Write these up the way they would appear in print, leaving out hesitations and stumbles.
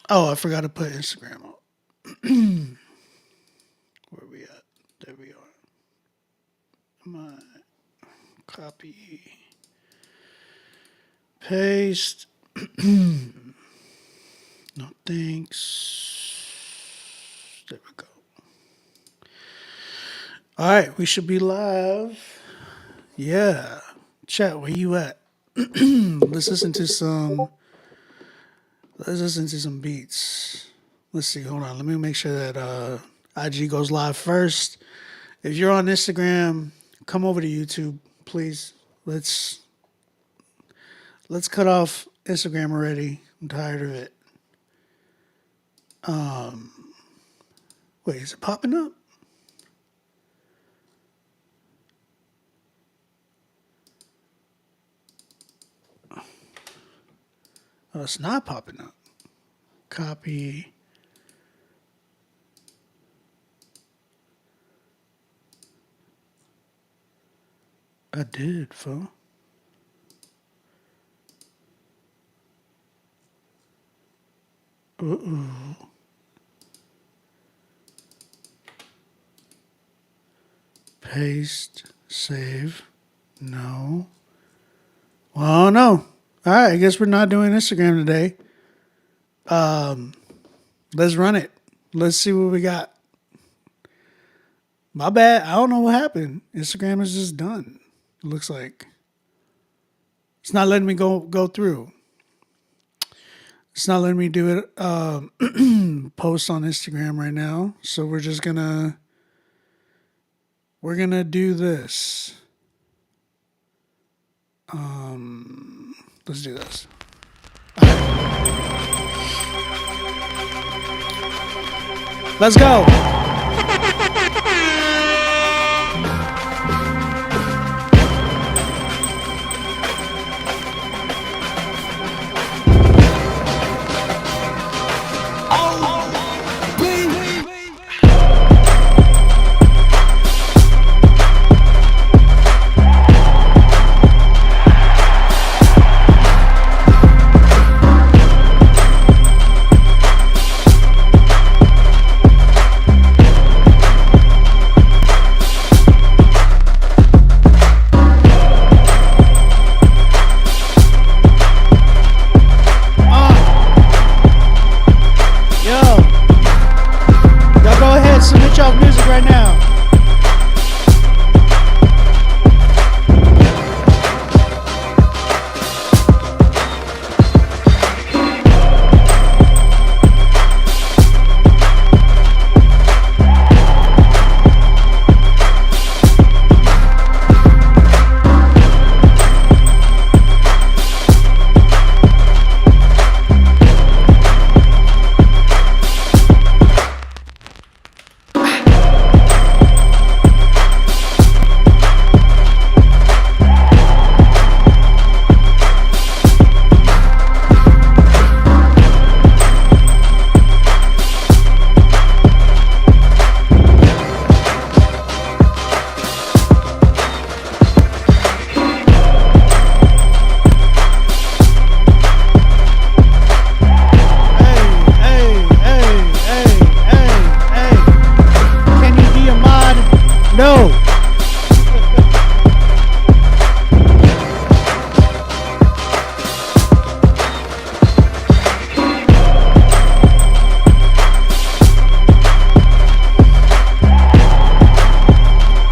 Oh, I forgot to put Instagram up. Where we at? There we are. My copy, paste. No thanks. There we go. All right, we should be live. Yeah. Chat, where you at? Let's listen to some. Let's listen to some beats. Let's see. Hold on. Let me make sure that IG goes live first. If you're on Instagram, come over to YouTube, please. Let's cut off Instagram already. I'm tired of it. Wait, is it popping up? Oh, it's not popping up. Copy. I did, fool. Uh-oh. Paste. Save. No. Well, no. All right, I guess we're not doing Instagram today. Let's run it. Let's see what we got. My bad. I don't know what happened. Instagram is just done. It looks like it's not letting me go through. It's not letting me do it. Post on Instagram right now. So we're gonna do this. Let's do this. Let's go. Submit y'all music right now. No.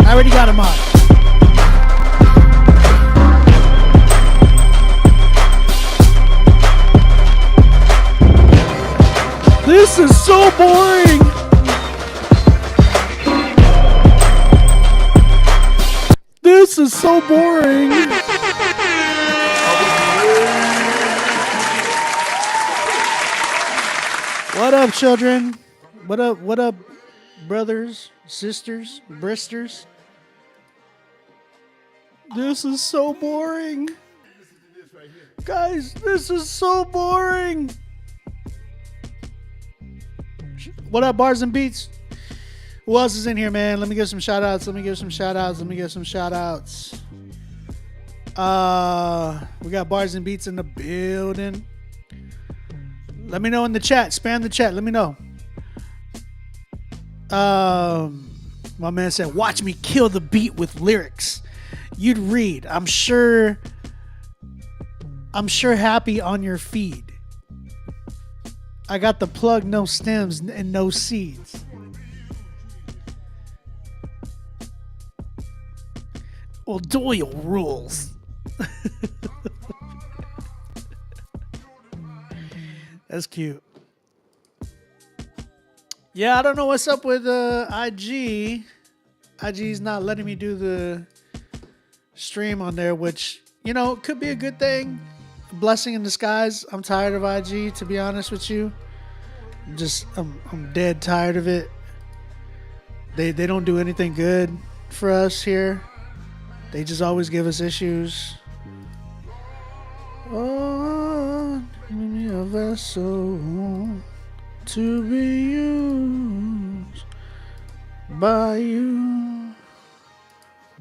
I already got him on. This is so boring. This is so boring. What up, children? What up, brothers, sisters, bristers? This is so boring. Guys, this is so boring. What up, Bars and Beats? Who else is in here, man? Let me give some shout outs. We got Bars and Beats in the building. Let me know in the chat. Spam the chat. Let me know. My man said, "Watch me kill the beat with lyrics." You'd read. I'm sure happy on your feed. I got the plug, no stems and no seeds. Well, Doyle rules. That's cute. Yeah, I don't know what's up with IG. IG's not letting me do the stream on there, which, you know, could be a good thing. Blessing in disguise. I'm tired of IG, to be honest with you. I'm dead tired of it. They don't do anything good for us here. They just always give us issues. Oh, give me a vessel to be used by you.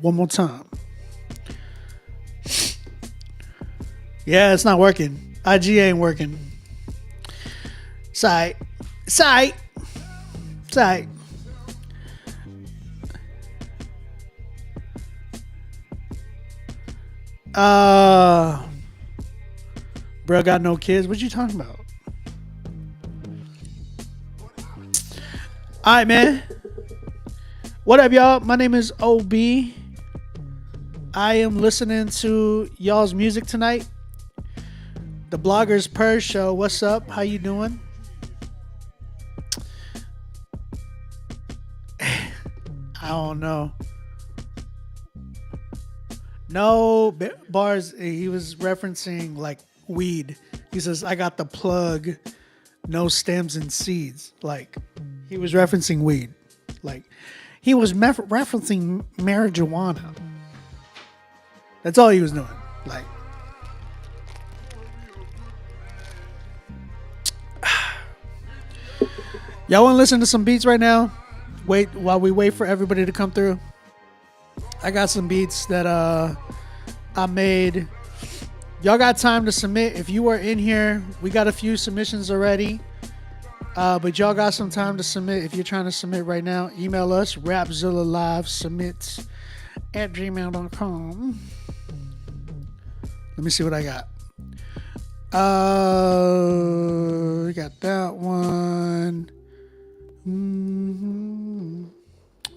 One more time. Yeah, it's not working. IG ain't working. Sight. Bro got no kids. What you talking about? All right, man. What up, y'all? My name is OB. I am listening to y'all's music tonight. The Bloggers Per Show. What's up? How you doing? I don't know. No, Bars, he was referencing like weed. He says, I got the plug, no stems and seeds. Like, he was referencing weed. Like, he was referencing marijuana. That's all he was doing. Like, y'all want to listen to some beats right now? Wait while we wait for everybody to come through. I got some beats that I made. Y'all got time to submit. If you are in here, we got a few submissions already. But y'all got some time to submit. If you're trying to submit right now, email us, rapzillalivesubmits@gmail.com. Let me see what I got. We got that one.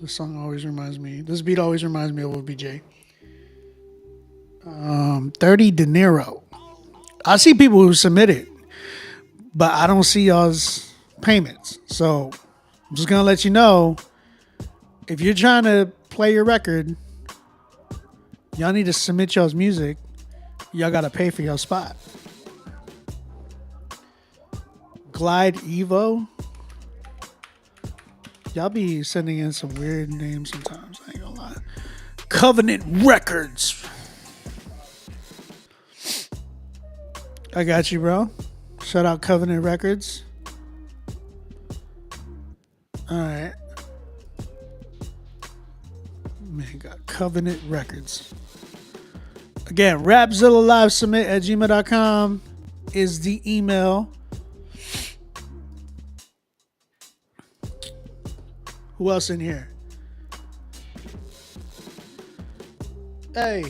This song always reminds me. This beat always reminds me of OBJ. 30 De Niro. I see people who submitted, but I don't see y'all's payments. So I'm just gonna let you know, if you're trying to play your record, y'all need to submit y'all's music. Y'all gotta pay for your spot. Glide Evo. Y'all be sending in some weird names sometimes. I ain't gonna lie. Covenant Records. I got you, bro. Shout out Covenant Records. All right. Man, got Covenant Records. Again, rapzillalivesubmit@gmail.com is the email. Who else in here? Hey.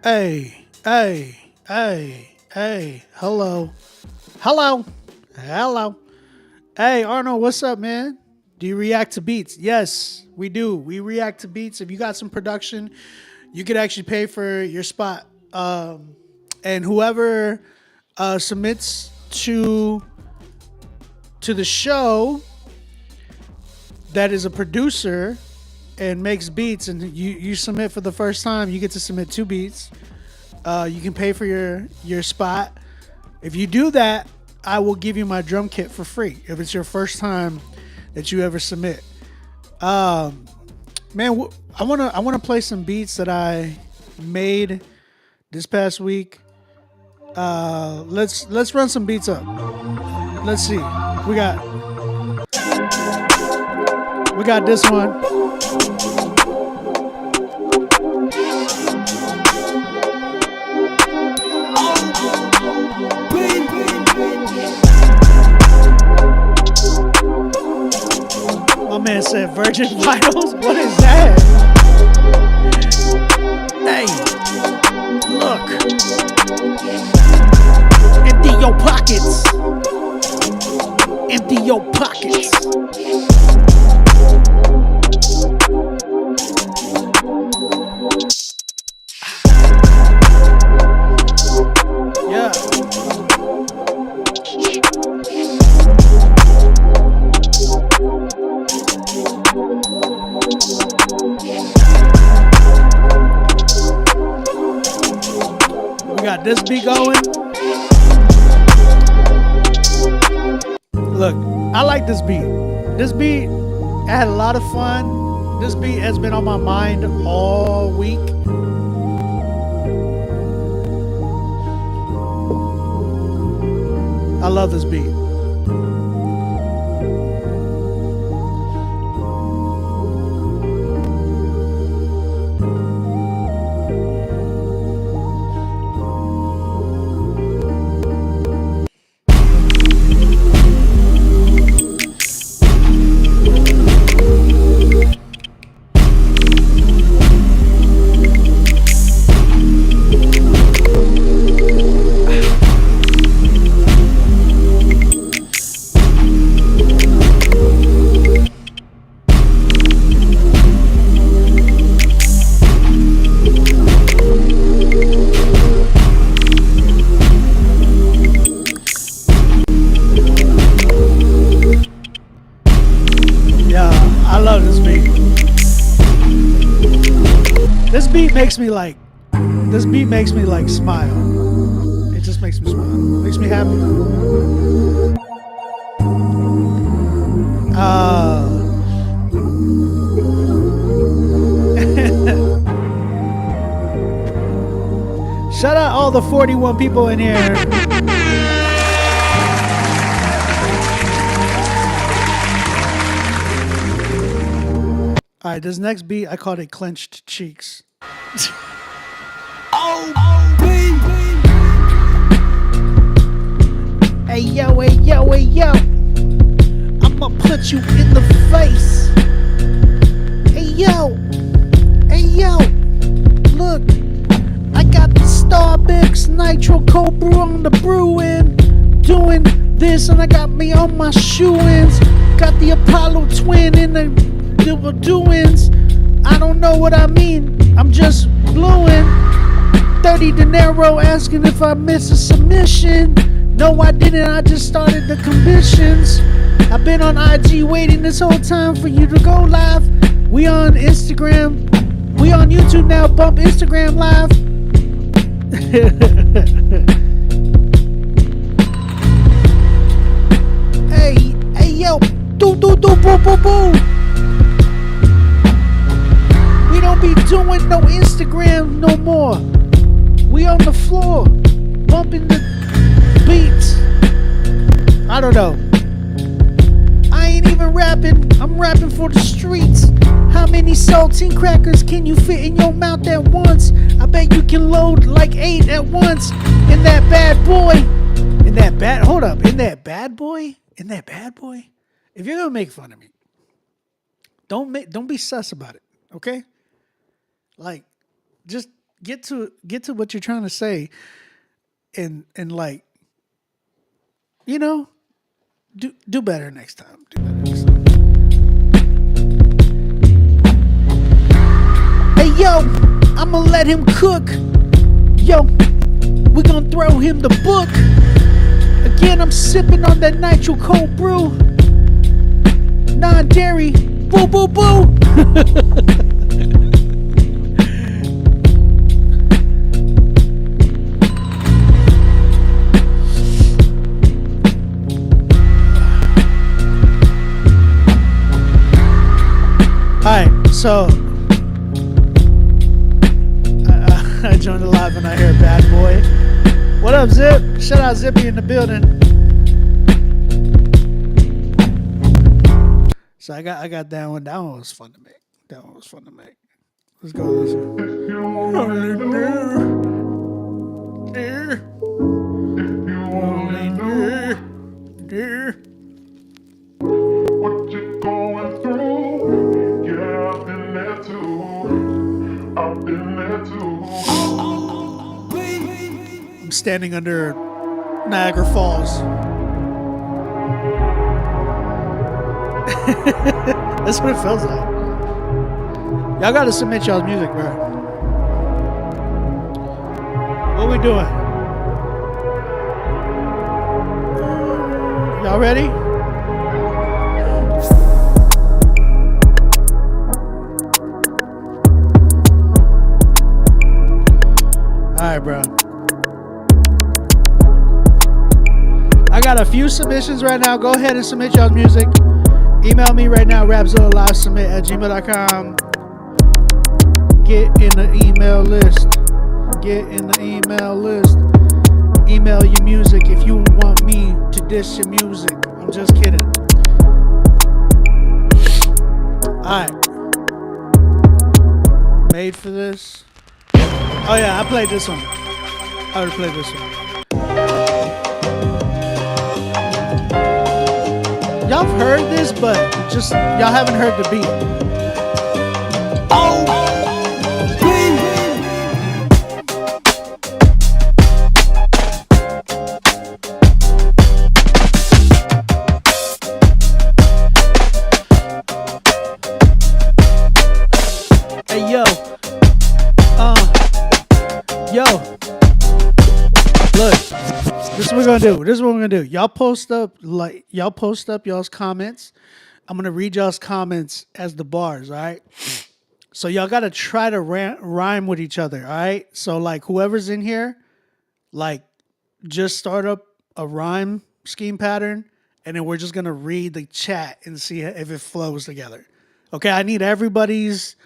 Hey. Hello. Hey, Arnold, what's up, man? Do you react to beats? Yes, we do. We react to beats. If you got some production, you could actually pay for your spot. And whoever submits to the show that is a producer and makes beats, and you submit for the first time, you get to submit 2 beats. You can pay for your spot. If you do that, I will give you my drum kit for free if it's your first time that you ever submit. Man, I wanna play some beats that I made this past week. Let's run some beats up. Let's see. We got this one. My man said Virgin Vitals. What is that? Hey, look. Empty your pockets. Empty your pockets. Yeah. We got this beat going. Look, I like this beat. This beat, I had a lot of fun. This beat has been on my mind all week. I love this beat. Makes me like, this beat makes me like smile. It just makes me smile. Makes me happy. Shout out all the 41 people in here. All right, this next beat, I called it Clenched Cheeks. Hey yo, hey yo, hey yo, I'ma punch you in the face. Hey yo, look, I got the Starbucks Nitro Cold Brew on the brewing, doing this, and I got me on my shoe-ins. Got the Apollo twin in the doings. I don't know what I mean, I'm just bluing. 30 dinero asking if I missed a submission. No, I didn't, I just started the commissions. I've been on IG waiting this whole time for you to go live. We on Instagram, we on YouTube now, bump Instagram live. Hey yo, do boo boo boo. We don't be doing no Instagram no more. We on the floor, bumping the beats. I don't know. I ain't even rapping. I'm rapping for the streets. How many saltine crackers can you fit in your mouth at once? I bet you can load like 8 at once. In that bad boy. In that bad. Hold up. In that bad boy. In that bad boy. If you're gonna make fun of me, don't be sus about it. Okay. Like, just get to what you're trying to say, and like, you know, do better next time. Do better next time. Hey yo, I'ma let him cook. Yo, we gonna throw him the book. Again, I'm sipping on that Nitro Cold Brew. Non-dairy, boo boo boo. Alright, so I joined the live and I hear Bad Boy. What up, up, Zip? Shout out Zippy in the building. So I got that one. That one was fun to make. Let's go. What you going through? Yeah, I've been there too. I've been there too. I'm standing under Niagara Falls. That's what it feels like. Y'all gotta submit y'all's music, bro. What we doing? Y'all ready? Alright, bro. I got a few submissions right now. Go ahead and submit y'all's music. Email me right now, rapzillalivesubmit@gmail.com. Get in the email list. Email your music if you want me to diss your music. I'm just kidding. Alright. Made for this. Oh yeah, I played this one. I already played this one. Y'all have heard this, but just y'all haven't heard the beat. Oh, hey yo, look. This is what we're gonna do. Y'all post up y'all's comments. I'm gonna read y'all's comments as the bars, all right? So y'all gotta try to rhyme with each other, all right? So like whoever's in here, like just start up a rhyme scheme pattern, and then we're just gonna read the chat and see if it flows together. Okay, I need everybody's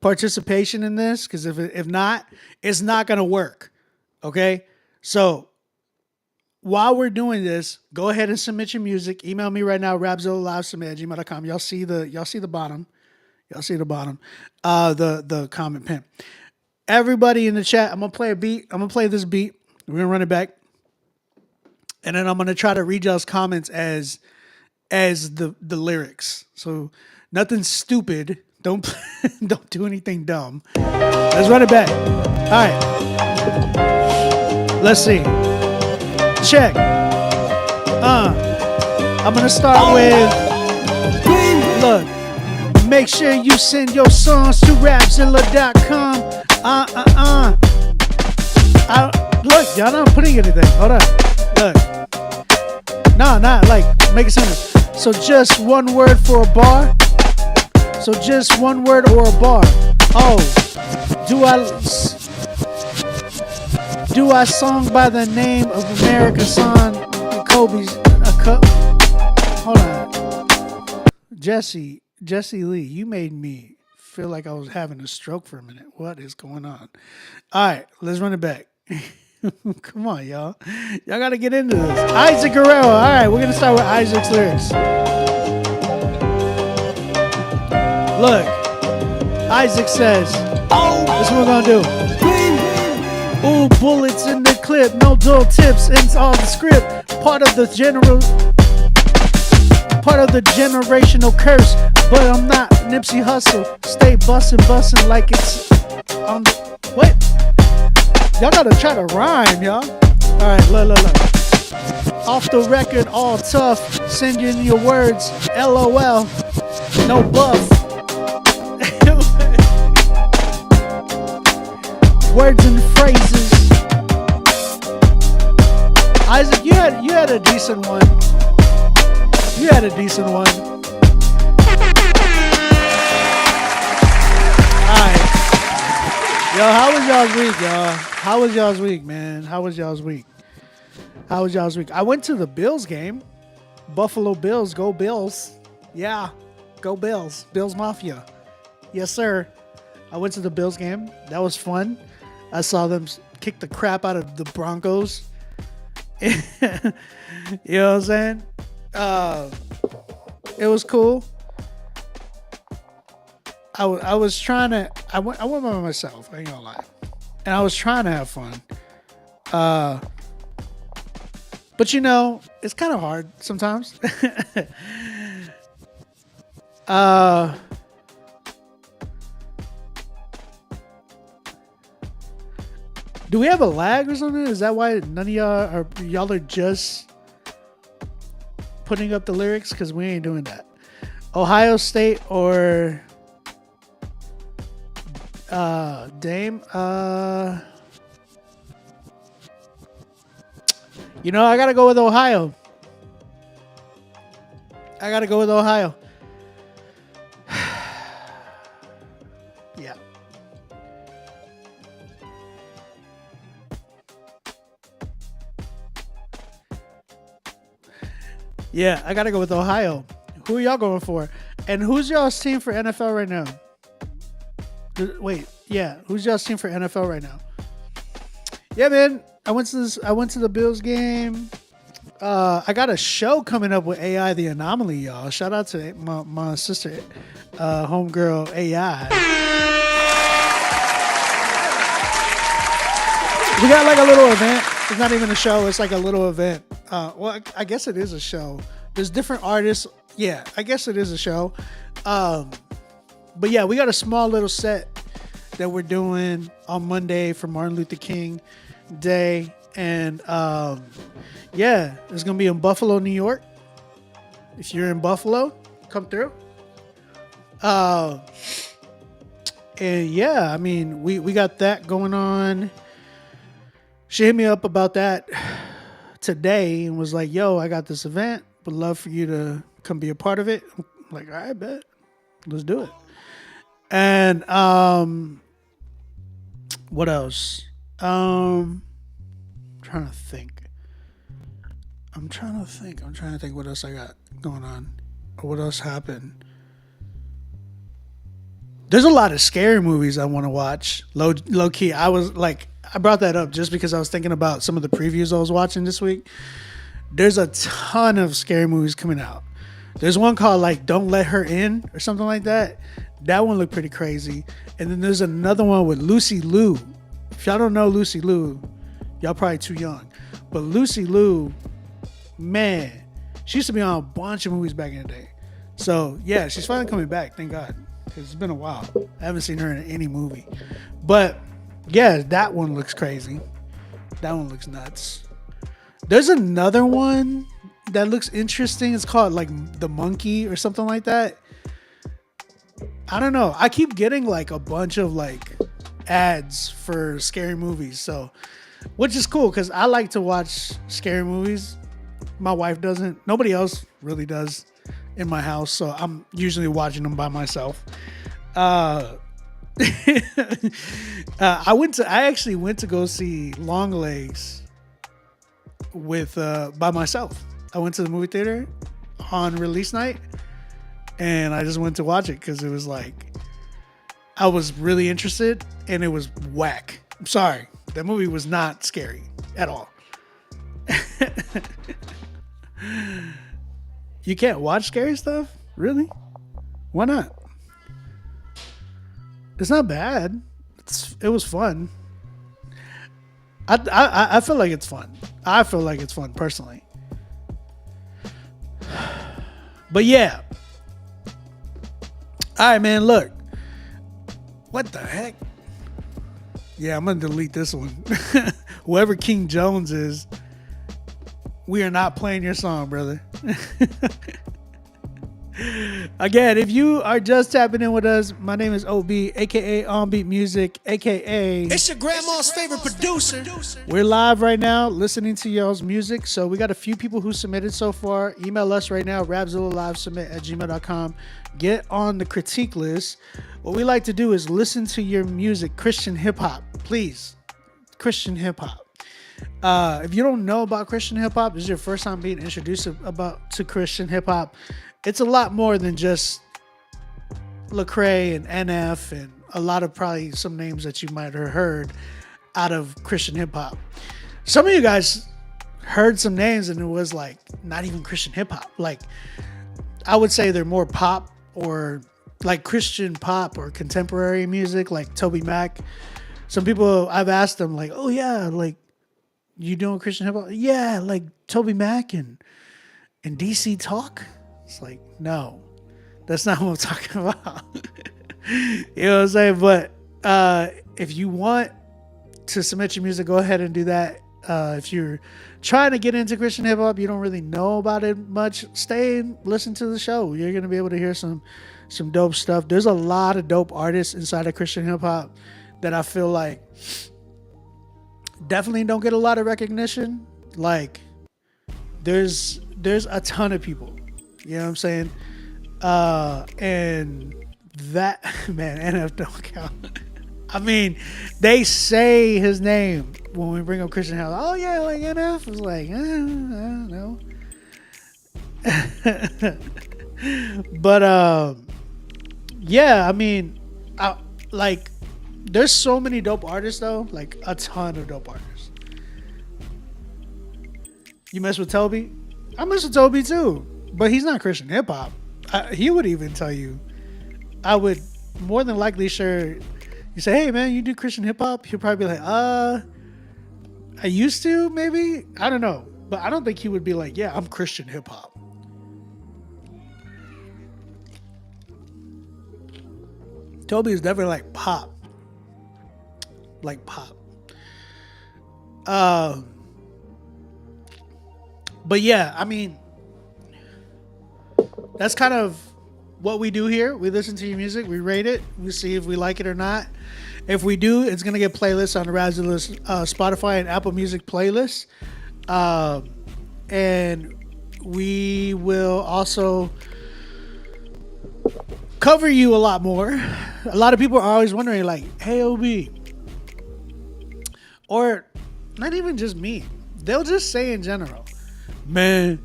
participation in this, because if not, it's not gonna work. Okay, so while we're doing this, go ahead and submit your music. Email me right now, rapzillalivesubmit@gmail.com. Y'all see the bottom. The comment pin. Everybody in the chat, I'm gonna play a beat. I'm gonna play this beat. We're gonna run it back. And then I'm gonna try to read y'all's comments as the lyrics. So nothing stupid. Don't do anything dumb. Let's run it back. All right. Let's see. Check. I'm gonna start with. Look. Make sure you send your songs to rapzilla.com. Look, y'all not putting anything. Hold on. Look. Nah, not like make it simple. So just one word for a bar. So just one word or a bar. Oh, do I song by the name of America's son Kobe's hold on. Jesse Lee, you made me feel like I was having a stroke for a minute. What is going on? All right, let's run it back. Come on, y'all. Y'all got to get into this. Isaac Guerrero. All right, we're going to start with Isaac's lyrics. Look, Isaac says, this is what we're going to do. Ooh, bullets in the clip, no dull tips, ends all the script. Part of the generational curse, but I'm not Nipsey Hussle. Stay bustin' like it's on the what? Y'all gotta try to rhyme, y'all. All right, look. Off the record, all tough. Send in your words, LOL. No buff. Words and phrases. Isaac, you had a decent one. You had a decent one. Alright. Yo, how was y'all's week, y'all? How was y'all's week, man? How was y'all's week? I went to the Bills game. Buffalo Bills, go Bills. Yeah, go Bills. Bills Mafia. Yes, sir. I went to the Bills game. That was fun. I saw them kick the crap out of the Broncos. You know what I'm saying? It was cool. I was trying to. I went by myself. I ain't gonna lie, and I was trying to have fun. But you know, it's kind of hard sometimes. Do we have a lag or something? Is that why none of y'all are just putting up the lyrics? Because we ain't doing that. Ohio State or Dame? You know, I gotta go with Ohio. Yeah. Yeah, I gotta go with Ohio. Who are y'all going for? And who's y'all's team for NFL right now? Wait, yeah, who's y'all's team for NFL right now? Yeah, man, I went to the Bills game. I got a show coming up with AI the Anomaly, y'all. Shout out to my sister, homegirl AI. We got like a little event. It's not even a show. It's like a little event. Well, I guess it is a show. There's different artists. Yeah, I guess it is a show. But yeah, we got a small little set that we're doing on Monday for Martin Luther King Day. And yeah, it's going to be in Buffalo, New York. If you're in Buffalo, come through. And yeah, I mean, we got that going on. She hit me up about that today and was like, yo, I got this event. Would love for you to come be a part of it. I'm like, all right, bet. Let's do it. And what else? I'm trying to think what else I got going on or what else happened. There's a lot of scary movies I want to watch. Low key, I brought that up just because I was thinking about some of the previews I was watching this week. There's a ton of scary movies coming out. There's one called like Don't Let Her In or something like that. That one looked pretty crazy. And then there's another one with Lucy Liu. If y'all don't know Lucy Liu, y'all probably too young. But Lucy Liu, man, she used to be on a bunch of movies back in the day. So yeah, she's finally coming back, thank God. Because it's been a while. I haven't seen her in any movie. But yeah, that one looks crazy. That one looks nuts. There's another one that looks interesting. It's called like The Monkey or something like that. I don't know. I keep getting like a bunch of like ads for scary movies. So, which is cool because I like to watch scary movies. My wife doesn't. Nobody else really does in my house. So I'm usually watching them by myself. I actually went to go see Longlegs with by myself. I went to the movie theater on release night and I just went to watch it because it was like I was really interested and it was whack. I'm sorry, that movie was not scary at all. You can't watch scary stuff? Really? Why not? It's not bad. It was fun. I feel like it's fun. I feel like it's fun personally. But yeah. All right, man, look. What the heck? Yeah, I'm going to delete this one. Whoever King Jones is, we are not playing your song, brother. Again, if you are just tapping in with us, my name is OB, aka On Beat Music, aka It's your grandma's favorite producer. We're live right now listening to y'all's music. So we got a few people who submitted so far. Email us right now, rapzillalivesubmit@gmail.com. Get on the critique list. What we like to do is listen to your music, Christian hip hop, please. Christian hip hop. If you don't know about Christian hip hop, this is your first time being introduced to Christian hip hop. It's a lot more than just Lecrae and NF and a lot of probably some names that you might have heard out of Christian hip hop. Some of you guys heard some names and it was like not even Christian hip hop. Like I would say they're more pop or like Christian pop or contemporary music, like Toby Mac. Some people I've asked them like, oh yeah, like you doing Christian hip hop? Yeah, like Toby Mac and DC Talk. It's like, no, that's not what I'm talking about. You know what I'm saying? But if you want to submit your music, go ahead and do that. If you're trying to get into Christian hip hop, you don't really know about it much, stay and listen to the show. You're gonna be able to hear some dope stuff. There's a lot of dope artists inside of Christian hip hop that I feel like definitely don't get a lot of recognition. Like there's a ton of people. You know what I'm saying? And that man, NF don't count. I mean, they say his name when we bring up Christian House. Oh yeah, like NF was like, I don't know. But yeah, I mean, like there's so many dope artists though, like a ton of dope artists. You mess with Toby? I mess with Toby too, but he's not Christian hip hop. He would even tell you. I would more than likely share. You say, hey man, you do Christian hip hop? He'll probably be like, I used to, maybe. I don't know. But I don't think he would be like, yeah, I'm Christian hip hop. Toby is definitely like pop. Like pop. But yeah, I mean, that's kind of what we do here. We listen to your music, we rate it, we see if we like it or not. If we do, it's gonna get playlists on the Razulus, Spotify and Apple Music playlists, and we will also cover you a lot more. A lot of people are always wondering, like, "Hey, OB," or not even just me. They'll just say in general, "Man,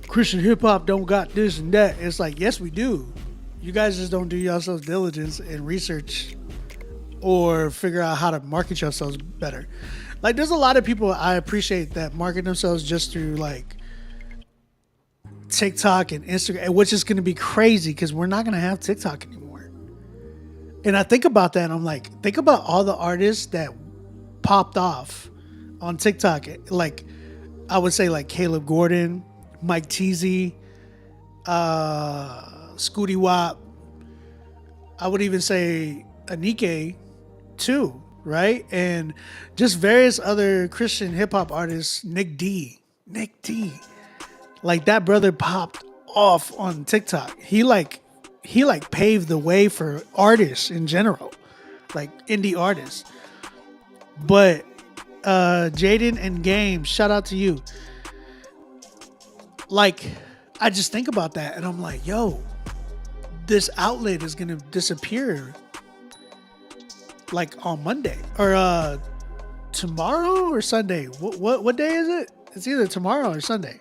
Christian hip hop don't got this and that." It's like, yes, we do. You guys just don't do yourselves diligence and research or figure out how to market yourselves better. Like, there's a lot of people I appreciate that market themselves just through like TikTok and Instagram, which is going to be crazy because we're not going to have TikTok anymore. And I think about that and I'm like, think about all the artists that popped off on TikTok. Like, I would say like Caleb Gordon, Mike Teasy, Scooty Wop. I would even say Anike too, right? And just various other Christian hip hop artists. Nick D. Like that brother popped off on TikTok. He paved the way for artists in general, like indie artists. But Jaden and Game, shout out to you. Like, I just think about that and I'm like, yo, this outlet is gonna disappear like on Monday or tomorrow or Sunday. What day is it? It's either tomorrow or Sunday.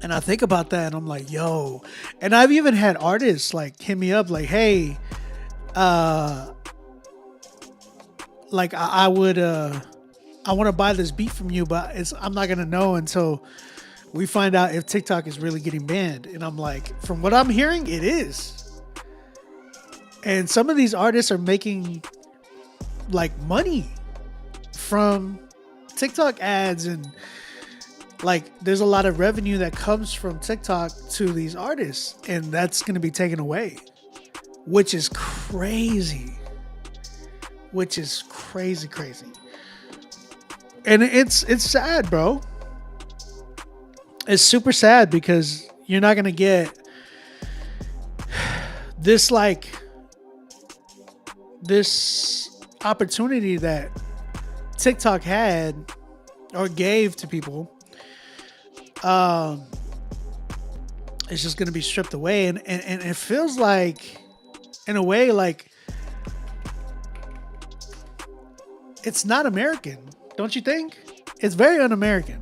And I think about that and I'm like, yo. And I've even had artists like hit me up like, hey, like I would I want to buy this beat from you, but I'm not gonna know until we find out if TikTok is really getting banned. And I'm like, from what I'm hearing, it is. And some of these artists are making like money from TikTok ads, and like there's a lot of revenue that comes from TikTok to these artists, and that's going to be taken away, which is crazy. Crazy. And it's sad, bro. It's super sad because you're not going to get this opportunity that TikTok had or gave to people. It's just going to be stripped away. And it feels like, in a way, like it's not American. Don't you think? It's very un-American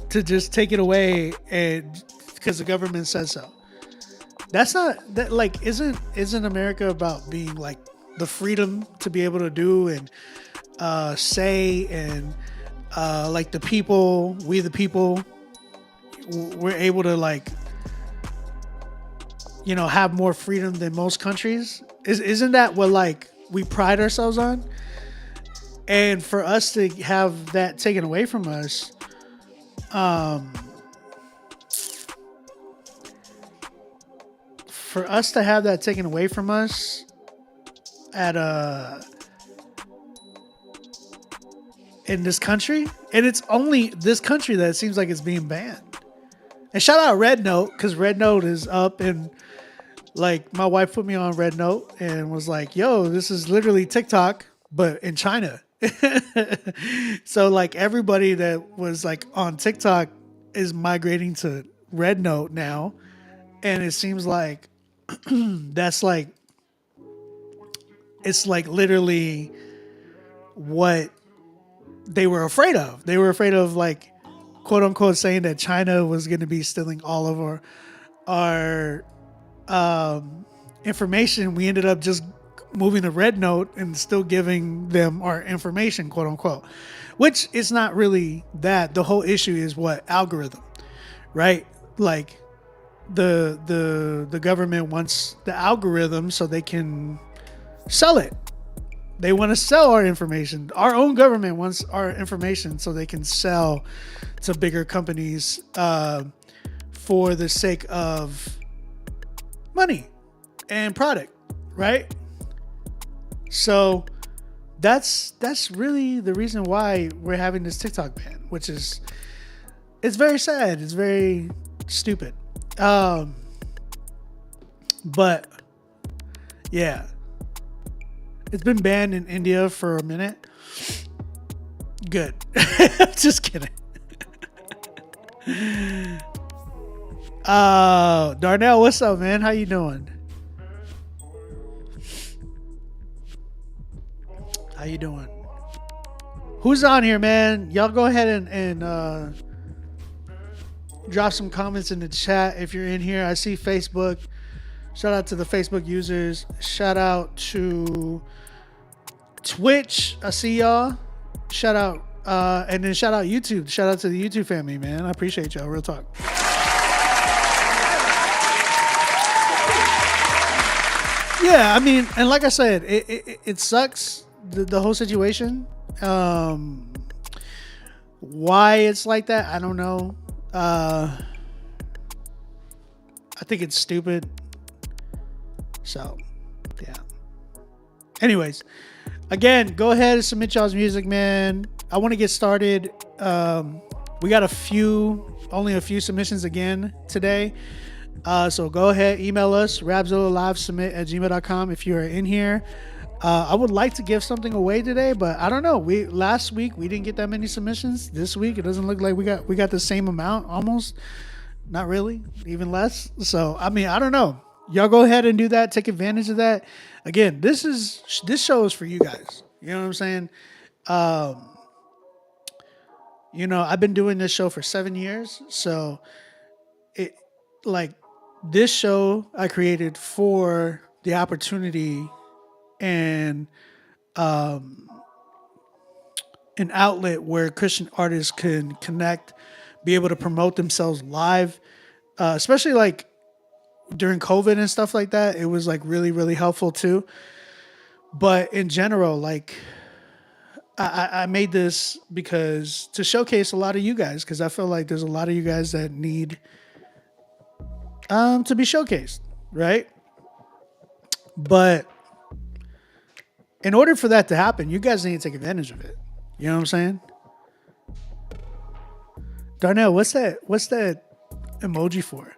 to just take it away and because the government says so. That's not that, like, isn't America about being like the freedom to be able to do and say and like the people, we the people, we're able to like, you know, have more freedom than most countries. Isn't that what like we pride ourselves on? And for us to have that taken away from us, for us to have that taken away from us at in this country, and it's only this country that it seems like it's being banned. And shout out Red Note, because Red Note is up, and like my wife put me on Red Note and was like, yo, this is literally TikTok but in China. So like everybody that was like on TikTok is migrating to Red Note now, and it seems like that's like, it's like literally what they were afraid of. They were afraid of like, quote unquote, saying that China was going to be stealing all of our information. We ended up just moving to Red Note and still giving them our information, quote unquote, which is not really that. The whole issue is what algorithm, right? Like the government wants the algorithm so they can sell it. They want to sell our information. Our own government wants our information so they can sell to bigger companies for the sake of money and product, right? So that's really the reason why we're having this TikTok ban, which is, it's very sad. It's very stupid. But yeah. It's been banned in India for a minute. Good. Just kidding. Darnell, what's up, man? How you doing? How you doing? Who's on here, man? Y'all go ahead and drop some comments in the chat if you're in here. I see Facebook. Shout out to the Facebook users. Shout out to Twitch, I see y'all. Shout out, and then shout out YouTube. Shout out to the YouTube family, man. I appreciate y'all. Real talk. Yeah, I mean, and like I said, it sucks, the whole situation. Why it's like that, I don't know. I think it's stupid. So, yeah. Anyways. Again, go ahead and submit y'all's music, man. I want to get started. We got only a few submissions again today. So go ahead, email us, rapzillalivesubmit@gmail.com if you are in here. I would like to give something away today, but I don't know. Last week we didn't get that many submissions. This week it doesn't look like we got the same amount, almost. Not really, even less. So I mean, I don't know. Y'all go ahead and do that. Take advantage of that. Again, this show is for you guys. You know what I'm saying? You know, I've been doing this show for 7 years. So it, like, this show I created for the opportunity and an outlet where Christian artists can connect, be able to promote themselves live, especially like during COVID and stuff like that. It was like really, really helpful too. But in general, like I made this because to showcase a lot of you guys, because I feel like there's a lot of you guys that need to be showcased, right? But in order for that to happen, you guys need to take advantage of it. You know what I'm saying? Darnell, what's that emoji for?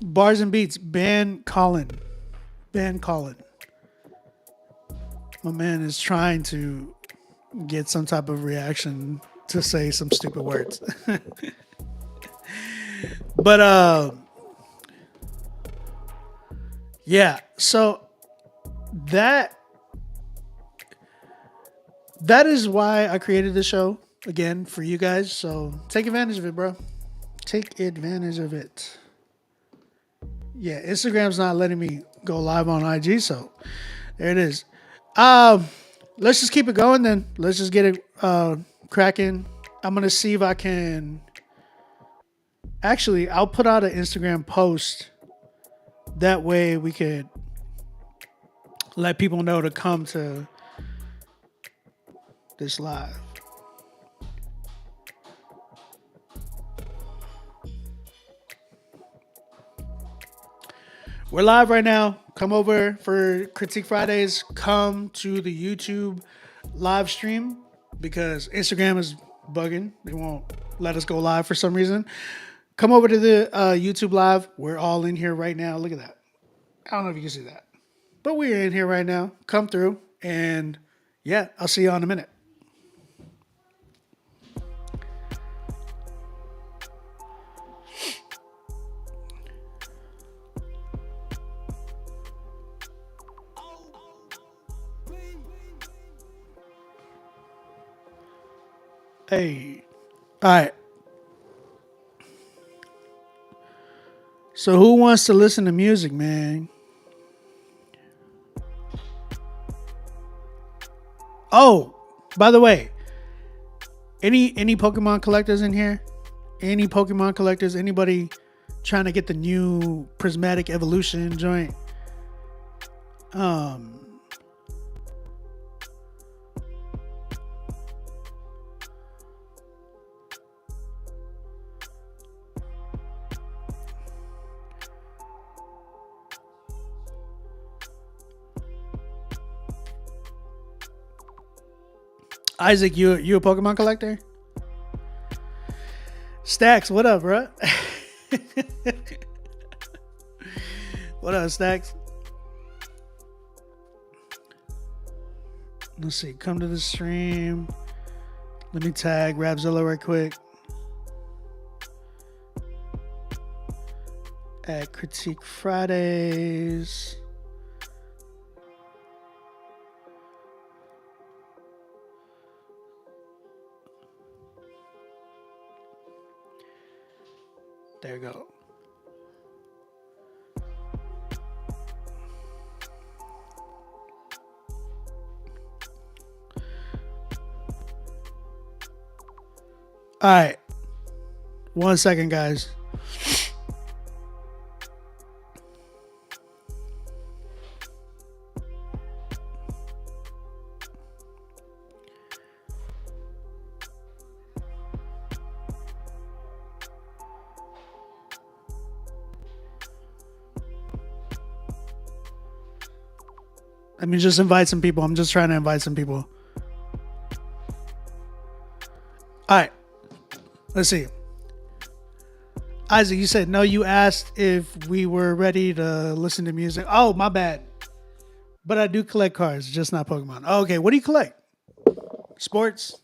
Bars and Beats, ban Colin. My man is trying to get some type of reaction to say some stupid words. But yeah, so that is why I created the show, again, for you guys. So take advantage of it, bro. Take advantage of it. Yeah, Instagram's not letting me go live on IG. So there it is. Let's just keep it going then. Let's just get it cracking. I'm gonna see if I can. Actually, I'll put out an Instagram post. That way we could let people know to come to this live. We're live right now. Come over for Critique Fridays. Come to the YouTube live stream because Instagram is bugging. They won't let us go live for some reason. Come over to the YouTube live. We're all in here right now. Look at that. I don't know if you can see that, but we're in here right now. Come through and yeah, I'll see you in a minute. Hey, all right. So who wants to listen to music, man? Oh, by the way, any Pokemon collectors in here? Any Pokemon collectors? Anybody trying to get the new Prismatic Evolution joint? Isaac, you a Pokemon collector? Stacks, what up, bro? What up, Stacks? Let's see. Come to the stream. Let me tag Rapzilla right quick. At Critique Fridays. There you go. All right. 1 second, guys. Let me just invite some people. I'm just trying to invite some people. All right. Let's see. Isaac, you said no. You asked if we were ready to listen to music. Oh, my bad. But I do collect cards, just not Pokemon. Oh, okay. What do you collect? Sports?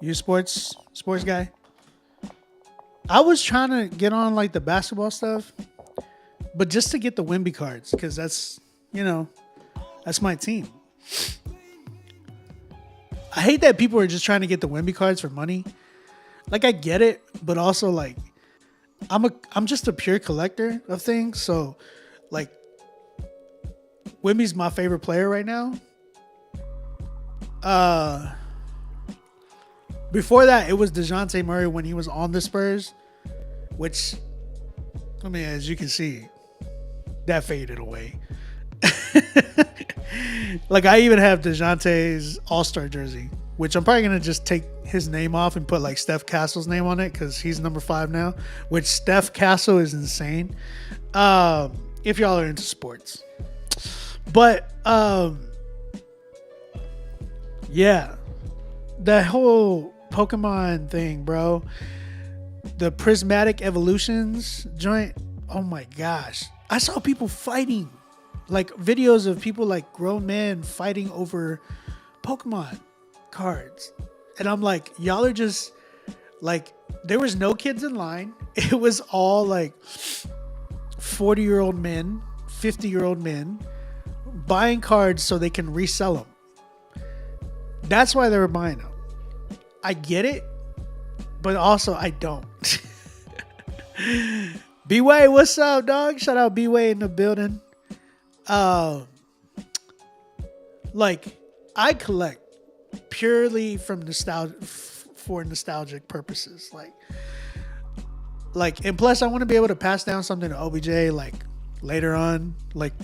You a sports guy? I was trying to get on like the basketball stuff, but just to get the Wemby cards, because that's, that's my team. I hate that people are just trying to get the Wemby cards for money. Like, I get it, but also like I'm just a pure collector of things. So like Wemby's my favorite player right now. Before that, it was DeJounte Murray when he was on the Spurs, which, I mean, as you can see, that faded away. Like, I even have DeJounte's All-Star jersey, which I'm probably going to just take his name off and put, like, Steph Castle's name on it because he's number 5 now, which Steph Castle is insane, if y'all are into sports. But, yeah, that whole Pokemon thing, bro, the Prismatic Evolutions joint, oh my gosh. I saw people fighting. Like videos of people, like grown men fighting over Pokemon cards. And I'm like, y'all are just like, there was no kids in line. It was all like 40-year-old men, 50-year-old men buying cards so they can resell them. That's why they were buying them. I get it, but also I don't. B-Way, what's up, dog? Shout out B-Way in the building. Like I collect purely from for nostalgic purposes. Like, and plus I want to be able to pass down something to OBJ like later on. Like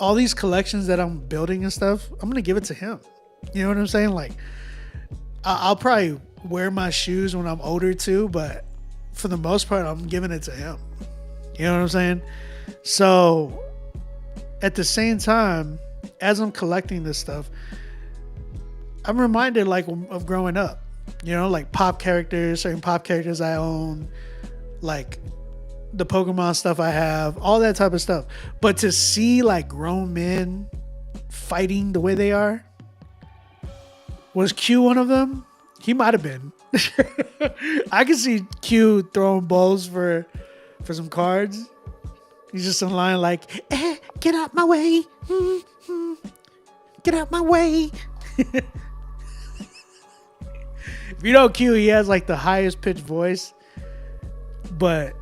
all these collections that I'm building and stuff, I'm gonna give it to him. You know what I'm saying? Like I'll probably wear my shoes when I'm older too, but for the most part, I'm giving it to him. You know what I'm saying? So at the same time, as I'm collecting this stuff, I'm reminded like of growing up, you know, like certain pop characters I own, like the Pokemon stuff I have, all that type of stuff. But to see like grown men fighting the way they are, was Q one of them? He might have been. I can see Q throwing balls for some cards. He's just in line like, get out my way. Get out my way. If you know Q, he has like the highest pitched voice. But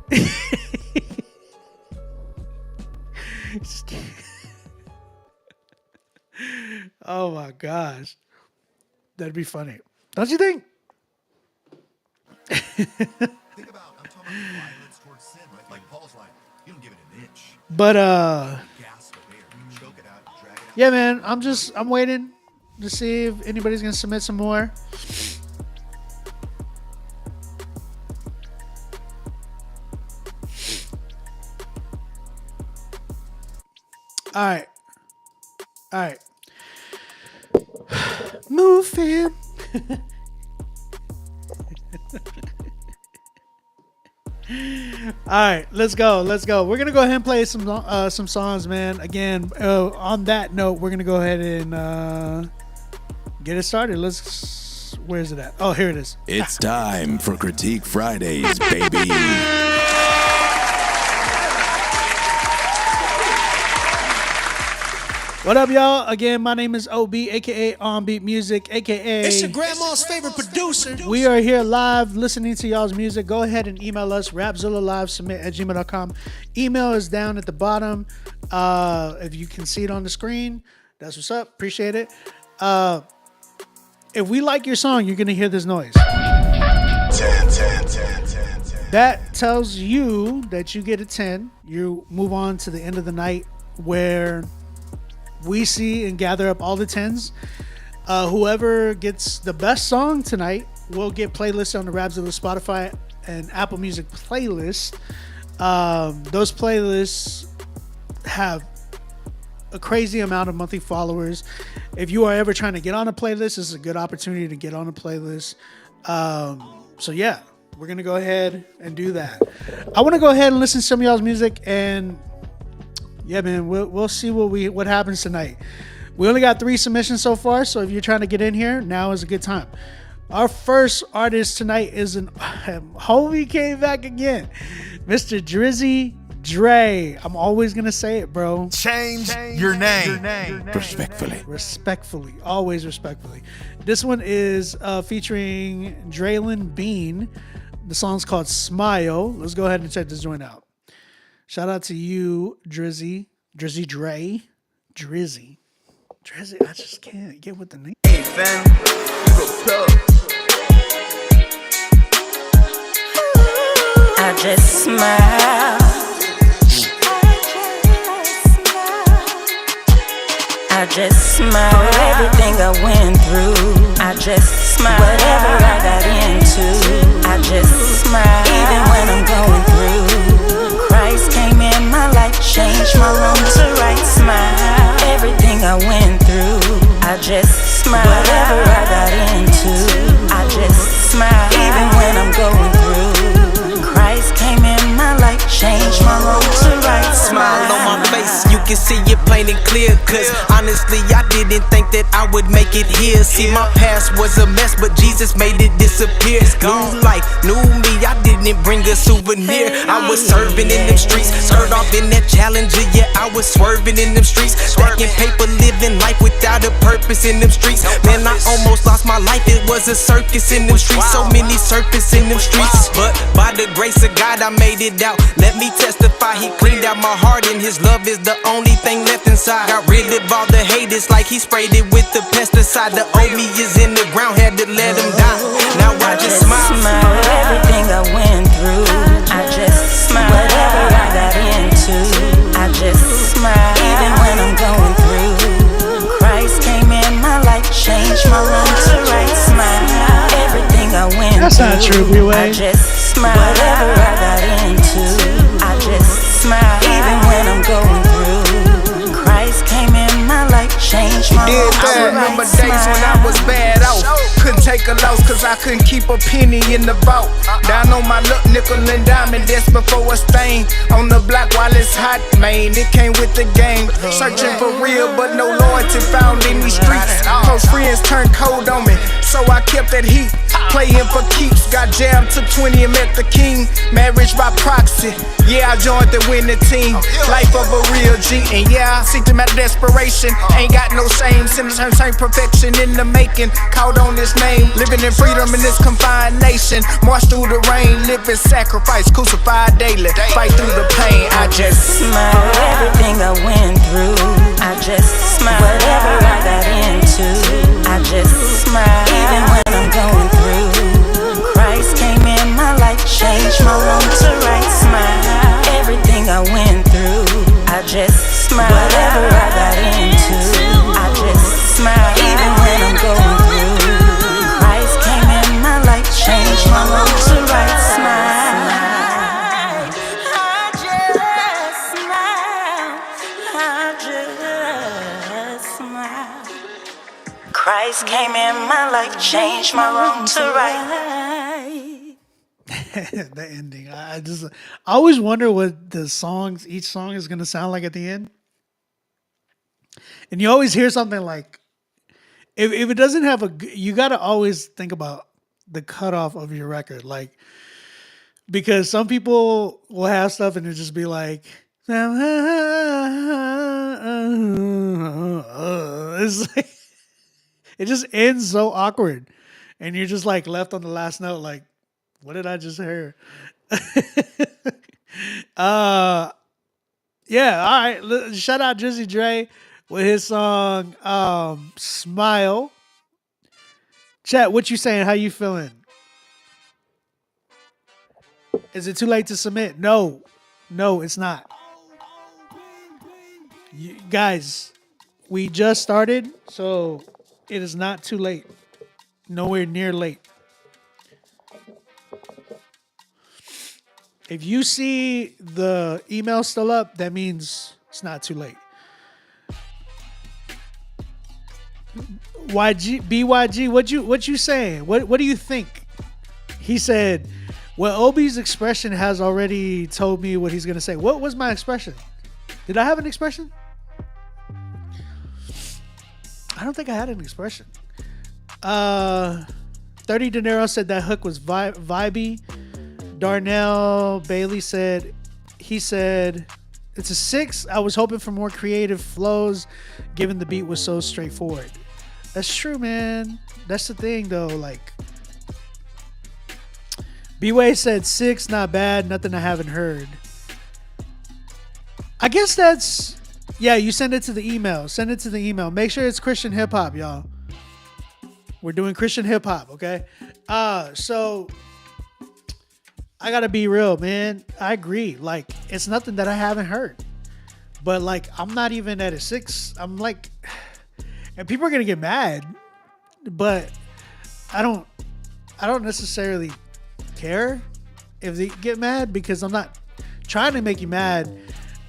oh my gosh. That'd be funny. Don't you think? Think about, I'm talking about violence towards sin, right? Like Paul's like, you don't give it an inch. But Gasp of air, you choke it out, drag it out. yeah, man, I'm waiting to see if anybody's gonna submit some more. All right. Move, fam. All right, let's go. We're gonna go ahead and play some songs, man. Again, on that note, we're gonna go ahead and get it started. Where is it at? Oh, here it is. It's time for Critique Fridays, baby. What up, y'all? Again, my name is OB, aka On Beat Music, aka It's your grandma's favorite producer. We are here live listening to y'all's music. Go ahead and email us, rapzillalive@gmail.com. Email is down at the bottom. If you can see it on the screen, that's what's up. Appreciate it. If we like your song, you're going to hear this noise. 10. That tells you that you get a 10. You move on to the end of the night where we see and gather up all the 10s. Whoever gets the best song tonight will get playlists on the Rapzilla Spotify and Apple Music playlist. Those playlists have a crazy amount of monthly followers. If you are ever trying to get on a playlist, this is a good opportunity to get on a playlist. So yeah, we're gonna go ahead and do that. I want to go ahead and listen to some of y'all's music, and yeah, man, we'll see what happens tonight. We only got 3 submissions so far, so if you're trying to get in here, now is a good time. Our first artist tonight is homie came back again, Mr. Drizzy Dre. I'm always gonna say it, bro. Change your name. Respectfully. Always respectfully. This one is featuring Draylon Bean. The song's called Smile. Let's go ahead and check this joint out. Shout out to you, Drizzy Dre. Drizzy. I just can't get with the name. Hey fam, you go plug. I just smile. I just smile for everything I went through. I just smile whatever I got into. I just smile even when I'm going through. Christ came in my life, changed my wrong to right. Smile everything I went through. I just smile whatever I got into. I just smile even when I'm going through. Christ came in my life, changed my wrong to right. Smile on my face, you can see it plain and clear. Cause honestly, I didn't think that I would make it here. See, my past was a mess, but Jesus made it disappear. New life, new me, I didn't bring a souvenir. I was serving in them streets, started off in that Challenger. Yeah, I was swerving in them streets, stacking paper, living life without a purpose in them streets. Man, I almost lost my life, it was a circus in them streets. So many circus in them streets. But by the grace of God, I made it out. Let me testify, he cleaned out my heart, and his love is the only thing left inside. Got rid of all the haters like he sprayed it with the pesticide. The old me is in the ground, had to let him die. Now I just smile. Everything I went through, I just smile. Whatever I got into, I just smile. Even when I'm going through, Christ came in my life, changed my wrong to right. Smile. Everything I went That's through, not true, B-Way. I just smile. Whatever I got into, I just smile. Even when I'm going through, Christ came in my life, changed my wrong to I right. remember days when I was bad off. Couldn't take a loss cause I couldn't keep a penny in the vault. Down on my luck, nickel and diamond, that's before a stain. On the block while it's hot, man, it came with the game. Searching for real, but no loyalty found in these streets. Close friends turned cold on me, so I kept that heat. Playing for keeps, got jammed, took 20 and met the king. Marriage by proxy, yeah, I joined the winning team. Life of a real G, and yeah, I seeked him out of desperation. Ain't got no shame, since same perfection in the making. Called on this name, living in freedom in this confined nation. March through the rain, live in sacrifice, crucified daily. Fight through the pain, I just smile. Everything I went through, I just smile. Whatever I got into, I just smile. Even when I'm going through, Christ came in my life, changed my wrong to right. Smile. Everything I went through, I just smile. Whatever I got into, I just smile. Even when I'm going through, Christ came in my life, changed my wrong to right. Smile. I just smile. I just smile. Christ came in my life, changed my wrong to right. The ending. I always wonder what the songs, each song is gonna sound like at the end. And you always hear something like, if it doesn't have you gotta always think about the cutoff of your record, like, because some people will have stuff and it just be like, it's like, it just ends so awkward, and you're just like left on the last note, like, what did I just hear? Yeah, all right. Shout out Drizzy Dre with his song Smile. Chat, what you saying? How you feeling? Is it too late to submit? No, it's not. You, guys, we just started, so it is not too late. Nowhere near late. If you see the email still up, that means it's not too late. BYG, what you saying? What do you think? He said, well, Obi's expression has already told me what he's gonna say. What was my expression? Did I have an expression? I don't think I had an expression. 30 De Niro said that hook was vibey. Darnell Bailey said, it's a 6. I was hoping for more creative flows given the beat was so straightforward. That's true, man. That's the thing though. Like, B-Way said 6, not bad, nothing I haven't heard. I guess that's, yeah, you send it to the email. Send it to the email. Make sure it's Christian hip hop, y'all. We're doing Christian hip hop, okay? So I gotta be real, man. I agree. Like, it's nothing that I haven't heard. But like, I'm not even at a 6. I'm like, and people are gonna get mad, but I don't necessarily care if they get mad, because I'm not trying to make you mad.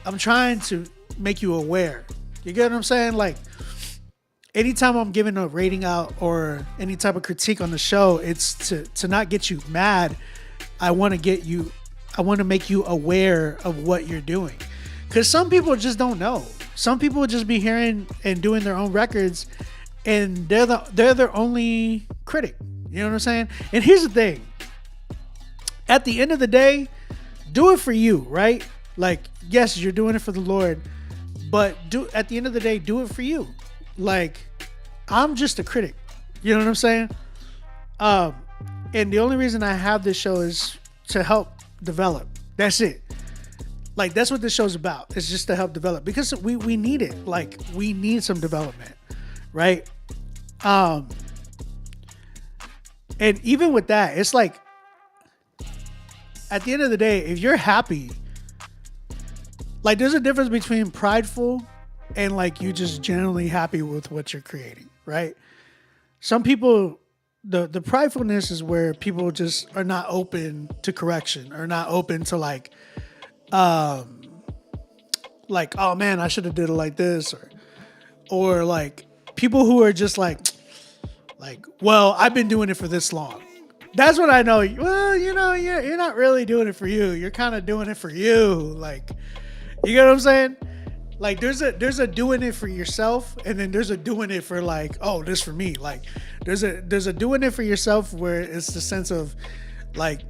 I'm trying to make you aware. You get what I'm saying? Like, anytime I'm giving a rating out or any type of critique on the show, it's to not get you mad. I want to make you aware of what you're doing. Because some people just don't know. Some people will just be hearing and doing their own records, and they're their only critic. You know what I'm saying? And here's the thing. At the end of the day, do it for you, right? Like, yes, you're doing it for the Lord, but at the end of the day, do it for you. Like, I'm just a critic. You know what I'm saying? And the only reason I have this show is to help develop. That's it. Like, that's what this show's about. It's just to help develop, because we need it. Like, we need some development, right? And even with that, it's like, at the end of the day, if you're happy, like, there's a difference between prideful and like you just genuinely happy with what you're creating, right? Some people, the pridefulness is where people just are not open to correction, or not open to like, oh man, I should have did it like this, or like people who are just like, well, I've been doing it for this long. That's what I know. Well, you know, you're not really doing it for you. You're kind of doing it for you. Like, you get what I'm saying? Like, there's a doing it for yourself, and then there's a doing it for like, oh, this for me. Like, there's a doing it for yourself where it's the sense of like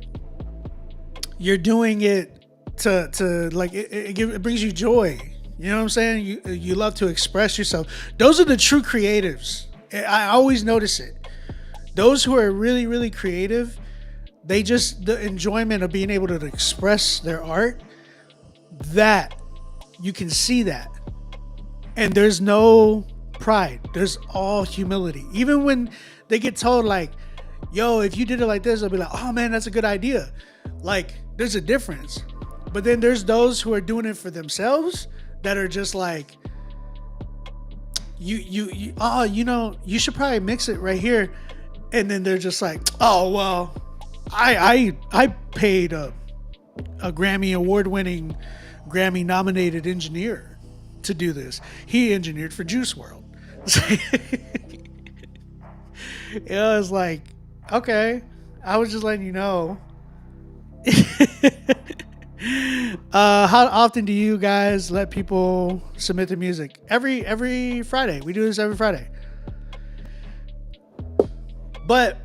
you're doing it to like it brings you joy. You know what I'm saying? You love to express yourself. Those are the true creatives. I always notice it. Those who are really, really creative, they just, the enjoyment of being able to express their art, that you can see that. And there's no pride. There's all humility. Even when they get told like, yo, if you did it like this, they'll be like, oh man, that's a good idea. Like, there's a difference. But then there's those who are doing it for themselves that are just like, you should probably mix it right here. And then they're just like, oh, well, I paid a Grammy award-winning, Grammy-nominated engineer to do this. He engineered for Juice WRLD. It was like, okay, I was just letting you know. How often do you guys let people submit the music? Every Friday. We do this every Friday. But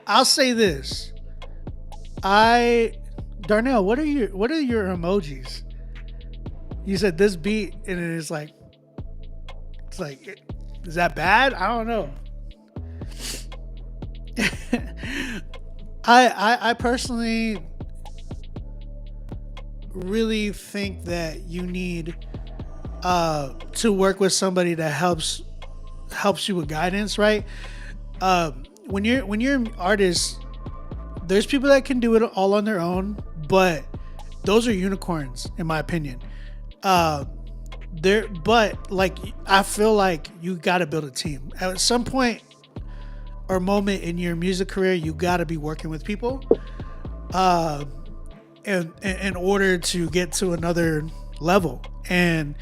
I'll say this. Darnell, what are your emojis? You said this beat, and it's like, is that bad? I don't know. I personally really think that you need to work with somebody that helps you with guidance, right? When you're an artist, there's people that can do it all on their own, but those are unicorns in my opinion. But like, I feel like you got to build a team at some point or moment in your music career. You got to be working with people in order to get to another level. And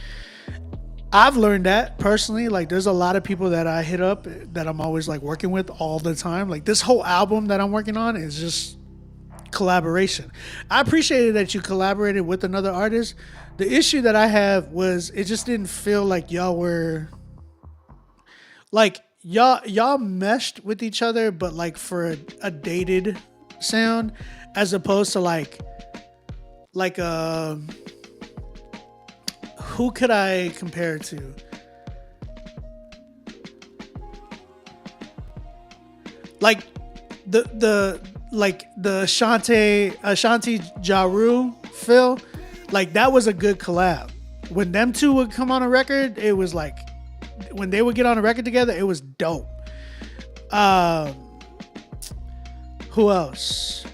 I've learned that personally. Like, there's a lot of people that I hit up that I'm always like working with all the time. Like, this whole album that I'm working on is just collaboration. I appreciated that you collaborated with another artist. The issue that I have was it just didn't feel like y'all were like y'all meshed with each other, but like for a dated sound, as opposed to like who could I compare it to? Like the Ashanti Ja Rule feel, like that was a good collab. When them two would come on a record, it was like, when they would get on a record together, it was dope. Who else?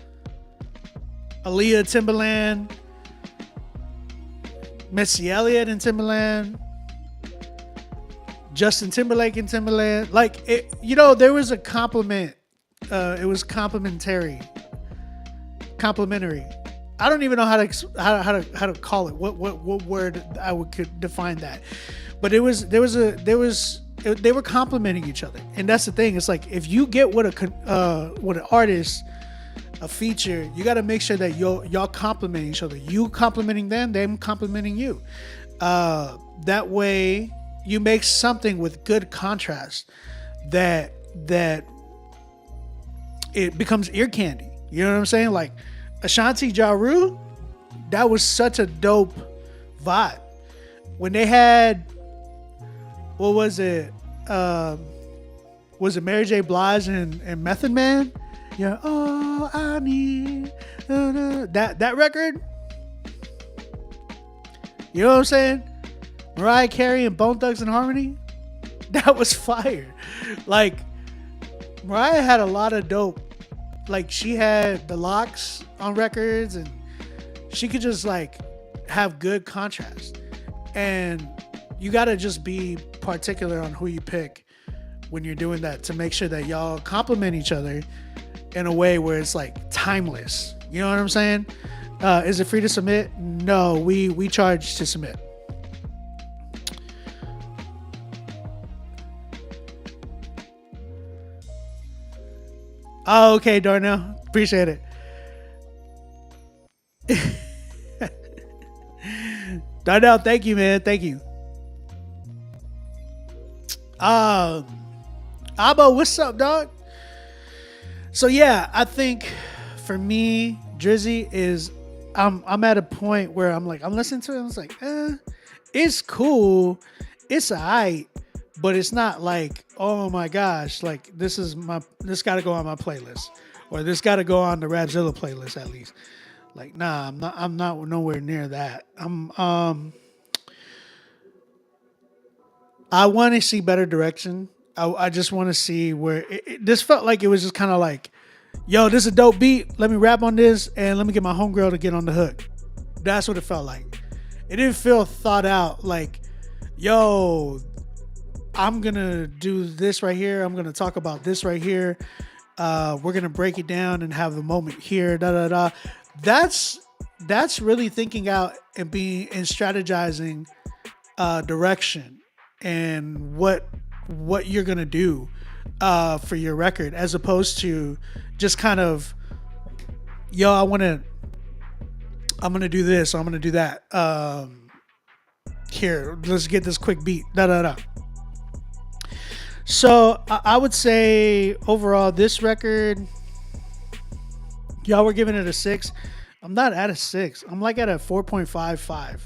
Aaliyah, Timbaland, Missy Elliott and Timbaland, Justin Timberlake and Timbaland. Like, it, you know, there was a compliment. It was complimentary. I don't even know how to call it. What word could define that? But they were complimenting each other, and that's the thing. It's like, if you get with an artist, a feature, you got to make sure that y'all compliment each other. You complimenting them complimenting you. That way, you make something with good contrast that it becomes ear candy. You know what I'm saying? Like Ashanti Ja Rule, that was such a dope vibe. When they had, what was it? Was it Mary J. Blige and Method Man? Yeah, all I need. That record. You know what I'm saying? Mariah Carey and Bone Thugs and Harmony. That was fire. Like, Mariah had a lot of dope. Like, she had the Locks on records, and she could just like have good contrast. And you gotta just be particular on who you pick when you're doing that to make sure that y'all complement each other in a way where it's like timeless. You know what I'm saying? Is it free to submit? No, we charge to submit. Oh, okay, Darnell. Appreciate it. Darnell, thank you, man. Thank you. Abba, what's up, dog? So yeah, I think for me, Drizzy is I'm at a point where I'm listening to it, I was like, it's cool, it's alright, but it's not like, oh my gosh, like this gotta go on my playlist, or this gotta go on the Rapzilla playlist at least. Like, nah, I'm not nowhere near that. I want to see better direction. I just want to see where this felt like it was just kind of like, yo, this is a dope beat. Let me rap on this and let me get my homegirl to get on the hook. That's what it felt like. It didn't feel thought out. Like, yo, I'm going to do this right here. I'm going to talk about this right here. We're going to break it down and have the moment here. Da, da, da. That's really thinking out and strategizing direction and what you're going to do for your record, as opposed to just kind of, yo, I'm going to do this, I'm going to do that. Here, let's get this quick beat. Da da da. So I would say overall, this record, y'all were giving it a 6. I'm not at a 6. I'm like at a 4.55.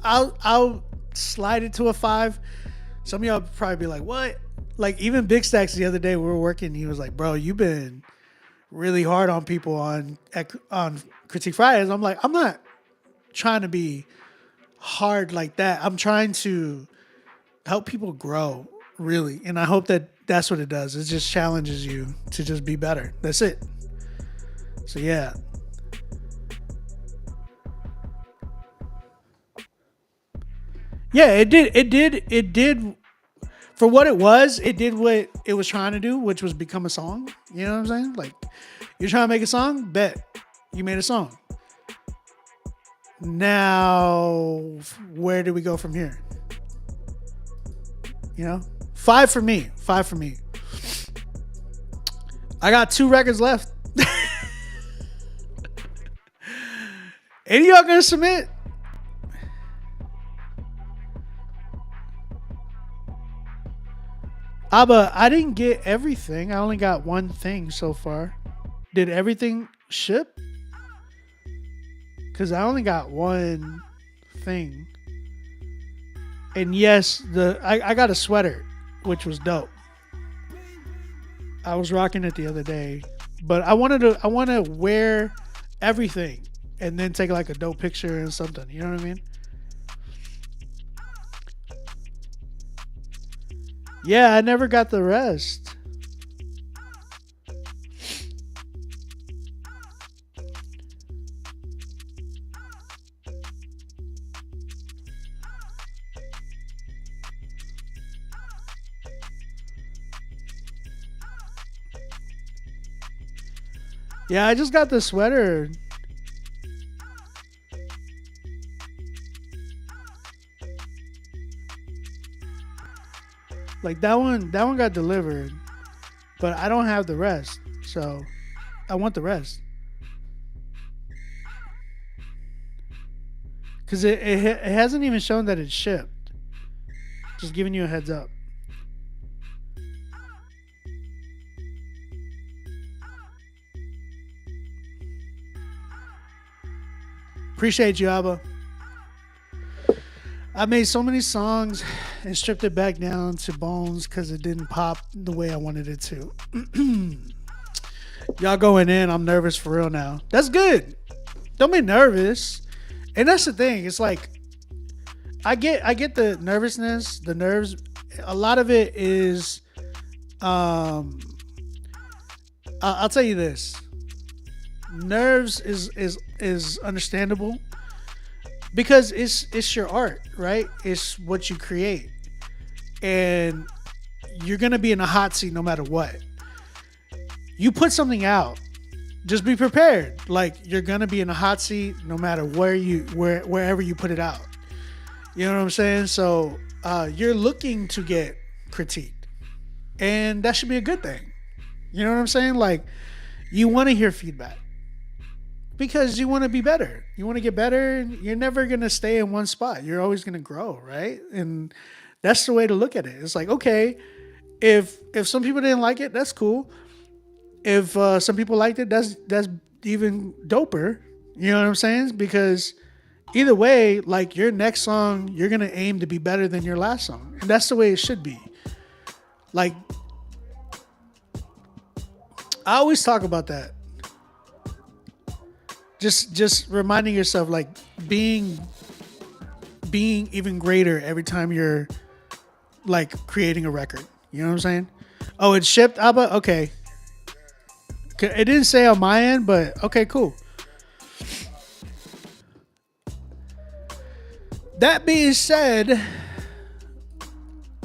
I'll slide it to a 5. Some of y'all probably be like, what? Like, even Big Stacks the other day, we were working, he was like, bro, you've been really hard on people on Critique Fridays. I'm like, I'm not trying to be hard like that. I'm trying to help people grow, really. And I hope that that's what it does. It just challenges you to just be better. That's it. So yeah. Yeah, it did for what it was. It did what it was trying to do, which was become a song. You know what I'm saying? Like, you're trying to make a song, bet you made a song. Now, where do we go from here? You know, 5 for me. 5 for me. I got 2 records left. Any of y'all gonna submit? Abba, I didn't get everything. I only got one thing so far. Did everything ship? Because I only got one thing. And yes, I got a sweater, which was dope. I was rocking it the other day. But I want to wear everything and then take like a dope picture and something. You know what I mean? Yeah, I never got the rest. Yeah, I just got the sweater. Like that one got delivered, but I don't have the rest. So I want the rest. Cause it hasn't even shown that it's shipped. Just giving you a heads up. Appreciate you, Abba. I made so many songs and stripped it back down to bones because it didn't pop the way I wanted it to. Y'all going in, I'm nervous for real now. That's good. Don't be nervous. And that's the thing. It's like I get the nervousness, the nerves. A lot of it is I'll tell you this. Nerves is understandable because it's your art, right? It's what you create. And you're going to be in a hot seat no matter what. You put something out, just be prepared. Like you're going to be in a hot seat no matter wherever you put it out. You know what I'm saying? So you're looking to get critiqued, and that should be a good thing. You know what I'm saying? Like you want to hear feedback because you want to be better. You want to get better. And you're never going to stay in one spot. You're always going to grow, right? And that's the way to look at it. It's like, okay, if some people didn't like it, that's cool. If some people liked it, that's even doper. You know what I'm saying? Because either way, like your next song, you're going to aim to be better than your last song. And that's the way it should be. Like, I always talk about that. Just reminding yourself, like being even greater every time you're like creating a record. You know what I'm saying? Oh, it shipped, Abba? Okay. It didn't say on my end, but okay, cool. That being said,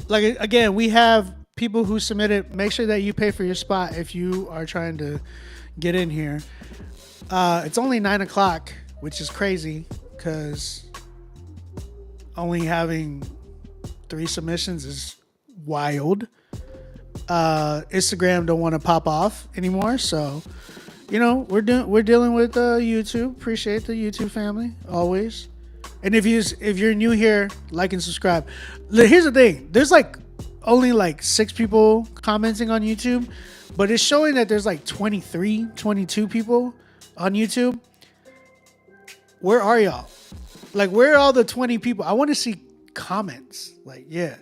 like again, we have people who submitted. Make sure that you pay for your spot if you are trying to get in here. It's only 9:00, which is crazy because only having 3 submissions is wild. Instagram don't want to pop off anymore, so you know we're dealing with YouTube. Appreciate the YouTube family always. And if you're new here, like and subscribe. Here's the thing: there's like only like 6 people commenting on YouTube, but it's showing that there's like 23, 22 people on YouTube. Where are y'all? Like, where are all the 20 people? I want to see comments. Like, yeah.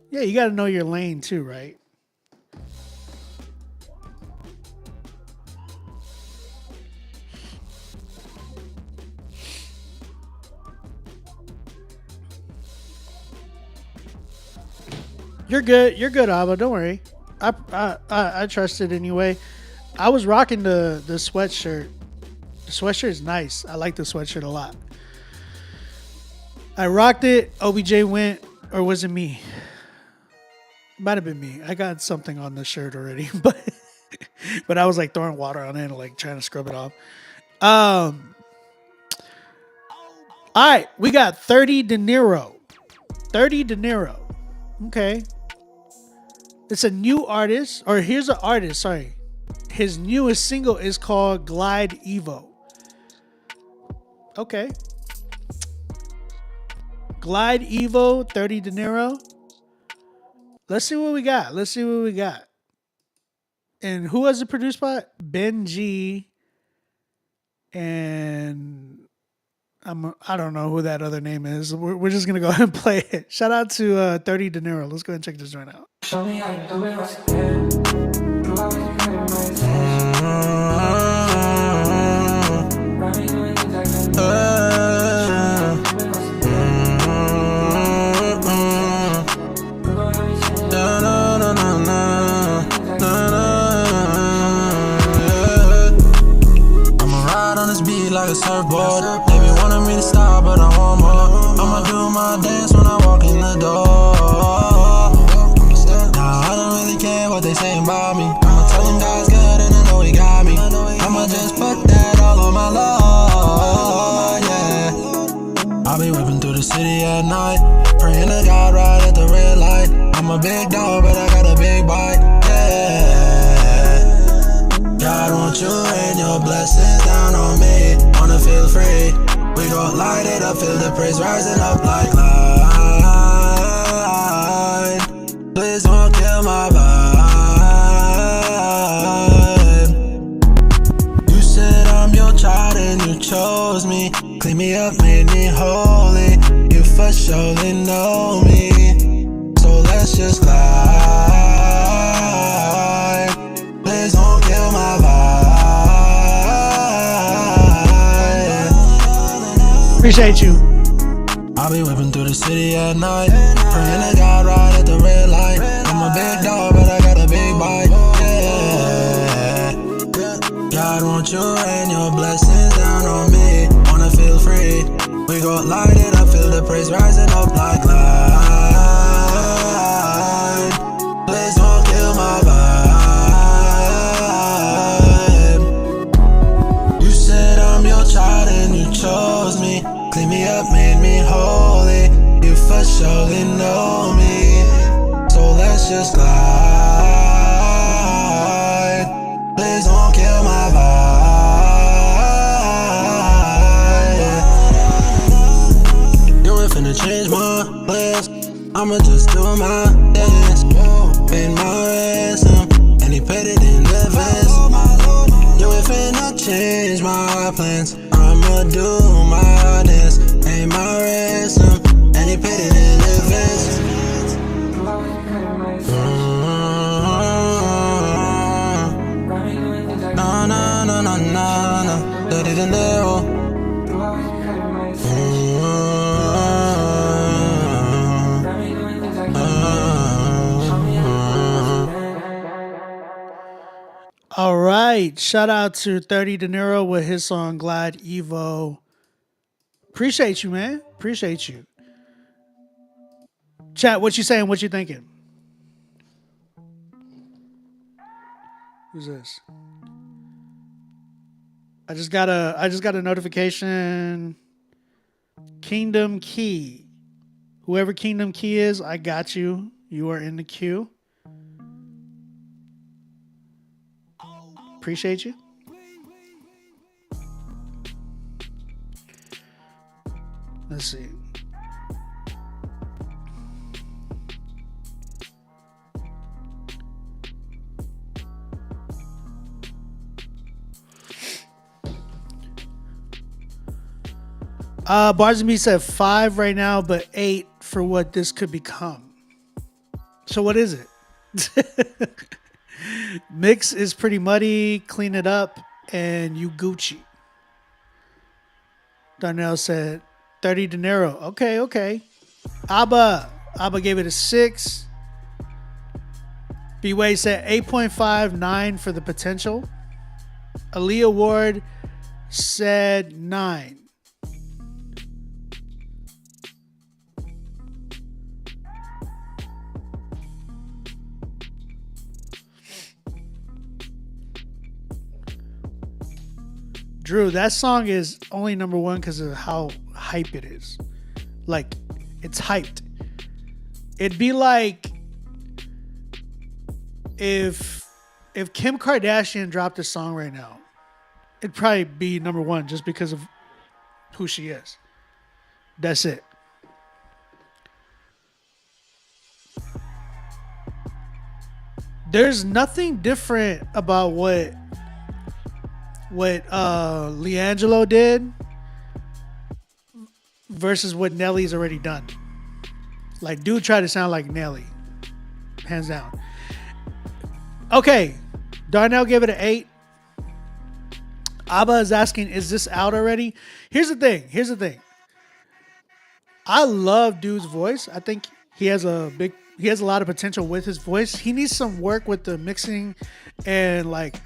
Yeah, you got to know your lane too, right? You're good. You're good, Abba. Don't worry. I trust it anyway. I was rocking the sweatshirt. The sweatshirt is nice. I like the sweatshirt a lot. I rocked it. OBJ went, or was it me? Might have been me. I got something on the shirt already, but I was like throwing water on it and like trying to scrub it off. All right, we got 30 De Niro. 30 De Niro. Okay. It's a new artist, or here's an artist, sorry. His newest single is called Glide Evo. Okay. Glide Evo, 30 De Niro. Let's see what we got. And who was it produced by? Ben G. And I don't know who that other name is. We're just gonna go ahead and play it. Shout out to 30 De Niro. Let's go ahead and check this joint out. Show me how you do it once again. You always be cutting my attention. Run me doing things I can't do. Like a surfboard. They be wanting me to stop, but I want more. I'ma do my dance when I walk in the door. Nah, I don't really care what they saying about me. I'ma tell them God's good and I know he got me. I'ma just put that all on my Lord, yeah. I'll be whipping through the city at night, praying to God right at the red light. I'm a big dog, but I got a big bite, yeah. God want you and your blessings down on me. Wanna feel free. We gon' light it up, feel the praise rising up like light. Please don't kill my vibe. chose me. Clean me up, made me holy. You for surely know me. So let's just glide. Please don't kill my vibe. Appreciate you. I'll be whipping through the city at night. Praying to God right at the red light. I'm a big dog, but I got a big bite. Yeah. God want you and your blessings down on me. Wanna feel free. We gon' light it up, feel the praise rising up like light. Please don't kill my vibe. You said I'm your child and you chose me. Clean me up, made me holy. You for surely know me. So let's just glide. Please don't kill my vibe. You ain't finna change my plans. I'ma just do my dance. Paid my ransom, and he paid it in advance. You ain't finna change my plans. I'ma do my dance. Paid my ransom, and he paid it in advance. No, no, no, no, no, no. Dirty dinero. All right. Shout out to 30 De Niro with his song Glide Evo. Appreciate you, man. Appreciate you. Chat, what you saying? What you thinking? Who's this? I just got a notification. Kingdom Key. Whoever Kingdom Key is, I got you. You are in the queue. Appreciate you. Let's see. Bars and Me said 5 right now, but 8 for what this could become. So what is it? Mix is pretty muddy. Clean it up, and you Gucci. Darnell said 30 De Niro. Okay. Abba gave it a 6. B-Way said 8.5, 9 for the potential. Aaliyah Ward said 9. Drew, that song is only number 1 because of how hype it is. Like, it's hyped. It'd be like if Kim Kardashian dropped a song right now, it'd probably be number 1 just because of who she is. That's it. There's nothing different about what Leangelo did versus what Nelly's already done. Like, dude tried to sound like Nelly. Hands down. Okay. Darnell gave it an 8. Abba is asking, is this out already? Here's the thing. I love dude's voice. I think he has a lot of potential with his voice. He needs some work with the mixing and like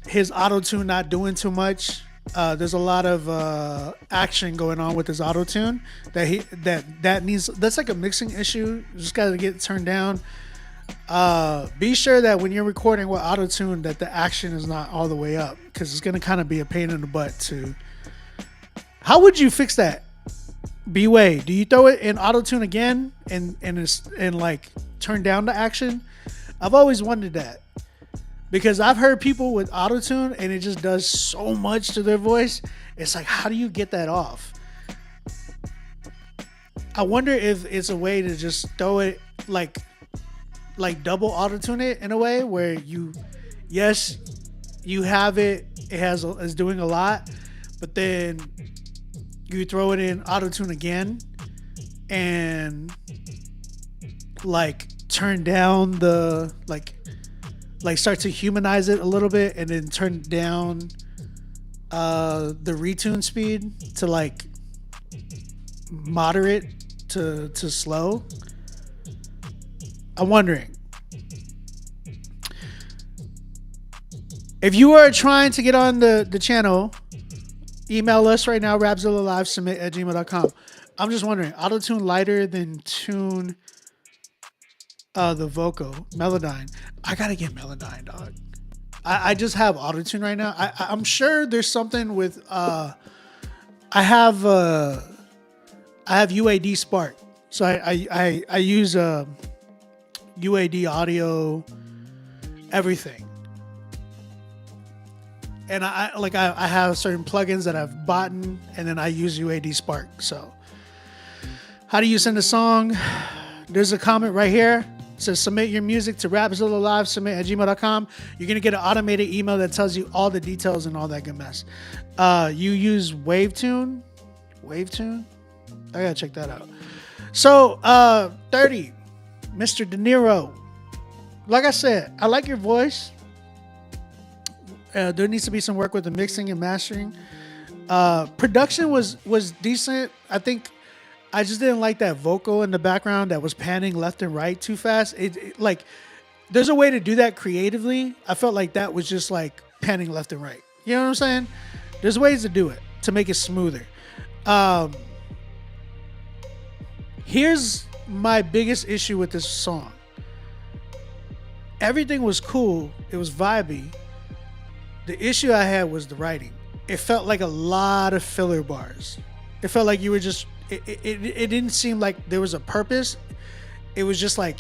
his auto-tune not doing too much. There's a lot of action going on with his auto-tune that's like a mixing issue. You just gotta get it turned down. Be sure that when you're recording with auto-tune that the action is not all the way up, because it's gonna kind of be a pain in the butt to. How would you fix that? B-Way, do you throw it in auto-tune again and like turn down the action? I've always wondered that. Because I've heard people with auto-tune and it just does so much to their voice. It's like, how do you get that off? I wonder if it's a way to just throw it like double auto-tune it in a way where you have it is doing a lot, but then you throw it in auto-tune again and like turn down the like start to humanize it a little bit and then turn down the retune speed to like moderate to slow. I'm wondering if you are trying to get on the channel, email us right now, rapzillalivesubmit@gmail.com. I'm just wondering, auto-tune lighter than tune the vocal, Melodyne. I gotta get Melodyne, dog. I just have auto-tune right now. I'm sure there's something with I have UAD Spark. So I use UAD audio, everything. And I have certain plugins that I've bought, and then I use UAD Spark. So how do you send a song? There's a comment right here. It says submit your music to rapzillalivesubmit@gmail.com. You're going to get an automated email that tells you all the details and all that good mess. You use Wavetune? Wavetune? I got to check that out. So, 30, Mr. De Niro. Like I said, I like your voice. There needs to be some work with the mixing and mastering. Production was decent. I think I just didn't like that vocal in the background that was panning left and right too fast. It like, there's a way to do that creatively. I felt like that was just like panning left and right. You know what I'm saying? There's ways to do it to make it smoother. Here's my biggest issue with this song. Everything was cool. It was vibey. The issue I had was the writing. It felt like a lot of filler bars. It felt like you were just, it didn't seem like there was a purpose. It was just like,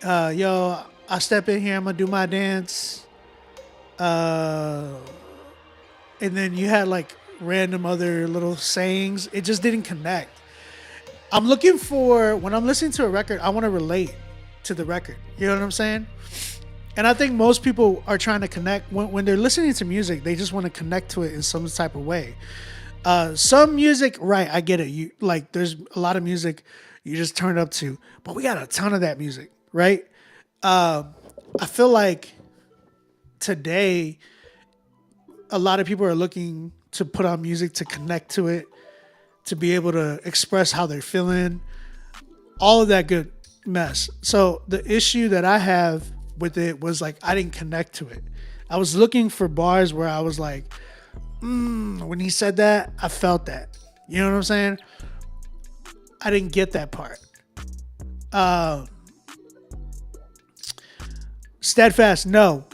yo, I step in here, I'm gonna do my dance. And then you had like random other little sayings. It just didn't connect. I'm looking for, when I'm listening to a record, I want to relate to the record. You know what I'm saying? And I think most people are trying to connect when they're listening to music. They just want to connect to it in some type of way. Some music, right? I get it. You like, there's a lot of music you just turn up to, but we got a ton of that music, right? I feel like today, a lot of people are looking to put on music to connect to it, to be able to express how they're feeling, all of that good mess. So the issue that I have with it was like, I didn't connect to it. I was looking for bars where I was like, when he said that, I felt that. You know what I'm saying? I didn't get that part. Steadfast, no.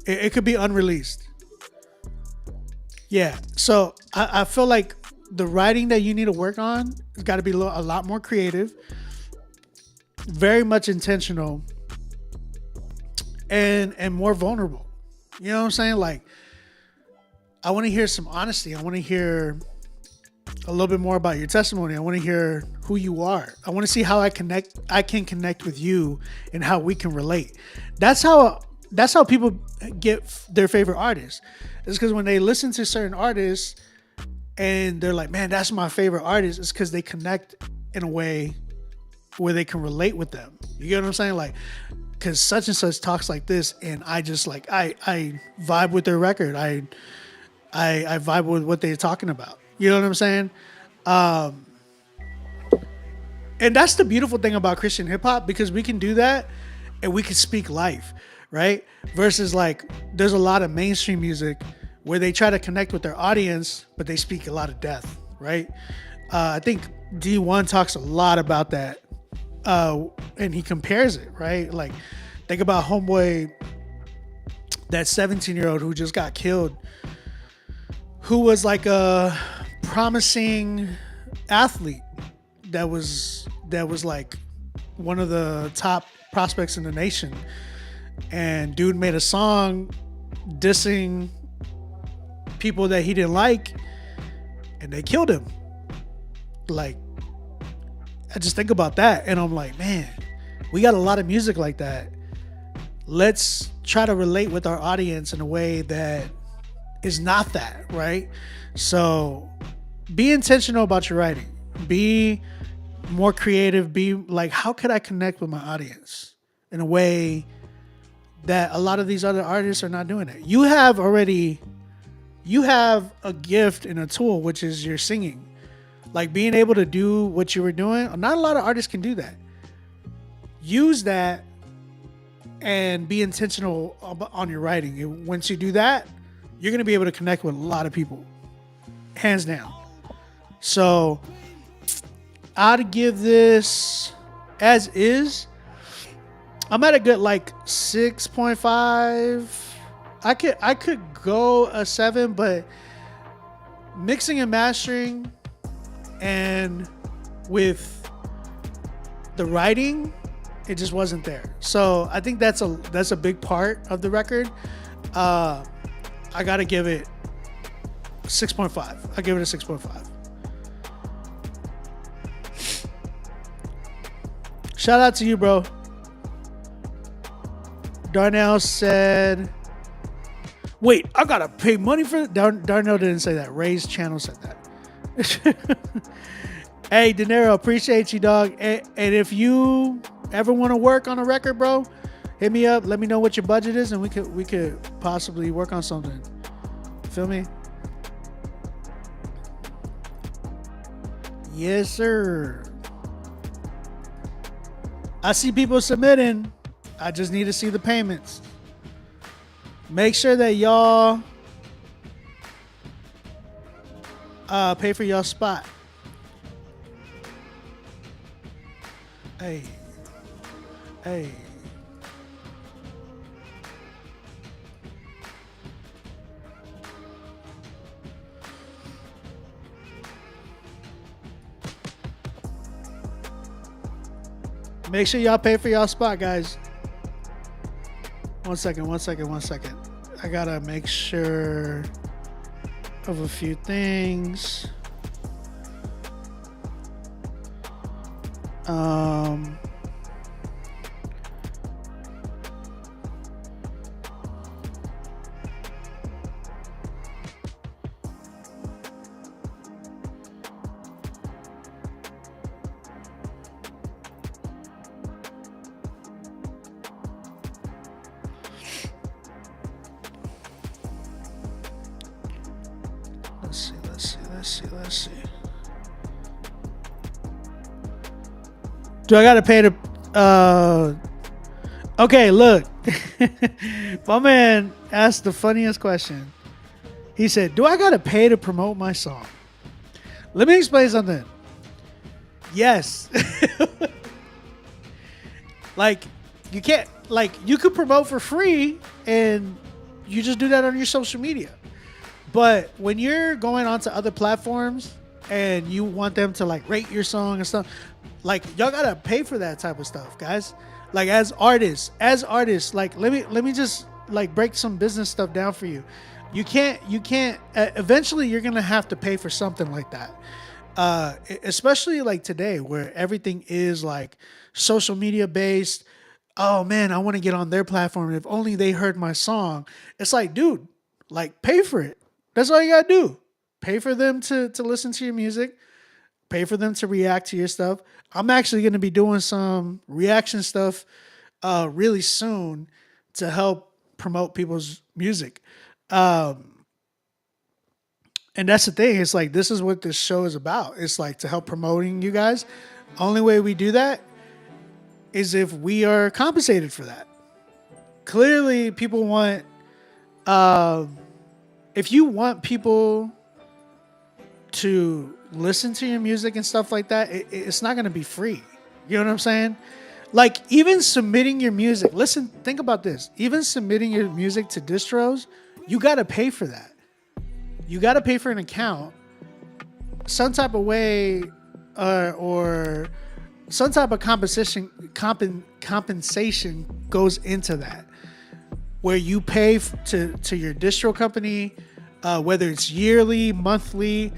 It could be unreleased. Yeah, so I feel like the writing that you need to work on has got to be a lot more creative, very much intentional, and more vulnerable. You know what I'm saying? Like, I want to hear some honesty. I want to hear a little bit more about your testimony. I want to hear who you are. I want to see how I can connect with you and how we can relate. That's how people get their favorite artists. It's because when they listen to certain artists and they're like, man, that's my favorite artist, it's because they connect in a way where they can relate with them. You get what I'm saying? Like, because such and such talks like this, and I just like, I vibe with their record. I vibe with what they're talking about. You know what I'm saying? And that's the beautiful thing about Christian hip hop, because we can do that and we can speak life, right? Versus like, there's a lot of mainstream music where they try to connect with their audience, but they speak a lot of death, right? I think D1 talks a lot about that. And he compares it, right? Like, think about Homeboy, that 17-year-old who just got killed, who was like a promising athlete that was like one of the top prospects in the nation. And dude made a song dissing people that he didn't like, and they killed him. Like, I just think about that and I'm like, man, we got a lot of music like that. Let's try to relate with our audience in a way that is not that, right? So be intentional about your writing. Be more creative. Be like, how could I connect with my audience in a way that a lot of these other artists are not doing it? You have a gift and a tool, which is your singing. Like being able to do what you were doing. Not a lot of artists can do that. Use that and be intentional on your writing. And once you do that, you're going to be able to connect with a lot of people. Hands down. So I'd give this as is. I'm at a good like 6.5. I could go a 7, but mixing and mastering and with the writing, it just wasn't there. So I think that's a big part of the record. I gotta give it 6.5. I give it a 6.5. Shout out to you, bro. Darnell said, wait, I gotta pay money for it? Darnell didn't say that. Ray's channel said that. Hey, De Niro, appreciate you, dog. And if you ever want to work on a record, bro, hit me up. Let me know what your budget is, and we could possibly work on something. Feel me? Yes, sir. I see people submitting. I just need to see the payments. Make sure that y'all pay for y'all spot. Hey. Make sure y'all pay for y'all spot, guys. One second. I gotta make sure of a few things. Let's see. Do I gotta pay to okay, look. My man asked the funniest question. He said, do I gotta pay to promote my song? Let me explain something. Yes. Like, you can't, like, you could promote for free and you just do that on your social media. But when you're going onto other platforms and you want them to like rate your song and stuff, like, y'all gotta pay for that type of stuff, guys. Like, as artists, like, let me just like break some business stuff down for you. You can't. Eventually, you're gonna have to pay for something like that. Especially like today, where everything is like social media based. Oh man, I want to get on their platform. If only they heard my song. It's like, dude, like, pay for it. That's all you gotta do. Pay for them to listen to your music. Pay for them to react to your stuff. I'm actually gonna be doing some reaction stuff really soon to help promote people's music. And that's the thing. It's like, this is what this show is about. It's like to help promoting you guys. Only way we do that is if we are compensated for that. Clearly, people want, if you want people to listen to your music and stuff like that, it's not going to be free. You know what I'm saying? Like, even submitting your music, listen, think about this. Even submitting your music to distros, you got to pay for that. You got to pay for an account, some type of way, or some type of compensation goes into that, where you pay to your distro company, whether it's yearly, monthly,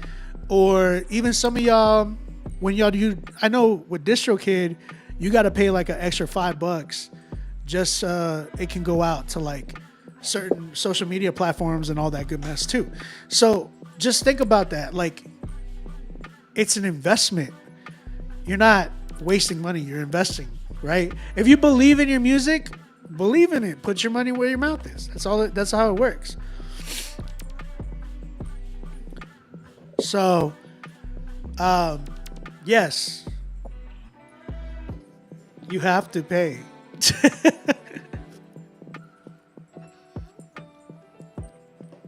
or even some of y'all, when y'all do, I know with DistroKid, you got to pay like an extra $5 just it can go out to like certain social media platforms and all that good mess too. So just think about that. Like, it's an investment. You're not wasting money. You're investing, right? If you believe in your music, believe in it. Put your money where your mouth is. That's how it works. So, yes, you have to pay.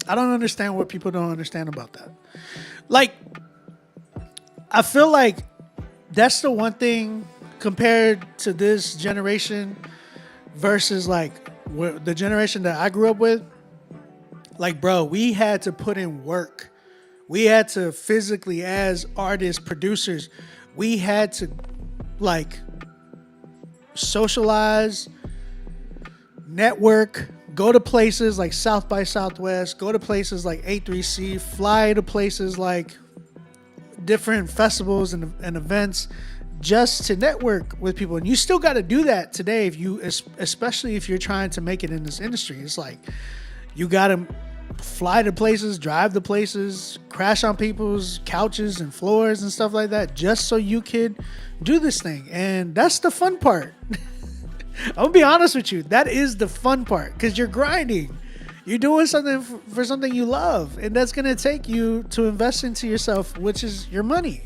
I don't understand what people don't understand about that. Like, I feel like that's the one thing compared to this generation versus like the generation that I grew up with. Like, bro, we had to put in work. We had to physically, as artists, producers, we had to like socialize, network, go to places like South by Southwest, go to places like A3C, fly to places like different festivals and events just to network with people. And you still got to do that today, especially if you're trying to make it in this industry. It's like you got to fly to places, drive to places, crash on people's couches and floors and stuff like that just so you could do this thing. And that's the fun part. I'm gonna be honest with you. That is the fun part because you're grinding. You're doing something for something you love, and that's gonna take you to invest into yourself, which is your money.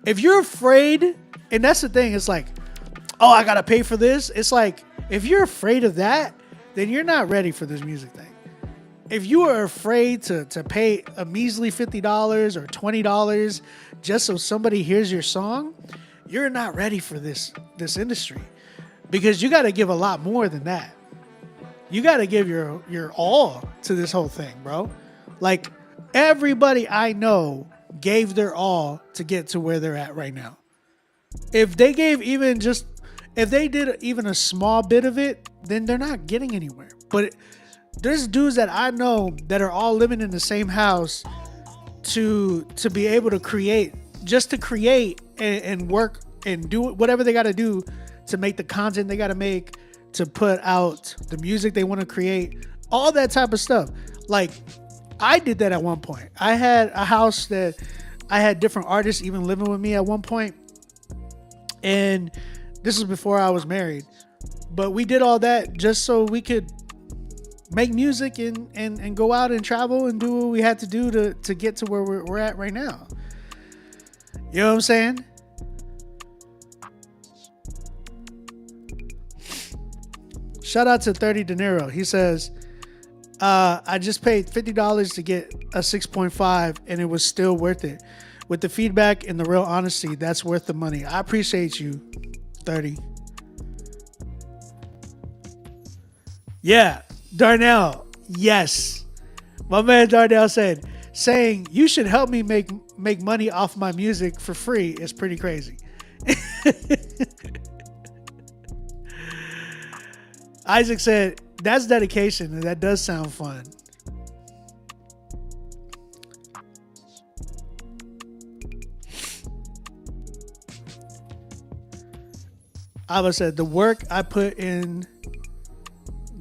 If you're afraid, and that's the thing, it's like, oh, I gotta pay for this. It's like, if you're afraid of that, then you're not ready for this music thing. If you are afraid to pay a measly $50 or $20 just so somebody hears your song, you're not ready for this industry. Because you got to give a lot more than that. You got to give your all to this whole thing, bro. Like, everybody I know gave their all to get to where they're at right now. If they did even a small bit of it, then they're not getting anywhere. But there's dudes that I know that are all living in the same house to be able to create and work and do whatever they got to do to make the content they got to make, to put out the music they want to create, all that type of stuff. Like, I did that at one point. I had a house that I had different artists even living with me at one point. And this was before I was married. But we did all that just so we could make music and go out and travel and do what we had to do to get to where we're at right now. You know what I'm saying? Shout out to 30 De Niro. He says, I just paid $50 to get a 6.5 and it was still worth it. With the feedback and the real honesty, that's worth the money. I appreciate you, 30. Yeah, Darnell. Yes. My man Darnell saying you should help me make money off my music for free is pretty crazy. Isaac said, that's dedication, and that does sound fun. Abba said, the work I put in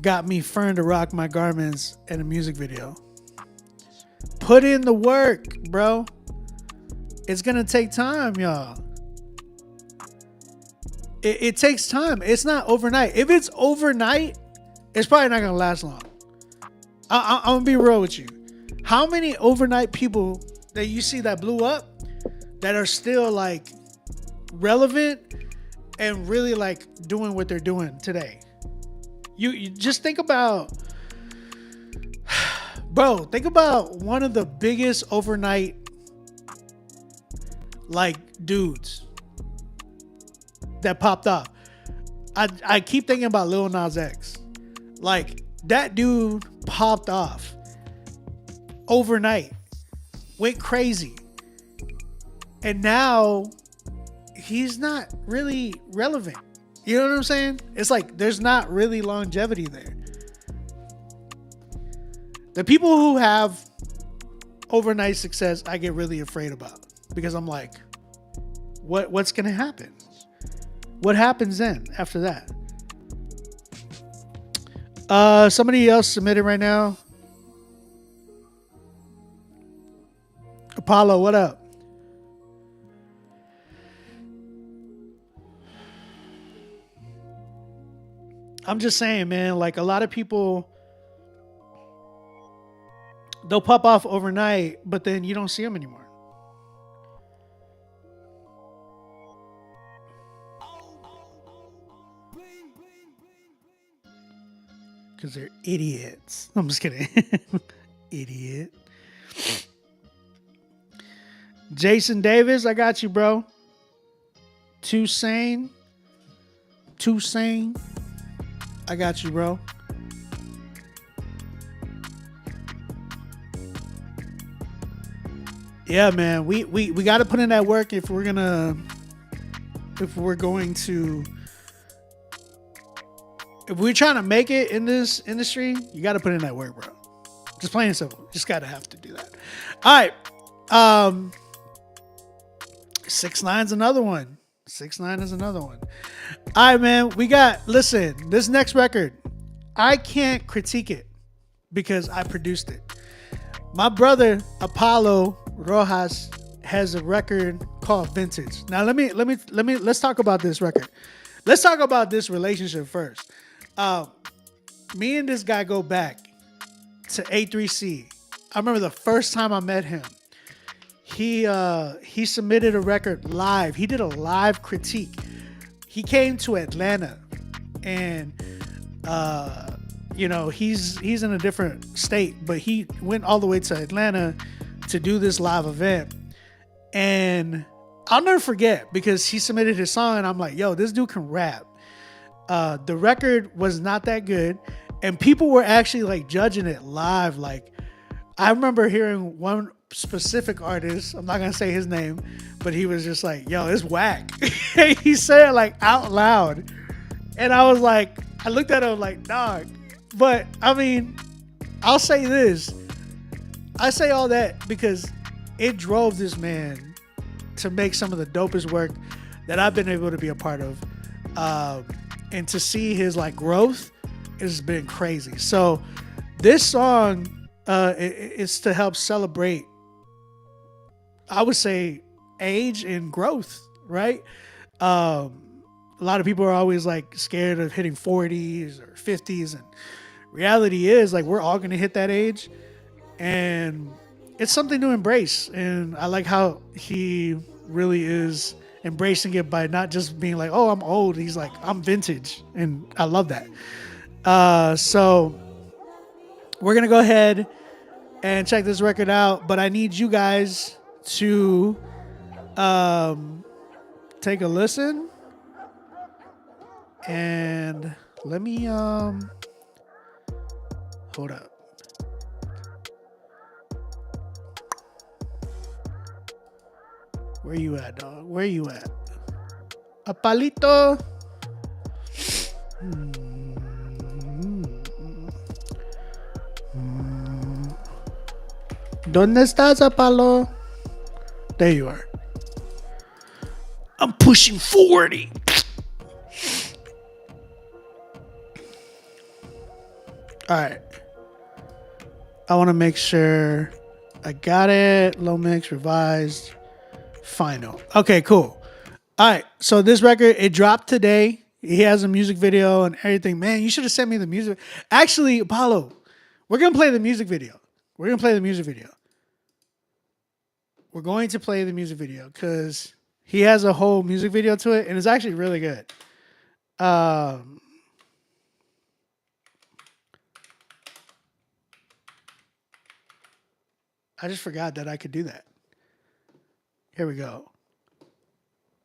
got me Fern to rock my garments in a music video. Put in the work, bro. It's going to take time, y'all. It takes time. It's not overnight. If it's overnight, it's probably not going to last long. I'm going to be real with you. How many overnight people that you see that blew up that are still like relevant and really like doing what they're doing today? You just think about, bro, think about one of the biggest overnight like dudes that popped off. I keep thinking about Lil Nas X. Like, that dude popped off overnight, went crazy, and now he's not really relevant. You know what I'm saying? It's like there's not really longevity there. The people who have overnight success, I get really afraid about, because I'm like, what's gonna happen? What happens then after that? Somebody else submitted right now. Apollo, what up? I'm just saying, man, like a lot of people, they'll pop off overnight, but then you don't see them anymore. Because they're idiots. I'm just kidding. Idiot. Jason Davis, I got you, bro. Toussaint. I got you, bro. Yeah, man. We got to put in that work if we're going to if we're trying to make it in this industry, you got to put in that work, bro. Just plain and simple. Just got to have to do that. All right. 6ix9ine's another one. 6ix9ine is another one. All right, man. Listen, this next record, I can't critique it because I produced it. My brother, Apollo Rojas, has a record called Vintage. Now, let's talk about this record. Let's talk about this relationship first. Me and this guy go back to A3C. I remember the first time I met him. He submitted a record live. He did a live critique. He came to Atlanta, and he's in a different state, but he went all the way to Atlanta to do this live event. And I'll never forget because he submitted his song, and I'm like, yo, this dude can rap. The record was not that good, and people were actually like judging it live. Like, I remember hearing one specific artist, I'm not gonna say his name, but he was just like, yo, it's whack. He said it like out loud, and I was like, I looked at him like, dog. But I mean, I'll say this, I say all that because it drove this man to make some of the dopest work that I've been able to be a part of. And to see his like growth has been crazy. So this song is to help celebrate, I would say, age and growth, right? A lot of people are always like scared of hitting 40s or 50s, and reality is like we're all going to hit that age, and it's something to embrace. And I like how he really is embracing it by not just being like, oh, I'm old. He's like, I'm vintage. And I love that. So we're going to go ahead and check this record out, but I need you guys to take a listen. And let me hold up. Where you at, dog? Where you at? A palito. ¿Dónde estás, Apollo? There you are. I'm pushing 40. All right. I want to make sure I got it. Low mix, revised, final. Okay, cool. All right. So this record, it dropped today. He has a music video and everything. Man, you should have sent me the music. Actually, Apollo, we're going to play the music video. We're going to play the music video. We're going to play the music video because he has a whole music video to it, and it's actually really good. I just forgot that I could do that. Here we go.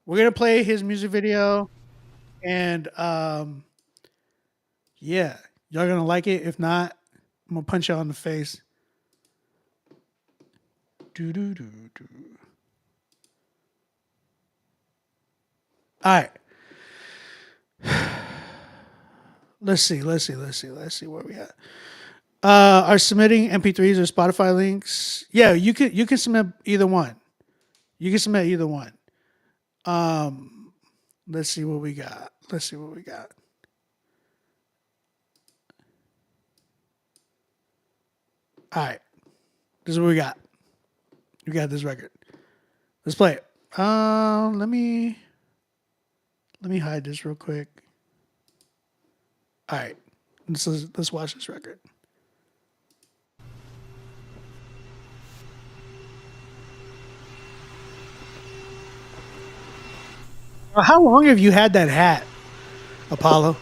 We're going to play his music video, and yeah, y'all going to like it. If not, I'm going to punch y'all in the face. Do. All right. Let's see where we at. Are submitting MP3s or Spotify links? Yeah, you can submit either one. You can submit either one. Let's see what we got. All right. This is what we got. We got this record. Let's play it. Let me hide this real quick. All right. Let's watch this record. How long have you had that hat, Apollo?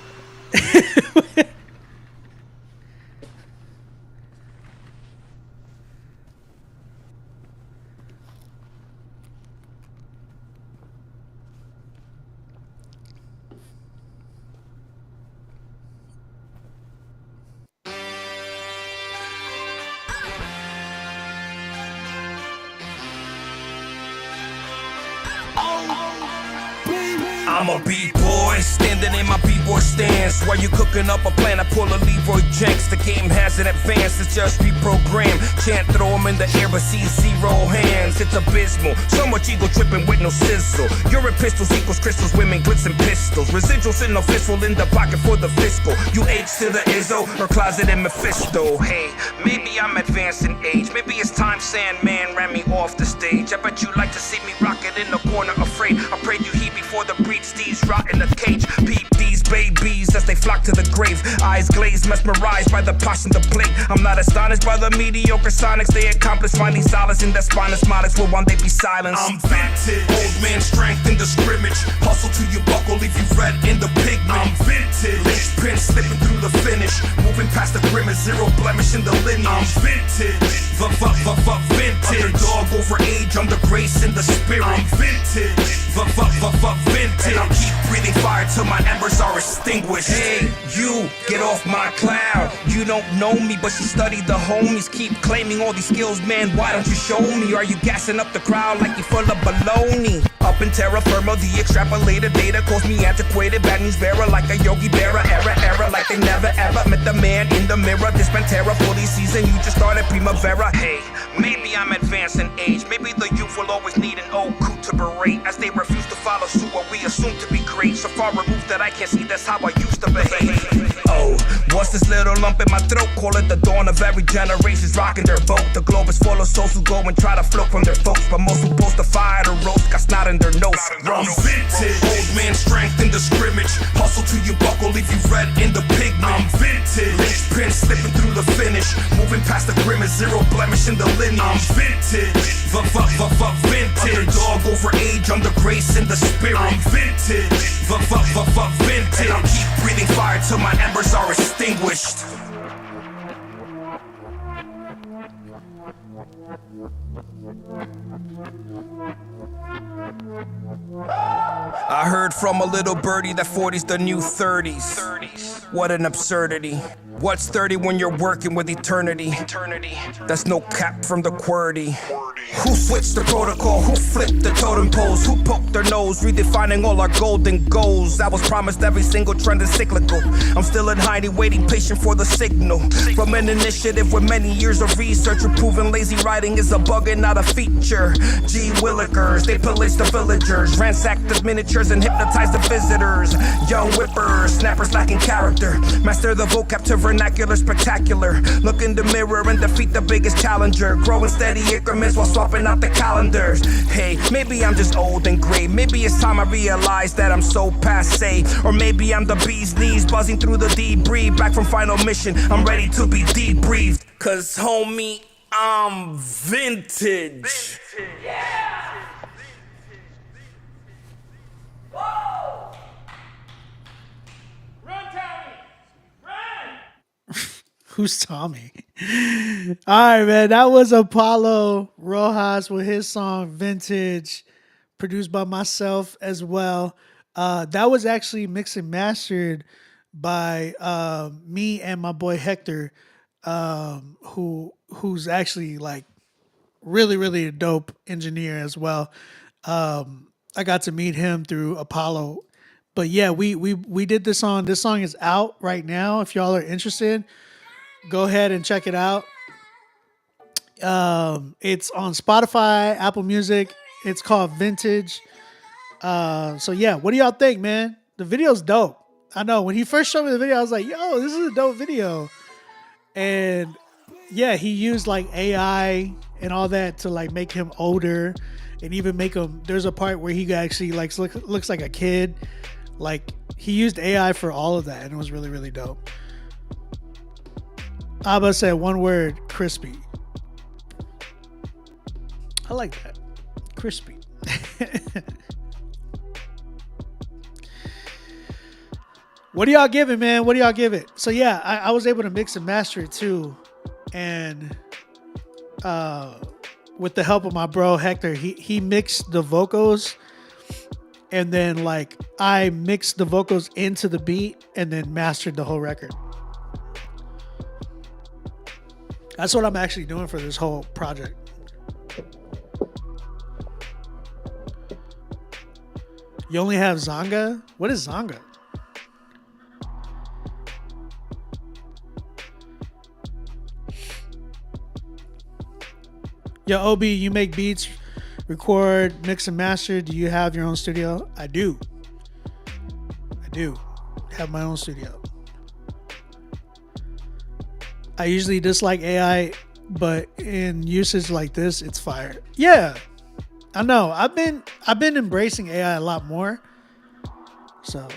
I'm a B-boy, standing in my B-boy stance. While you cooking up a plan, I pull a Leroy Jenks. The game hasn't advanced, it's just reprogrammed. Can't throw them in the air, but see zero hands. It's abysmal, so much ego tripping with no sizzle. Urine pistols equals crystals, women, glitz and pistols. Residuals in no fistful in the pocket for the fiscal. You H to the Izzo, her closet in Mephisto. Hey, maybe I'm advanced in age. Maybe it's time Sandman ran me off the stage. I bet you like to see me rocking in the corner afraid. I prayed you heed before the breach. These rot in a cage. Peep these babies as they flock to the grave. Eyes glazed, mesmerized by the posh and the plate. I'm not astonished by the mediocre sonics. They accomplish finding solace in their spineless monarchs. Will one day be silenced? I'm vintage, old man strength in the scrimmage. Hustle till you buckle, leave you red in the pigment. I'm vintage, lace pin slipping through the finish. Moving past the grimace, zero blemish in the lineage. I'm vintage, vintage. Underdog over age, under grace in the spirit. I'm vintage, vintage. I'll keep breathing fire till my embers are extinguished. Hey, you, get off my cloud. You don't know me, but you study the homies. Keep claiming all these skills, man, why don't you show me? Are you gassing up the crowd like you full of baloney? Up in terra firma, the extrapolated data calls me antiquated. Bad news bearer like a Yogi Berra. Error like they never ever met the man in the mirror. This Pantera for the season, you just started Primavera. Hey, maybe I'm advanced in age. Maybe the youth will always need an old coup to berate as they refuse to follow suit what we assume to be great. So far removed that I can't see, that's how I used to behave. Oh, what's this little lump in my throat? Call it the dawn of every generation's rocking their boat. The globe is full of souls who go and try to float from their folks, but most who post a fire to roast got snot in their nose. I'm vintage, old man strength in the scrimmage. Hustle till you buckle, leave you red in the pigment. I'm vintage, lace pin slipping through the finish. Moving past the grimace, zero blemish in the lineage. I'm vintage, vintage. Underdog over age, under grace in the spirit. I'm vintage, vintage. I'll keep breathing fire till my embers are extinguished. I heard from a little birdie that 40's the new 30s. What an absurdity. What's 30 when you're working with eternity? That's no cap from the QWERTY. Who switched the protocol? Who flipped the totem poles? Who poked their nose? Redefining all our golden goals. I was promised every single trend is cyclical. I'm still in hiding, waiting patient for the signal. From an initiative with many years of research, we're proving lazy writing is a bug and not a feature. G. Willikers, they pillage the villagers, ransack the miniatures and hypnotize the visitors. Young whippers, snappers lacking character. Master the vocab to vernacular spectacular. Look in the mirror and defeat the biggest challenger. Growing steady increments while swapping out the calendars. Hey, maybe I'm just old and gray. Maybe it's time I realize that I'm so passe. Or maybe I'm the bee's knees buzzing through the debris. Back from final mission, I'm ready to be debriefed. Cause homie, I'm vintage. Who's Tommy? All right, man. That was Apollo Rojas with his song Vintage, produced by myself as well. That was actually mixed and mastered by me and my boy Hector, who's actually like really a dope engineer as well. I got to meet him through Apollo. But yeah, we did this song. This song is out right now. If y'all are interested, go ahead and check it out. It's on Spotify, Apple Music. It's called Vintage. So yeah, what do y'all think, man? The video's dope. I know when he first showed me the video, I was like, yo, this is a dope video. And Yeah, he used like AI and all that to like make him older, and even make him. There's a part where he actually like looks like a kid. Like he used AI for all of that, and it was really really dope. Abba said one word: crispy. I like that, crispy. What do y'all give it, man? What do y'all give it? So yeah, I was able to mix and master it too, and with the help of my bro Hector, he mixed the vocals, and then like I mixed the vocals into the beat, and then mastered the whole record. That's what I'm actually doing for this whole project. You only have Zanga? What is Zanga? Yo, OB, you make beats, record, mix and master. Do you have your own studio? I do. Have my own studio. I usually dislike AI, but in usage like this, it's fire. Yeah, I know. I've been embracing AI a lot more. So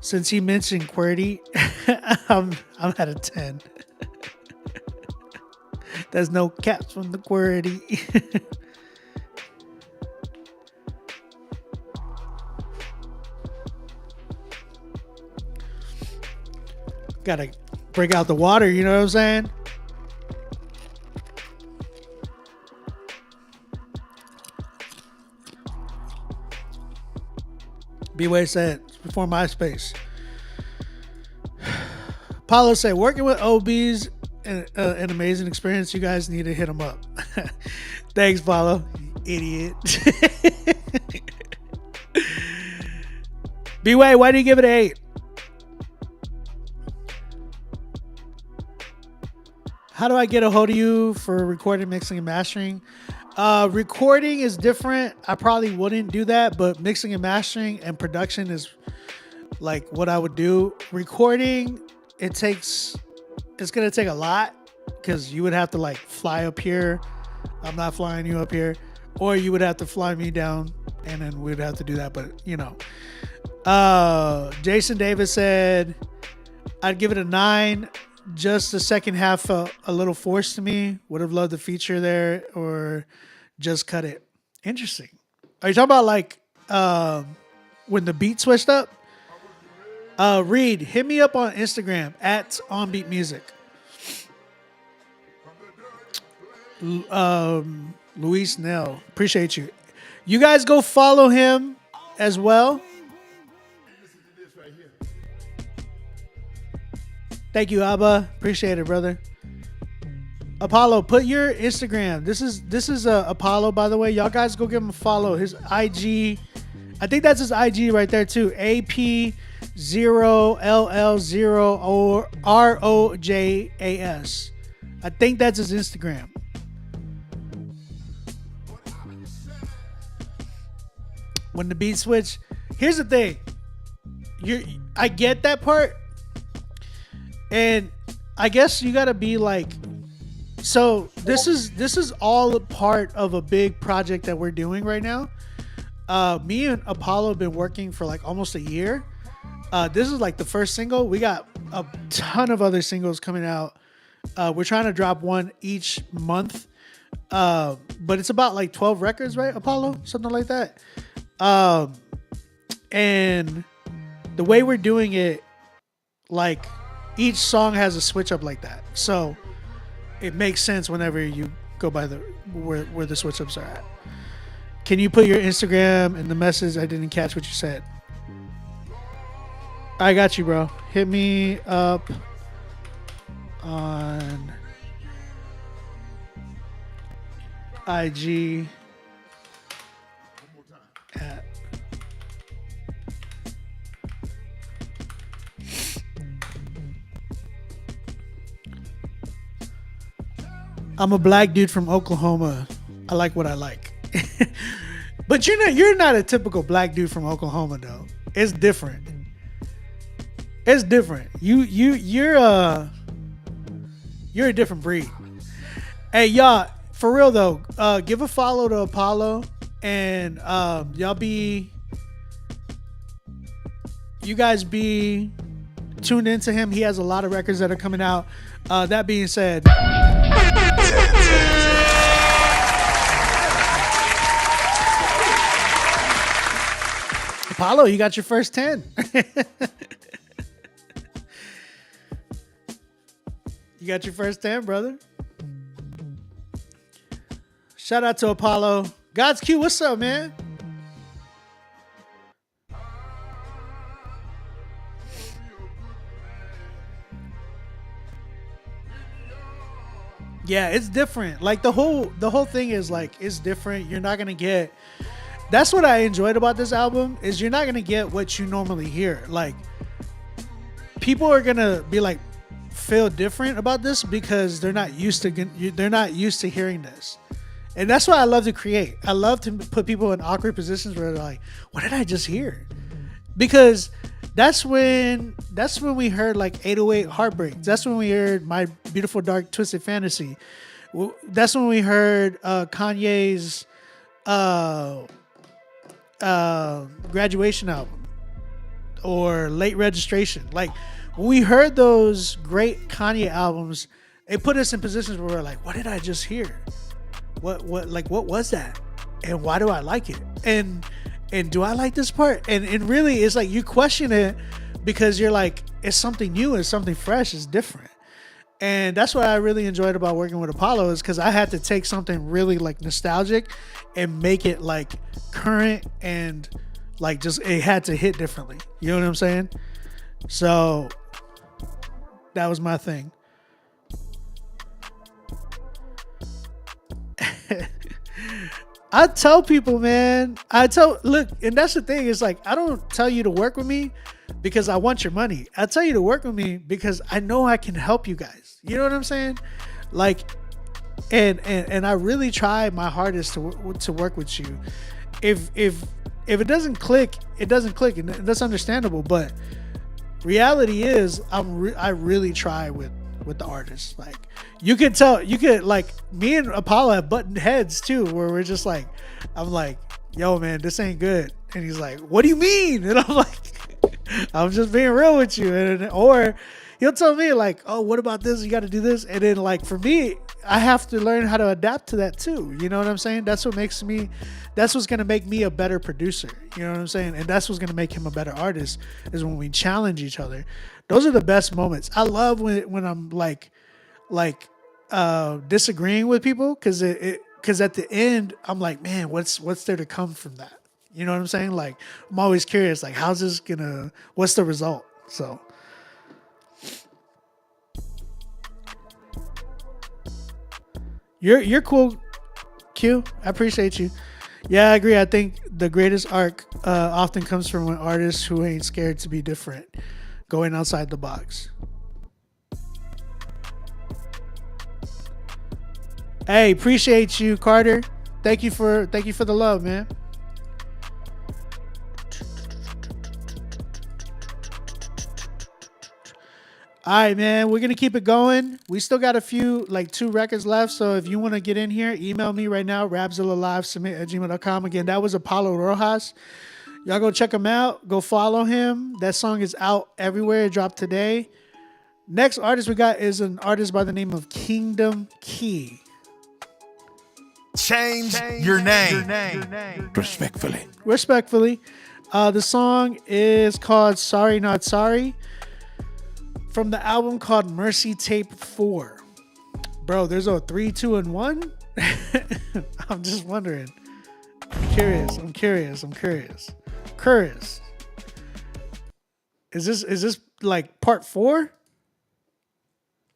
since he mentioned QWERTY, I'm at a 10. There's no caps from the QWERTY. Gotta break out the water, you know what I'm saying? B-Way said, before MySpace. Paulo said, working with OBs an amazing experience. You guys need to hit him up. Thanks, Paulo. Idiot. B-Way, why do you give it an 8? How do I get a hold of you for recording, mixing, and mastering? Recording is different. I probably wouldn't do that, but mixing and mastering and production is like what I would do. Recording, it's going to take a lot because you would have to like fly up here. I'm not flying you up here. Or you would have to fly me down and then we'd have to do that. But, you know. Jason Davis said, I'd give it a 9. Just the second half felt a little forced to me. Would have loved the feature there or just cut it. Interesting. Are you talking about like when the beat switched up? Reed, hit me up on Instagram at OnBeatMusic. Luis Nell, appreciate you. You guys go follow him as well. Thank you, Abba. Appreciate it, brother. Apollo, put your Instagram. This is Apollo, by the way. Y'all guys go give him a follow. His IG, I think that's his IG right there too. AP0LL0ROJAS. I think that's his Instagram. When the beat switch, here's the thing. I get that part. And I guess you gotta be like, so this is all a part of a big project that we're doing right now. Me and Apollo have been working for like almost a year. This is like the first single. We got a ton of other singles coming out. We're trying to drop one each month. But it's about like 12 records, right, Apollo? Something like that. And the way we're doing it, like, each song has a switch up like that, so it makes sense whenever you go by where the switch ups are at. Can you put your Instagram in the message? I didn't catch what you said. I got you, bro. Hit me up on IG at I'm a black dude from Oklahoma. I like what I like. But you're not a typical black dude from Oklahoma though. It's different. It's different. You're a different breed. Hey, y'all, for real though, give a follow to Apollo, and you guys be tuned into him. He has a lot of records that are coming out. That being said, Apollo, you got your first 10. You got your first 10, brother. Shout out to Apollo. God's Q, what's up, man? Yeah, it's different. Like the whole thing is like it's different. You're not gonna get. That's what I enjoyed about this album is you're not gonna get what you normally hear. Like people are gonna be like feel different about this because they're not used to hearing this. And that's what I love to create. I love to put people in awkward positions where they're like, what did I just hear? Because that's when we heard like 808 Heartbreak. That's when we heard My Beautiful Dark Twisted Fantasy. That's when we heard Kanye's Graduation album or Late Registration. Like when we heard those great Kanye albums, it put us in positions where we're like, what did I just hear? What was that? And why do I like it? And do I like this part? And really it's like you question it because you're like, it's something new, it's something fresh, it's different. And that's what I really enjoyed about working with Apollo is because I had to take something really like nostalgic and make it like current and like just it had to hit differently. You know what I'm saying? So that was my thing. I tell people, man, look, and that's the thing is like, I don't tell you to work with me because I want your money. I tell you to work with me because I know I can help you guys. You know what I'm saying? Like, and I really try my hardest to work with you. If it doesn't click, it doesn't click, and that's understandable. But reality is, I really try with the artists. Like you could tell, like me and Apollo have buttoned heads too, where we're just like, I'm like, yo man, this ain't good, and he's like, what do you mean? And I'm like, I'm just being real with you. Or he'll tell me like, oh, what about this? You got to do this. And then like for me, I have to learn how to adapt to that too. You know what I'm saying? That's what's going to make me a better producer. You know what I'm saying? And that's what's going to make him a better artist is when we challenge each other. Those are the best moments. I love when I'm like disagreeing with people because at the end I'm like, man, what's there to come from that? You know what I'm saying? Like I'm always curious, like what's the result? So you're cool, Q. I appreciate you. Yeah, I agree. I think the greatest arc often comes from an artist who ain't scared to be different, going outside the box. Hey, appreciate you, Carter. Thank you for the love, man. All right, man, we're going to keep it going. We still got a few, like 2 records left. So if you want to get in here, email me right now, rapzillalive@gmail.com. Again, that was Apollo Rojas. Y'all go check him out. Go follow him. That song is out everywhere. It dropped today. Next artist we got is an artist by the name of Kingdom Key. Change your name. Respectfully. The song is called Sorry Not Sorry from the album called Mercy Tape 4. Bro, there's a 3, 2, and 1? I'm just wondering. I'm curious. Is this like part 4?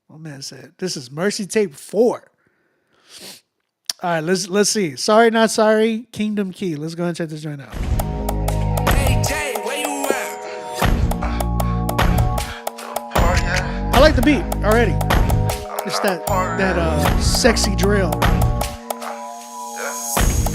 My man said this is Mercy Tape 4. All right, let's see. Sorry Not Sorry, Kingdom Key. Let's go and check this joint out. Hey Jay, where you at? I like the beat already. It's that sexy drill.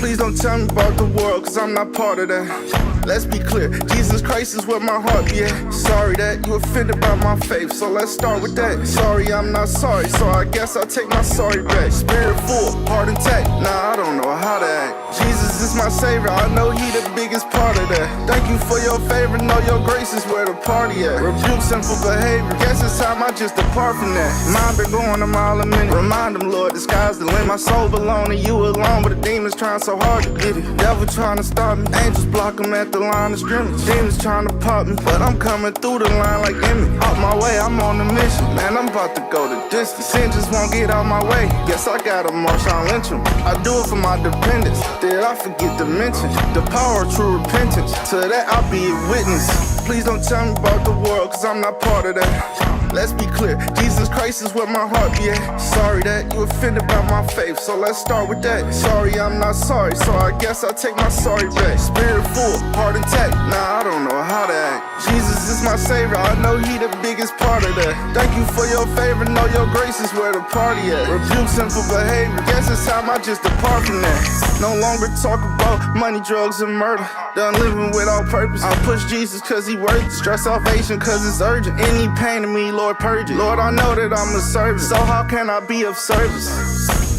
Please don't tell me about the world, cause I'm not part of that. Let's be clear, Jesus Christ is where my heart be at. Sorry that you offended by my faith, so let's start with that. Sorry, I'm not sorry, so I guess I'll take my sorry back. Spirit full, heart intact, nah, I don't know how to act. Jesus is my savior, I know he the biggest part of that. Thank you for your favor, know your grace is where the party at. Rebuke sinful behavior, guess it's time I just depart from that. Mine been going a mile a minute, remind him, Lord, the sky's the limit. My soul belong to you alone, but the demons trying so hard to get it. Devil trying to stop me, angels block him at the line of scrimmage. Demons trying to pop me, but I'm coming through the line like Emmett. Off my way, I'm on a mission, man, I'm about to go the distance. Sin just won't get out my way, guess I gotta Marshawn Lynch him. I do it for my dependents, did I forget to mention the power of true repentance? To that I'll be a witness. Please don't tell me about the world, cause I'm not part of that. Let's be clear, Jesus Christ is where my heart be at. Sorry that you offended by my faith, so let's start with that. Sorry, I'm not sorry, so I guess I'll take my sorry back. Spirit full, heart intact, nah, I don't know how to act. Jesus is my savior, I know he the biggest part of that. Thank you for your favor, know your grace is where the party at. Rebuke sinful behavior, guess it's time I just depart from that. No longer talk about money, drugs, and murder. Done living without purpose. I push Jesus cause he worth it. Stress salvation cause it's urgent. Any pain in me, Lord, purge it. Lord, I know that I'm a servant, so how can I be of service?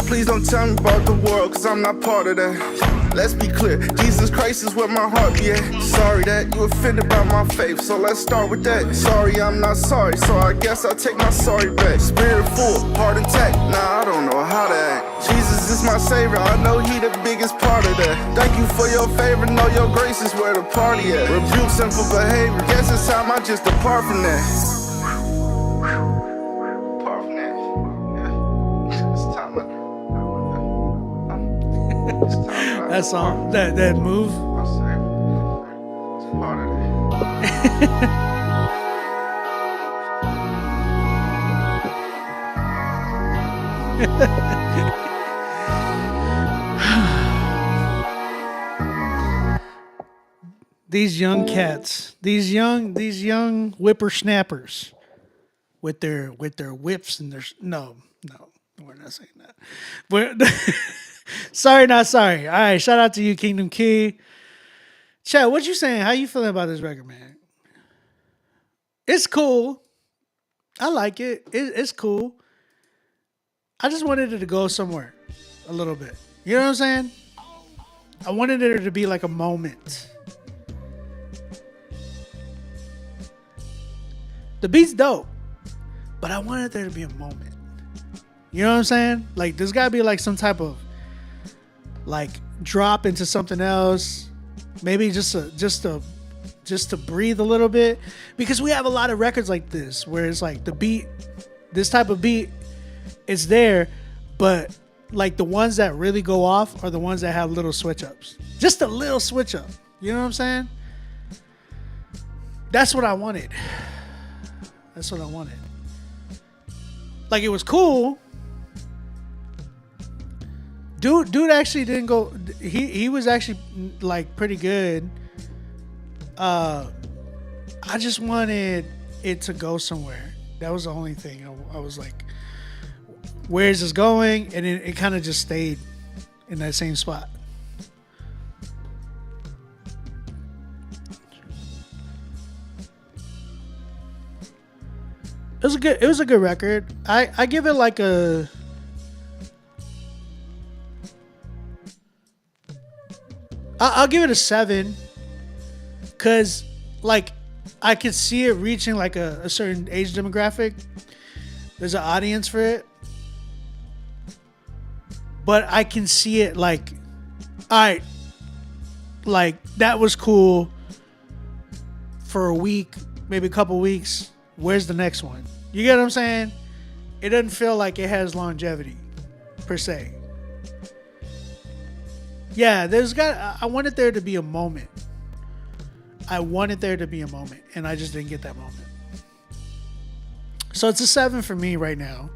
Please don't tell me about the world, cause I'm not part of that. Let's be clear, Jesus Christ is where my heart be at. Sorry that you offended by my faith, so let's start with that. Sorry, I'm not sorry, so I guess I'll take my sorry back. Spirit full, heart intact, nah, I don't know how to act. Jesus is my savior, I know he the biggest part of that. Thank you for your favor, know your grace is where the party at. Rebuke sinful behavior, guess it's time I just depart from that. Depart from that, yeah. It's time I That song, that move. my savior, it's part of that. These young cats, these young whippersnappers, with their whips and their no, we're not saying that. But sorry, not sorry. All right, shout out to you, Kingdom Key. Chad, what you saying? How you feeling about this record, man? It's cool. I like it. It's cool. I just wanted it to go somewhere a little bit. You know what I'm saying? I wanted there to be like a moment. The beat's dope, but I wanted there to be a moment. You know what I'm saying? Like, there's gotta be like some type of like drop into something else. Maybe just to breathe a little bit, because we have a lot of records like this where it's like the beat, this type of beat, it's there, but like the ones that really go off are the ones that have little switch ups. Just a little switch up. You know what I'm saying? That's what I wanted. That's what I wanted. Like, it was cool. Dude actually didn't go. He was actually like pretty good. I just wanted it to go somewhere. That was the only thing. I was like, where is this going? And it kind of just stayed in that same spot. It was a good record. I give it like a I'll give it a 7, cause like I could see it reaching like a certain age demographic. There's an audience for it, but I can see it like, all right, like that was cool for a week, maybe a couple weeks. Where's the next one? You get what I'm saying? It doesn't feel like it has longevity, per se. Yeah, I wanted there to be a moment. I wanted there to be a moment, and I just didn't get that moment. So it's a 7 for me right now.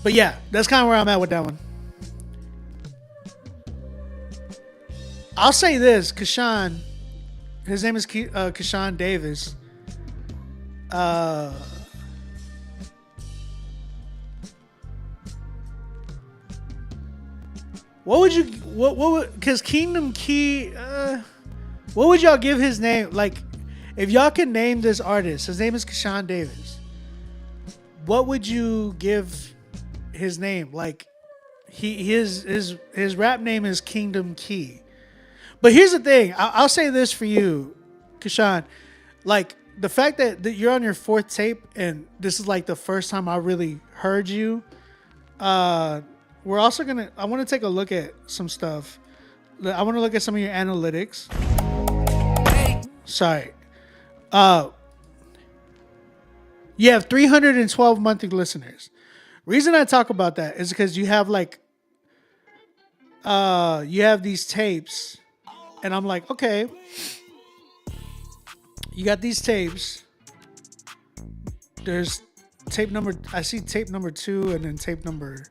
But yeah, that's kind of where I'm at with that one. I'll say this, Kashawn, his name is Kashawn Davis. Uh, what would you what would because Kingdom Key? What would y'all give his name? Like, if y'all can name this artist, his name is Kashawn Davis. What would you give his name? Like, his rap name is Kingdom Key. But here's the thing. I'll say this for you, Kashawn. Like, the fact that you're on your 4th tape and this is like the first time I really heard you. We're also I want to take a look at some stuff. I want to look at some of your analytics. Sorry. You have 312 monthly listeners. Reason I talk about that is because you have like, you have these tapes, and I'm like, okay, you got these tapes. There's tape number, I see tape number 2 and then tape number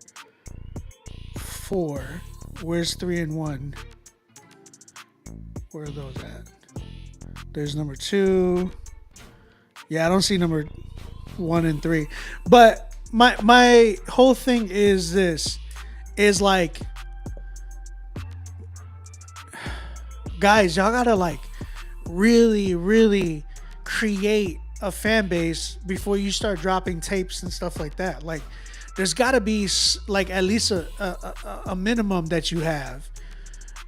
4. Where's 3 and 1? Where are those at? There's number 2. Yeah, I don't see number 1 and 3. But my whole thing is this. Is like, guys, y'all gotta like really, really create a fan base before you start dropping tapes and stuff like that. Like, there's gotta be like at least a minimum that you have.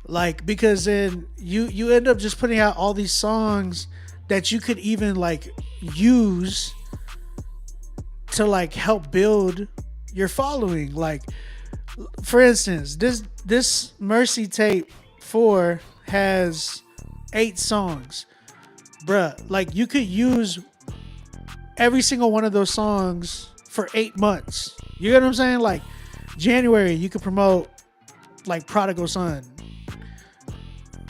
Like, because then you end up just putting out all these songs that you could even like use to like help build your following. Like, for instance, this Mercy tape 4 has 8 songs. Bruh, like, you could use every single one of those songs for 8 months. You get what I'm saying? Like, January, you could promote like Prodigal Son.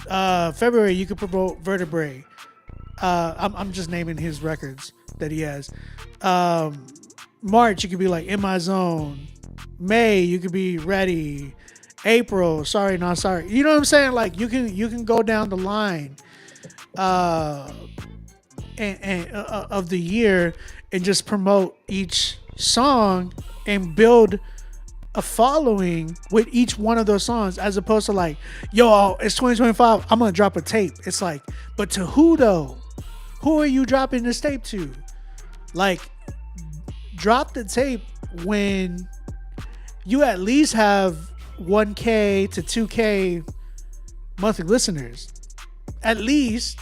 February, you could promote Vertebrae. I'm just naming his records that he has. March, you could be like In My Zone. May, you could be Ready. April, Sorry Not Sorry. You know what I'm saying? Like, you can go down the line of the year and just promote each song and build a following with each one of those songs, as opposed to like, yo, it's 2025, I'm gonna drop a tape. It's like, but to who though? Who are you dropping this tape to? Like, drop the tape when you at least have 1K to 2K monthly listeners. At least.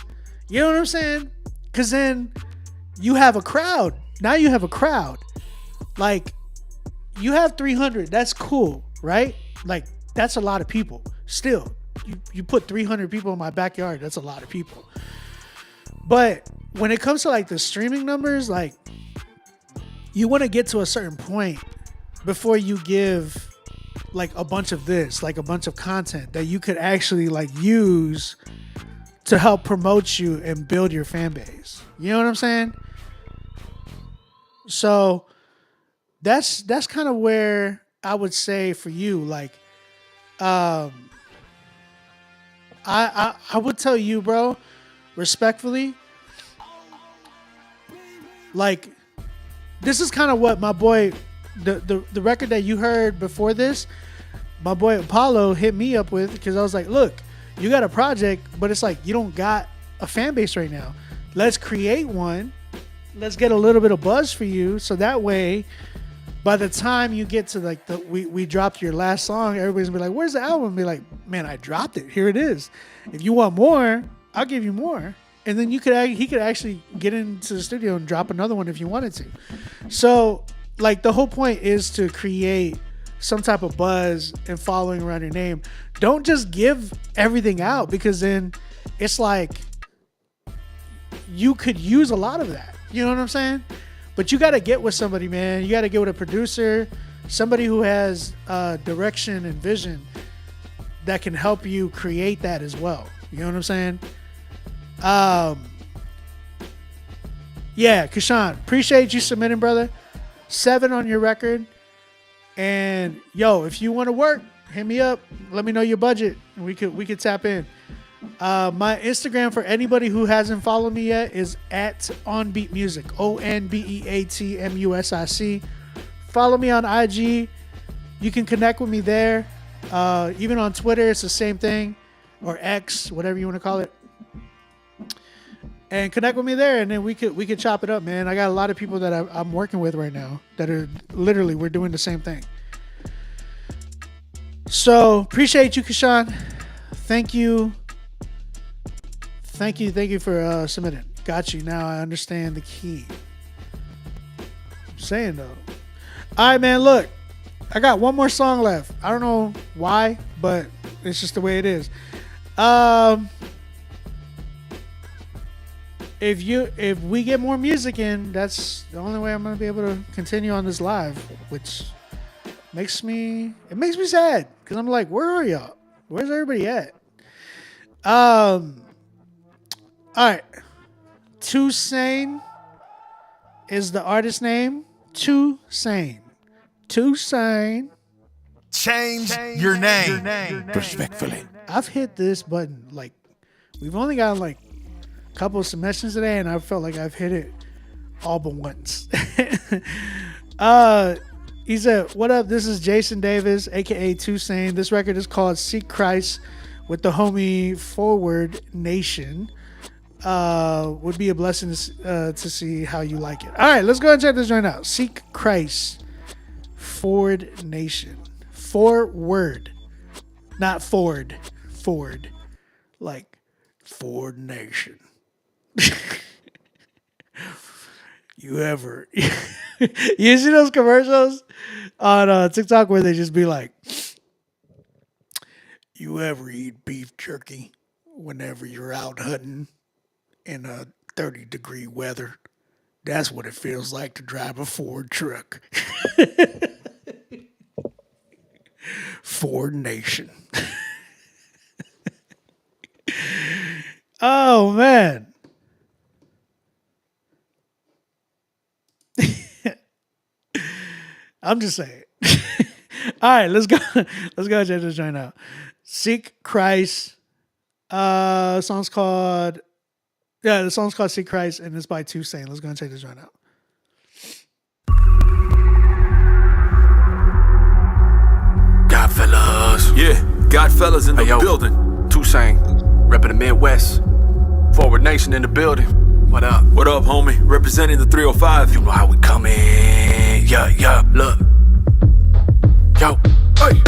You know what I'm saying? Because then you have a crowd. Now you have a crowd. Like, you have 300. That's cool, right? Like, that's a lot of people. Still, you put 300 people in my backyard. That's a lot of people. But when it comes to like the streaming numbers, like, you want to get to a certain point before you give like a bunch of this, like a bunch of content that you could actually like use to help promote you and build your fan base. You know what I'm saying? So that's kind of where I would say for you, like, I would tell you, bro, respectfully, like, this is kind of what my boy, the record that you heard before this, my boy Apollo hit me up with, because I was like, look, you got a project, but it's like, you don't got a fan base right now. Let's create one. Let's get a little bit of buzz for you, so that way, by the time you get to like we dropped your last song, everybody's gonna be like, where's the album? Be like, man, I dropped it. Here it is. If you want more, I'll give you more. And then he could actually get into the studio and drop another one if you wanted to. So, like, the whole point is to create some type of buzz and following around your name. Don't just give everything out, because then it's like you could use a lot of that. You know what I'm saying? But you got to get with somebody, man. You got to get with a producer, somebody who has direction and vision that can help you create that as well. You know what I'm saying? Yeah, Kashawn, appreciate you submitting, brother. 7 on your record. And yo, if you want to work, hit me up. Let me know your budget, and we could tap in. My Instagram for anybody who hasn't followed me yet is at onbeatmusic. ONBEATMUSIC. Follow me on IG. You can connect with me there. Even on Twitter, it's the same thing, or X, whatever you want to call it. And connect with me there, and then we could chop it up, man. I got a lot of people that I'm working with right now that are literally, we're doing the same thing. So appreciate you, Kashan. Thank you for submitting. Got you. Now I understand the key. I'm saying though. All right, man. Look, I got one more song left. I don't know why, but it's just the way it is. If we get more music in, that's the only way I'm gonna be able to continue on this live, which makes me sad because I'm like, where are y'all? Where's everybody at? All right, Too Sane is the artist name. Too Sane. Change your name. Respectfully. I've hit this button like we've only got like a couple of submissions today, and I felt like I've hit it all but once. He said, "What up? This is Jason Davis, aka Too Sane. This record is called Seek Christ with the homie Forward Nation. Would be a blessing to see how you like it. All right, let's go ahead and check this joint out. Seek Christ, Forward Nation. Forward, not Ford. Ford, like Ford Nation. You see those commercials on TikTok where they just be like, you ever eat beef jerky whenever you're out hunting in a 30-degree weather? That's what it feels like to drive a Ford truck. Ford Nation. Oh, man. I'm just saying. All right, let's go and check this joint out. Seek Christ. The song's called Seek Christ, and it's by Too Sane. Let's go and check this joint out. Godfellas. Yeah, Godfellas in the building. Too Sane, repping the Midwest. Forward Nation in the building. What up? What up, homie? Representing the 305. You know how we coming. Yeah, look. Yo, hey,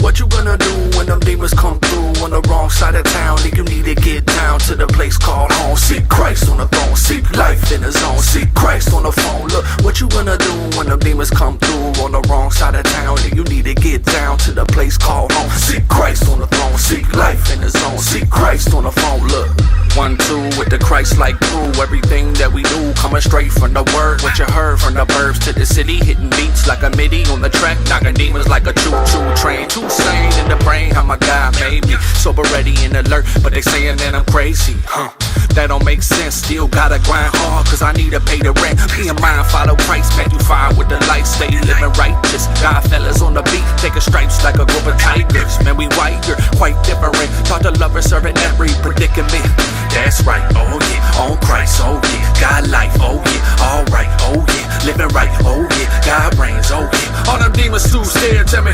what you gonna do when them demons come through on the wrong side of town? You need to get down to the place called home. Seek Christ on the throne, seek life in the zone. Seek Christ on the phone. Look, what you gonna do when them demons come through on the wrong side of town? You need to get down to the place called home. Seek Christ on the throne, seek life in the zone. Seek Christ on the phone. Look, 1, 2 with the Christ-like crew. Everything that we do coming straight from the word. What you heard from the burbs to the city, hitting beats like a MIDI on the track, knocking demons like a choo-choo train. Too sane in the brain, how my God made me sober, ready, and alert, but they saying that I'm crazy, that don't make sense. Still gotta grind hard, cause I need to pay the rent. Be in mind, follow Christ, man, you fine with the light. Stay living righteous, Godfellas on the beat, taking stripes like a group of tigers. Man, we white, you're quite different. Taught to love and serve in every predicament. That's right, oh yeah, on Christ, oh yeah, God life, oh yeah, alright, oh yeah, living right, oh yeah, God reigns, oh yeah. All them demons too scared, tell me,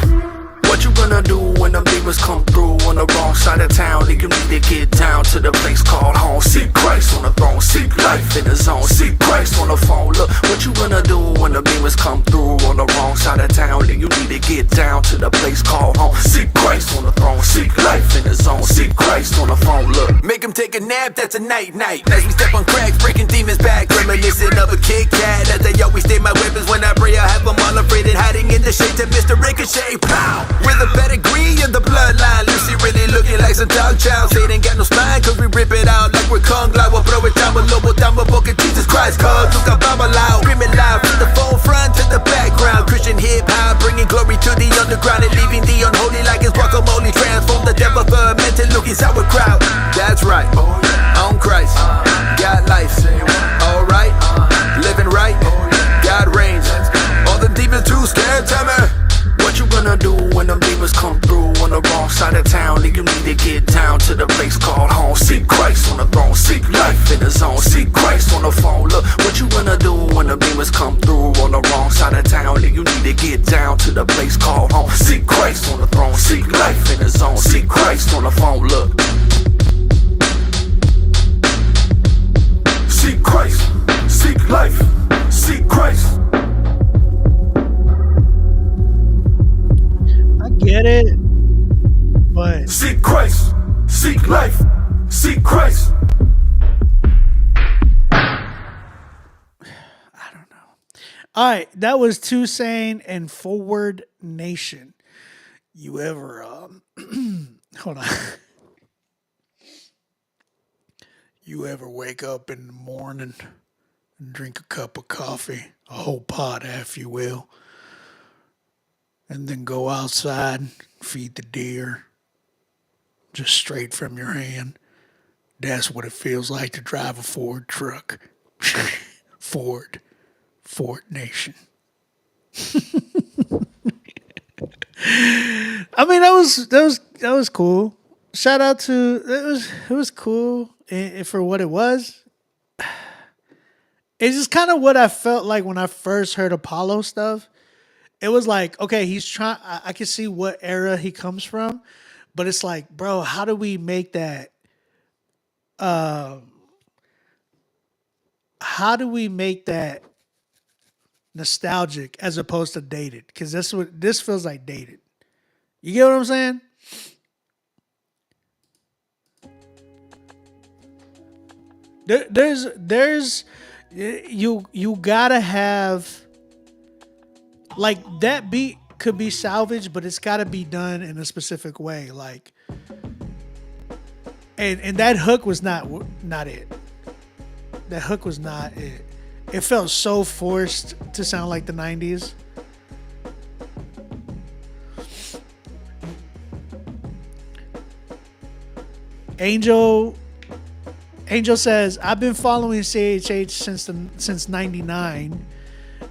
what you gonna do when them demons come through on the wrong side of town? You need to get down to the place called home. Seek Christ on the throne, seek life in the zone. Seek Christ on the phone. Look, what you gonna do when the demons come through on the wrong side of town? You need to get down to the place called home. Seek Christ on the throne, seek life in the zone. Seek Christ on the phone. Look, make him take a nap, that's a night. As we step on cracks, breaking demons back, reminiscing of a Kit Kat. As they always stay my weapons when I pray, I have them all afraid and hiding in the shades of Mr. Ricochet. Pow! We're the pedigree of the bloodline. Lucy really looking like some dog child. They ain't got no spine, cause we rip it out like we're Kung Lao. Aprovechamos lobo, damos porque Jesus Christ cause nunca vamos loud. Screaming loud from the forefront to the background. Christian hip-hop, bringing glory to the underground and leaving the unholy like it's guacamole. Transform the devil fermented looking sauerkraut. That's right, on Christ, God life, alright, living right, God reigns. All them demons too scared, tell me, what you gonna do when them demons come through on the wrong side of town? You need to get down to the place called home. zone. See Christ on the phone. Look, what you gonna do when the beamers come through on the wrong side of town? And you need to get down to the place called home. See Christ on the throne. Seek life in the zone. See Christ on the phone. Look. Seek Christ. Seek life. Seek Christ. I get it, but seek Christ. Seek life. Seek Christ. all right, that was Toussaint and Forward Nation. You ever hold on. You ever wake up in the morning and drink a cup of coffee, a whole pot, if you will, and then go outside, feed the deer, just straight from your hand? That's what it feels like to drive a Ford truck. Ford Nation. I mean, that was cool. Shout out to it was cool for what it was. It's just kind of what I felt like when I first heard Apollo stuff. It was like, okay, he's trying. I can see what era he comes from, but it's like, bro, how do we make that? How do we make that nostalgic as opposed to dated? Because that's what this feels like, dated. You get what I'm saying? There's you gotta have, like, that beat could be salvaged, but it's gotta be done in a specific way. Like, and that hook was not it. That hook was not it. It felt so forced to sound like the 90s. Angel says, I've been following CHH since 99.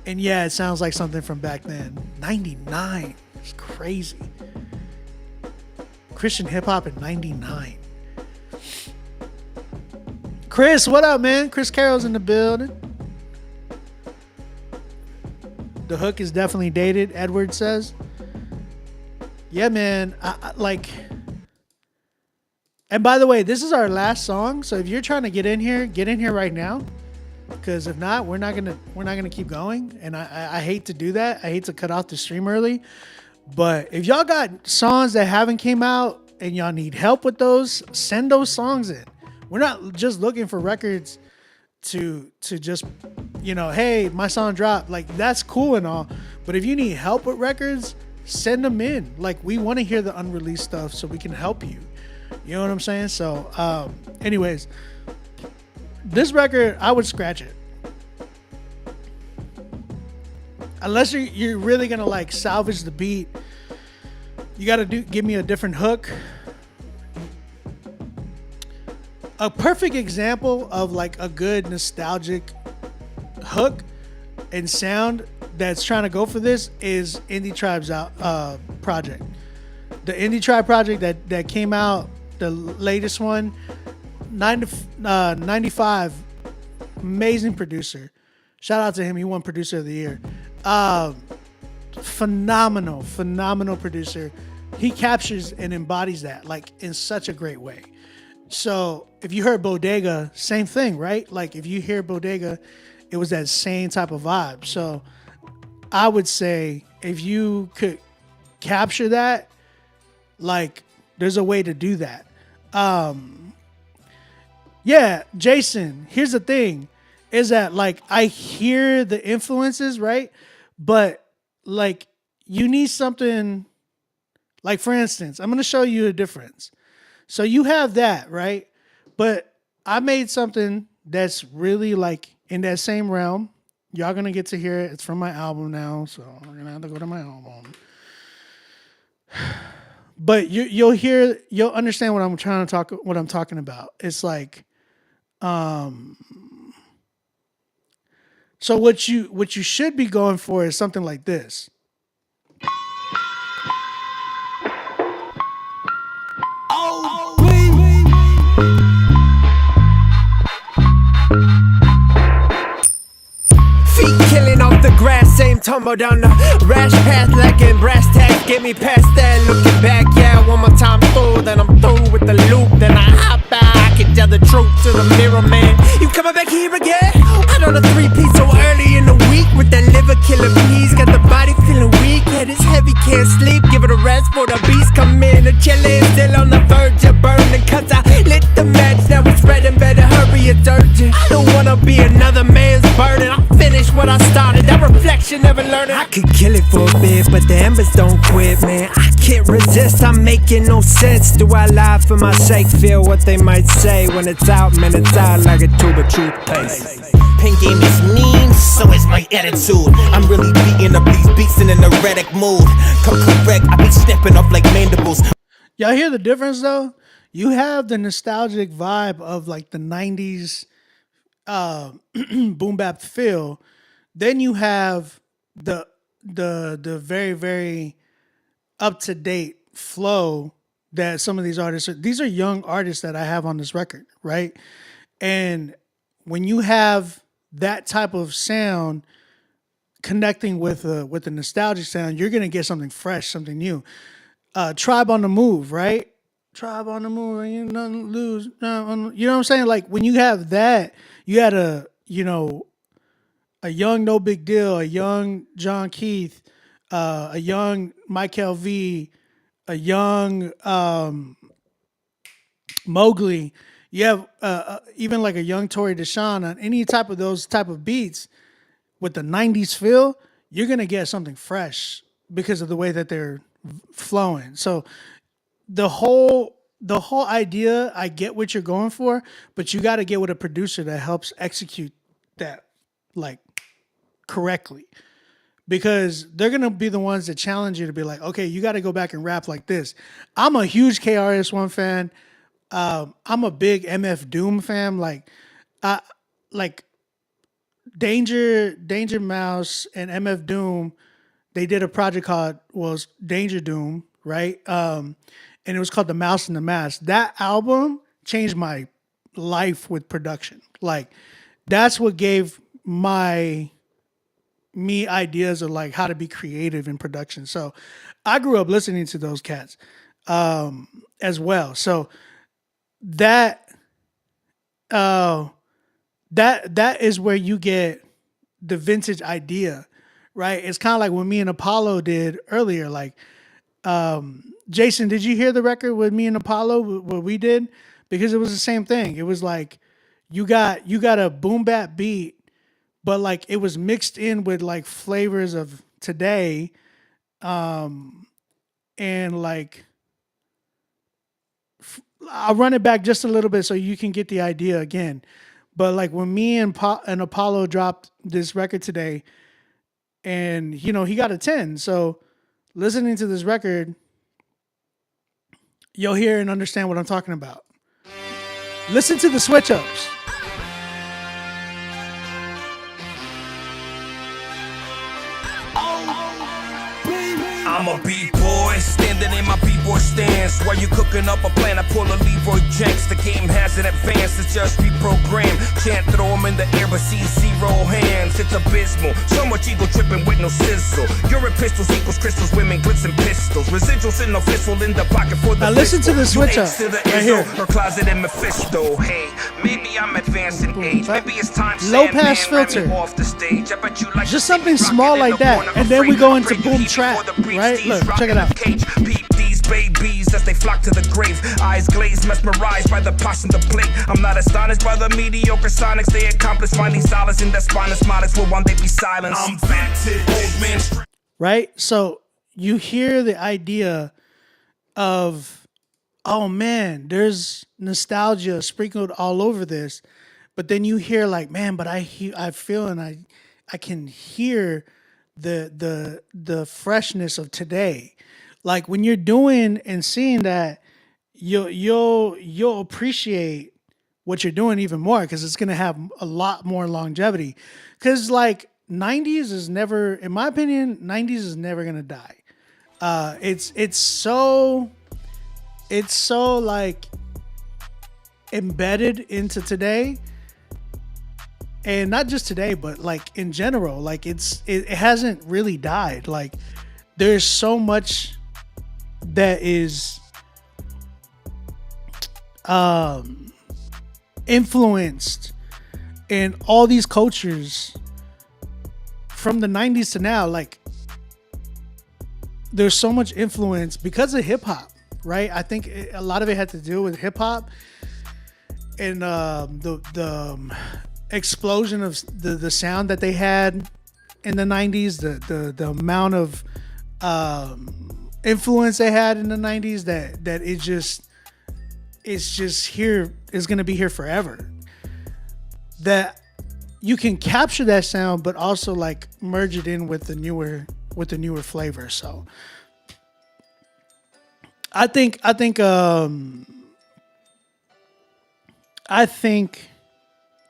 And yeah, it sounds like something from back then. 99. It's crazy. Christian hip hop in 99. Chris, what up, man? Chris Carroll's in the building. The hook is definitely dated, Edward says. Yeah, man. I like... And by the way, this is our last song, so if you're trying to get in here right now. Because if not, we're not gonna keep going. And I hate to do that. I hate to cut off the stream early. But if y'all got songs that haven't came out and y'all need help with those, send those songs in. We're not just looking for records to just, hey, my song dropped. Like, that's cool and all. But if you need help with records, send them in. Like, we want to hear the unreleased stuff so we can help you. You know what I'm saying? So, anyways, this record, I would scratch it. Unless you're really going to, like, salvage the beat, you got to give me a different hook. A perfect example of, like, a good nostalgic hook and sound that's trying to go for this is Indie Tribe's project. The Indie Tribe project that came out, the latest one, 95, amazing producer. Shout out to him. He won Producer of the Year. Phenomenal producer. He captures and embodies that, like, in such a great way. So if you heard Bodega, same thing, right? Like, if you hear Bodega, it was that same type of vibe. So I would say if you could capture that, like, there's a way to do that. Yeah, Jason, here's the thing, is that, like, I hear the influences, right? But, like, you need something, like, for instance, I'm going to show you a difference. So you have that, right? But I made something that's really, like, in that same realm. Y'all going to get to hear it. It's from my album now, so I'm going to have to go to my album. But you'll understand what I'm talking about. It's like, so what you should be going for is something like this. tumble down the rash path like in brass tacks. Get me past that, looking back, yeah, one more time through. Then I'm through with the loop, then I hop out. I can tell the truth to the mirror, man. You coming back here again? I know the 3-piece so early in the week with that liver killer bees. Got the body feeling weak, head is heavy, can't sleep. Give it a rest for the beast come in. The chillin' still on the verge of burning. Cause I lit the match, now it's spreading. Better hurry, it's urgent. I don't wanna be another man's burden. I'll finish what I started, that reflection never learning. I could kill it for a bit, but the embers don't quit, man. I can't resist, I'm making no sense. Do I lie for my sake? Feel what they might say. When it's out, man, it's out like a tube of toothpaste. Pen game is mean, so is my attitude. I'm really beating up these beats in an erratic mood. Come correct, I be snapping off like mandibles. Y'all hear the difference though? You have the nostalgic vibe of like the 90s boom bap feel. Then you have the very, very up to date flow that some of these artists these are young artists that I have on this record, right? And when you have that type of sound connecting with a nostalgic sound, you're gonna get something fresh, something new. Tribe on the Move, right? Tribe on the Move, you nothing to lose. You know what I'm saying? Like when you have that, you had a young No Big Deal, a young John Keith, a young Mike LV, a young Mowgli. You have even like a young Tory Deshawn on any type of those type of beats with the 90s feel, you're going to get something fresh because of the way that they're flowing. So the whole idea, I get what you're going for, but you got to get with a producer that helps execute that like correctly, because they're going to be the ones that challenge you to be like, okay, you got to go back and rap like this. I'm a huge KRS-One fan. I'm a big MF Doom fan. Like Danger Mouse and MF Doom, they did a project called Danger Doom, right? And it was called The Mouse and the Mask. That album changed my life with production. Like that's what gave me ideas of like how to be creative in production. So I grew up listening to those cats as well. So that is where you get the vintage idea, right? It's kind of like what me and Apollo did earlier. Like, Jason, did you hear the record with me and Apollo, what we did? Because it was the same thing. It was like, you got a boom bap beat, but like it was mixed in with like flavors of today. And like, I'll run it back just a little bit so you can get the idea again. But like when me and Apollo dropped this record today, and he got a 10. So listening to this record, you'll hear and understand what I'm talking about. Listen to the switch ups. I'm a B-boy, standing in my B-boy stance. While you cooking up a plan, I pull a Leroy Jenks. The game hasn't advanced, it's just reprogrammed. Can't throw them in the air, but see zero hands. It's abysmal, so much ego tripping with no sizzle. Urine pistols equals crystals, women, grits and pistols. Residuals in the fistful in the pocket for the now listen to the switch up, right here. Her closet in Mephisto. Hey, maybe I'm advanced in age. Maybe it's time low pass filter. Off the stage. I bet you like just something small like that, and then we go into boom trap, right? Look, check it out. Peep these babies as they flock to the grave. Eyes glazed, mesmerized by the posh and the plate. I'm not astonished by the mediocre sonics. They accomplish finding solace in their spineless models. Will one day be silenced. I'm vanted, old man. Right? So you hear the idea of, oh man, there's nostalgia sprinkled all over this. But then you hear like, man, but I feel and I can hear the freshness of today. Like when you're doing and seeing that, you'll appreciate what you're doing even more, because it's gonna have a lot more longevity. Because like 90s is never, in my opinion, 90s is never gonna die. It's so like embedded into today. And not just today, but like in general, like it hasn't really died. Like there's so much that is influenced in all these cultures from the 90s to now. Like there's so much influence because of hip hop, right? I think a lot of it had to do with hip hop and the explosion of the sound that they had in the 90s, the amount of influence they had in the 90s that it's just here, is going to be here forever. That you can capture that sound but also like merge it in with the newer flavor. So I think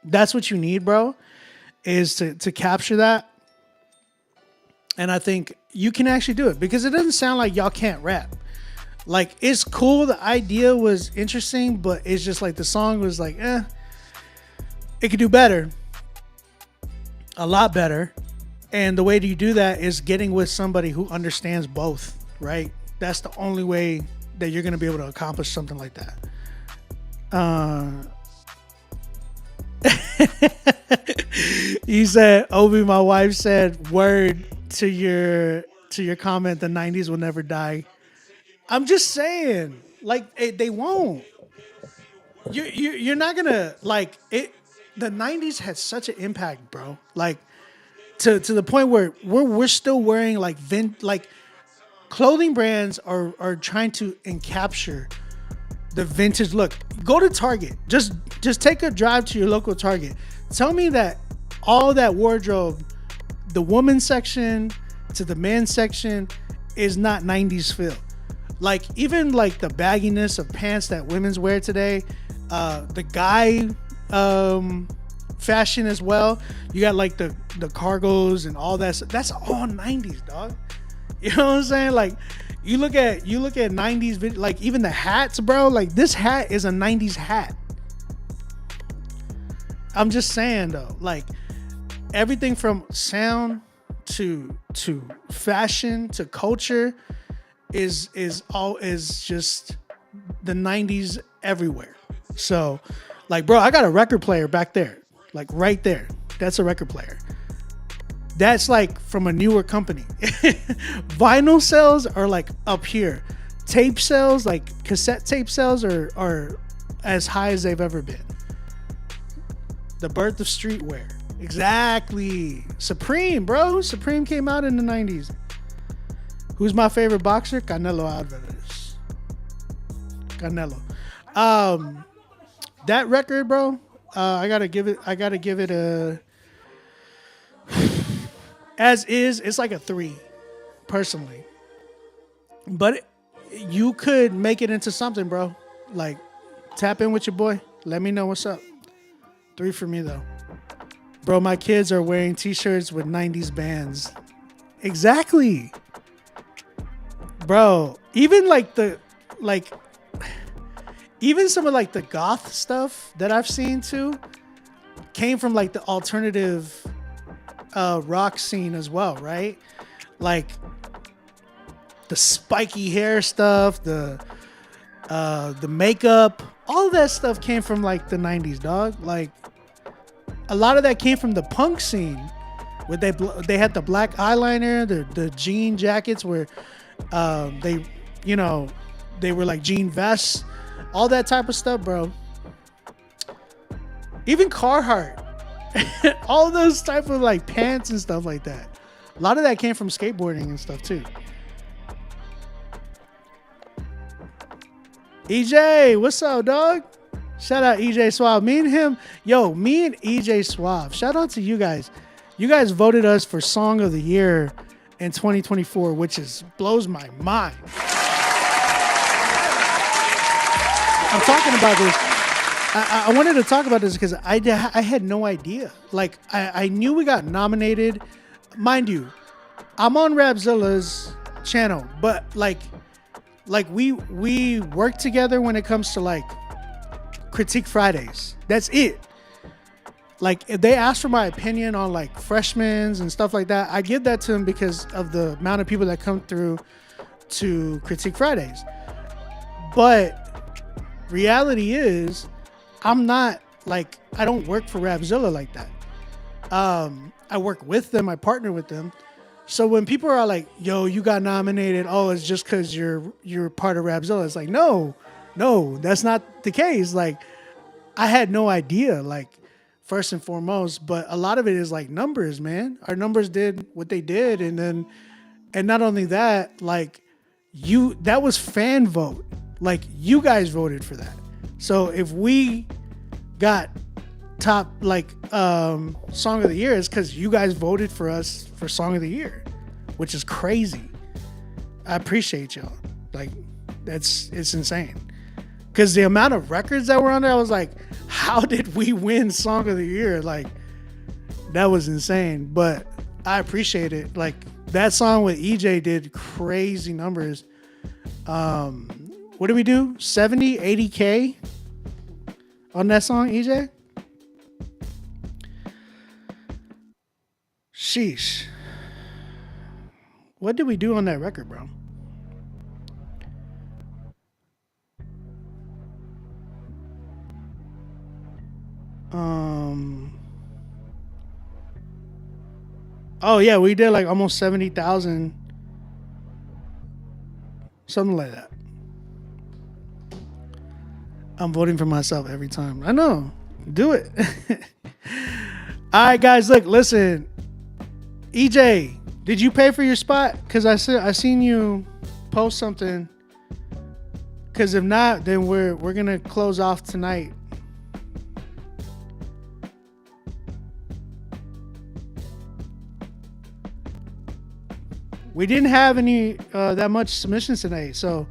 that's what you need, bro, is to capture that. And I think you can actually do it because it doesn't sound like y'all can't rap. Like, it's cool. The idea was interesting, but it's just like the song was like, it could do better. A lot better. And the way that you do that is getting with somebody who understands both, right? That's the only way that you're going to be able to accomplish something like that. He said, Obi, my wife said, word to your comment, the 90s will never die. I'm just saying, like, they won't. You're not gonna, like, it. The 90s had such an impact, bro. Like, to the point where we're still wearing like clothing brands are trying to capture the vintage look. Go to Target. Just take a drive to your local Target. Tell me that all that wardrobe, the women's section to the men's section, is not 90s feel. Like, even like the bagginess of pants that women's wear today, the guy fashion as well. You got like the cargos and all that. That's all 90s, dog. You know what I'm saying? Like, you look at 90s, like even the hats, bro. Like, this hat is a 90s hat. I'm just saying though, like, everything from sound to fashion to culture is just the 90s everywhere. So, like, bro, I got a record player back there, like right there. That's a record player. That's like from a newer company. Vinyl sales are like up here. Tape sales, like cassette tape sales, are as high as they've ever been. The birth of streetwear. Exactly. Supreme, bro. Supreme came out in the 90s. Who's my favorite boxer? Canelo Alvarez. Canelo. That record, bro, I gotta give it a as is. It's like a 3, personally. But you could make it into something, bro. Like, tap in with your boy. Let me know what's up. 3 for me though. Bro, my kids are wearing t-shirts with 90s bands. Exactly. Bro, even even some of like the goth stuff that I've seen too came from like the alternative rock scene as well, right? Like the spiky hair stuff, the makeup, all of that stuff came from like the 90s, dog. Like, a lot of that came from the punk scene, where they had the black eyeliner, the jean jackets where they were like jean vests, all that type of stuff, bro. Even Carhartt, all those type of like pants and stuff like that. A lot of that came from skateboarding and stuff too. EJ, what's up, dog? Shout out EJ Suave. Me and EJ Suave. Shout out to you guys. You guys voted us for Song of the Year in 2024, which blows my mind. I'm talking about this. I wanted to talk about this because I had no idea. Like, I knew we got nominated. Mind you, I'm on Rapzilla's channel, but like we work together when it comes to like Critique Fridays. That's it. like if they ask for my opinion on like freshmen and stuff like that, I give that to them because of the amount of people that come through to Critique Fridays. But reality is, I'm not like, I don't work for Rapzilla like that. I work with them, I partner with them. So when people are like, yo, you got nominated, oh, it's just because you're part of Rapzilla. It's like, no, that's not the case. Like, I had no idea, like, first and foremost, but a lot of it is like numbers, man. Our numbers did what they did. And not only that, like, that was fan vote. Like, you guys voted for that. So if we got top, like, Song of the Year, it's because you guys voted for us for Song of the Year, which is crazy. I appreciate y'all. Like, it's insane. Because the amount of records that were on there, I was like, how did we win Song of the Year? Like, that was insane. But I appreciate it. Like, that song with EJ did crazy numbers. What did we do? 70, 80K on that song, EJ? Sheesh. What did we do on that record, bro? Oh yeah, we did like almost 70,000, something like that. I'm voting for myself every time. I know. Do it. All right, guys. Look, listen. EJ, did you pay for your spot? Because I seen you post something. Because if not, then we're gonna close off tonight. We didn't have any that much submissions today, so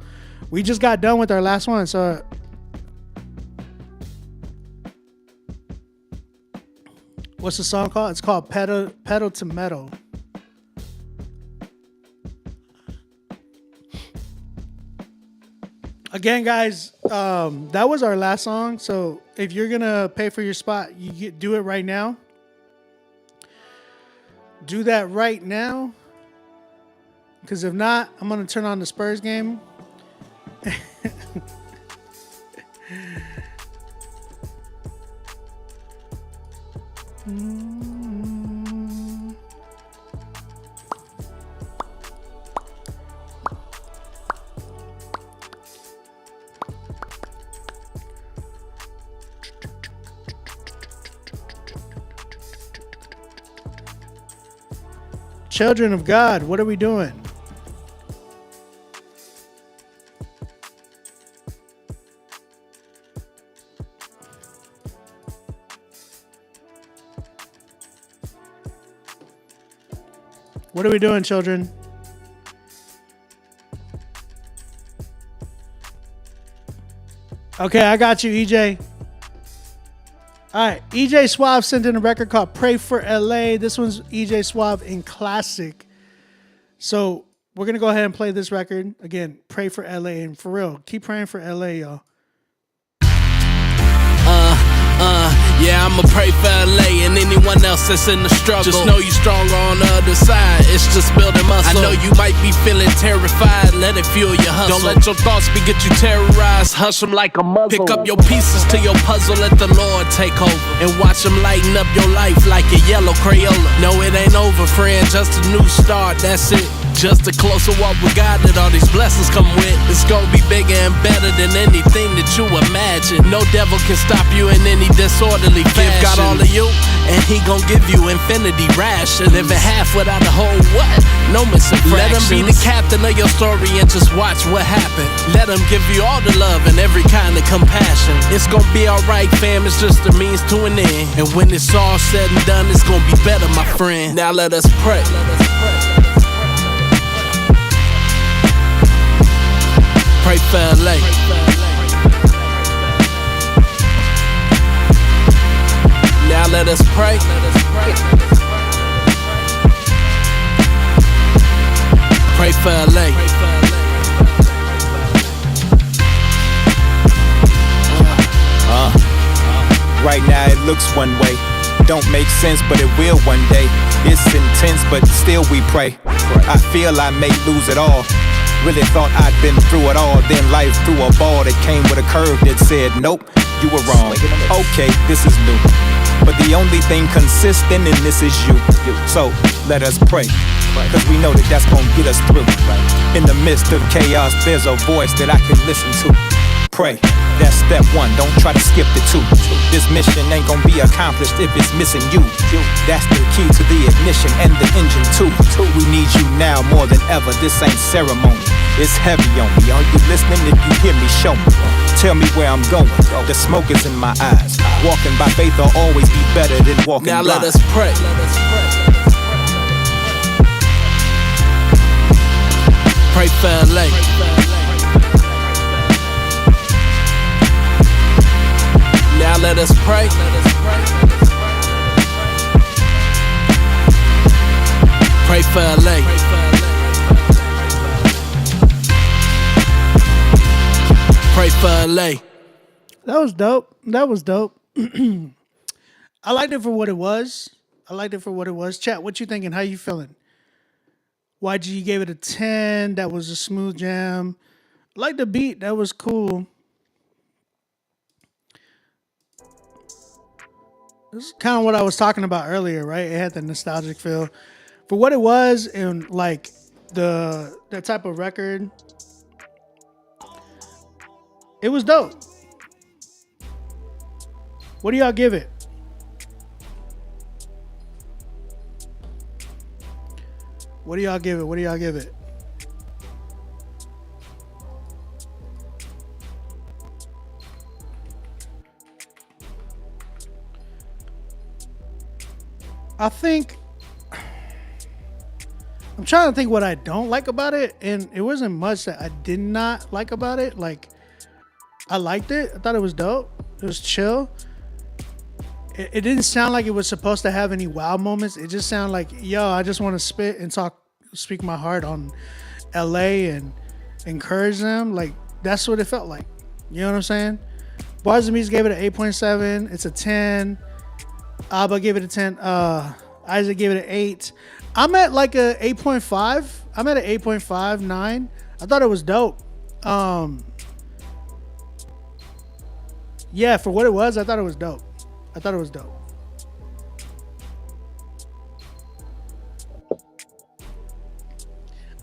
we just got done with our last one. So what's the song called? It's called Pedal to Metal. Again, guys, that was our last song. So if you're gonna pay for your spot, do it right now. Do that right now. Because if not, I'm going to turn on the Spurs game. Children of God, what are we doing? What are we doing, children? Okay, I got you, EJ. All right, EJ Suave sent in a record called Pray for LA. This one's EJ Suave in classic. So we're going to go ahead and play this record. Again, Pray for LA. And for real, keep praying for LA, y'all. Yeah, I'ma pray for LA and anyone else that's in the struggle. Just know you stronger on the other side. It's just building muscle. I know you might be feeling terrified. Let it fuel your hustle. Don't let your thoughts get you terrorized. Hush them like a muzzle. Pick up your pieces to your puzzle. Let the Lord take over and watch him lighten up your life like a yellow Crayola. No, it ain't over, friend. Just a new start. That's it. Just a closer walk with God that all these blessings come with. It's gonna be bigger and better than anything that you imagine. No devil can stop you in any disorderly fashion. Give God all of you, and he gon' give you infinity ration. Living half without a whole what? No missing fractions. Let him be the captain of your story and just watch what happens. Let him give you all the love and every kind of compassion. It's gonna be alright, fam, it's just a means to an end. And when it's all said and done, it's gonna be better, my friend. Now let us pray. Pray for LA. Now let us pray. Pray for LA. Right now it looks one way. Don't make sense, but it will one day. It's intense, but still we pray. I feel I may lose it all. Really thought I'd been through it all. Then life threw a ball that came with a curve that said, nope, you were wrong. Okay, this is new. But the only thing consistent in this is you. So let us pray, cause we know that that's gonna get us through. In the midst of chaos, there's a voice that I can listen to. Pray, that's step one, don't try to skip the two. This mission ain't gonna be accomplished if it's missing you. That's the key to the ignition and the engine too. We need you now more than ever, this ain't ceremony. It's heavy on me, are you listening? If you hear me, show me. Tell me where I'm going, the smoke is in my eyes. Walking by faith will always be better than walking now blind. Let us pray. Pray for LA. Now let us pray. Pray for LA. Pray for LA. That was dope. That was dope. I liked it for what it was. Chat, what you thinking? How you feeling? YG gave it a 10. That was a smooth jam. Like the beat. That was cool. This is kind of what I was talking about earlier, right? It had the nostalgic feel for what it was, and like that type of record. It was dope. What do y'all give it? What do y'all give it? I think I'm trying to think what I don't like about it, and it wasn't much that I did not like about it. Like, I liked it. I thought it was dope. It was chill. It didn't sound like it was supposed to have any wow moments. It just sounded like, yo, I just want to spit and speak my heart on LA and encourage them. Like, that's what it felt like. You know what I'm saying? Bars and Beats gave it an 8.7. It's a 10. Abba gave it a 10. Isaac gave it an 8. I'm at like a 8.5. I'm at an 8.5, 9. I thought it was dope. Yeah, for what it was, I thought it was dope.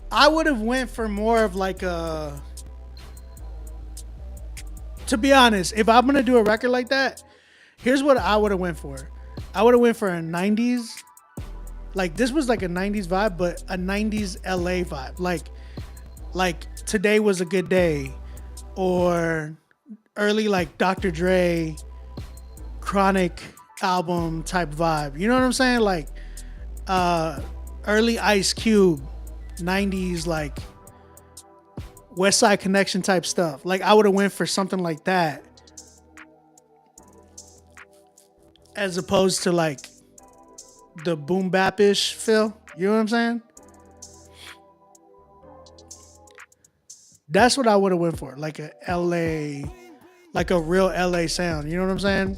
I would have went for more of like a... To be honest, if I'm going to do a record like that, here's what I would have went for. I would have went for a 90s. Like, this was like a 90s vibe, but a 90s LA vibe. Like Today Was a Good Day, or early like Dr. Dre, Chronic album type vibe. You know what I'm saying? Like early Ice Cube, 90s like West Side Connection type stuff. Like, I would have went for something like that, as opposed to like the boom bap-ish feel. You know what I'm saying? That's what I would have went for. Like a LA, like a real LA sound. You know what I'm saying?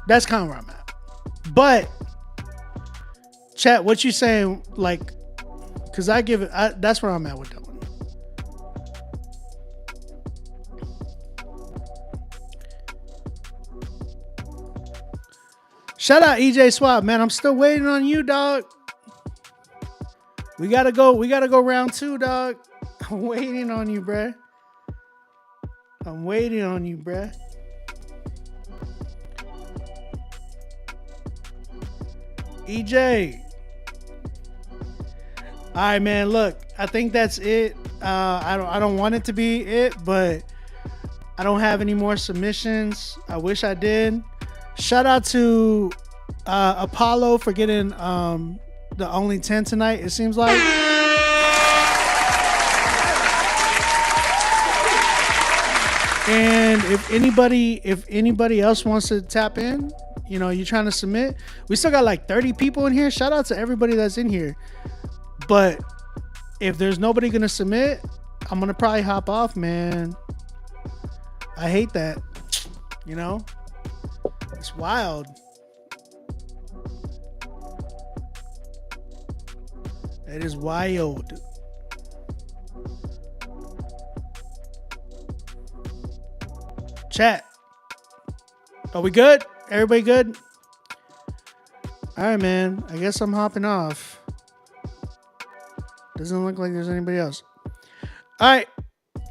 That's kind of where I'm at. But chat, what you saying? Like, because I give it, that's where I'm at with that one. Shout out EJ Swap, man. I'm still waiting on you, dog. We gotta go round 2, dog. I'm waiting on you, bruh. EJ. All right, man. Look, I think that's it. I don't want it to be it, but I don't have any more submissions. I wish I did. Shout out to Apollo for getting the only 10 tonight, it seems like. And if anybody else wants to tap in, you know, you're trying to submit, we still got like 30 people in here. Shout out to everybody that's in here. But if there's nobody gonna submit, I'm gonna probably hop off, man. I hate that. You know, it's wild. It is wild. Chat. Are we good? Everybody good? All right, man. I guess I'm hopping off. Doesn't look like there's anybody else. All right.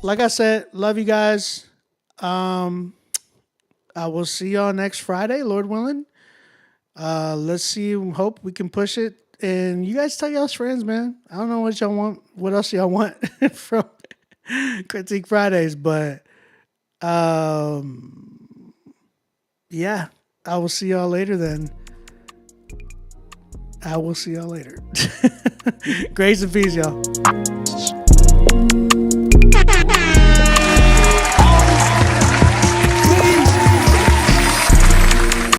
Like I said, love you guys. I will see y'all next Friday, Lord willing. Let's see. Hope we can push it. And you guys tell y'all's friends, man. I don't know what y'all want. What else y'all want from Critique Fridays, but yeah. I will see y'all later then. I will see y'all later. Grace and peace, y'all.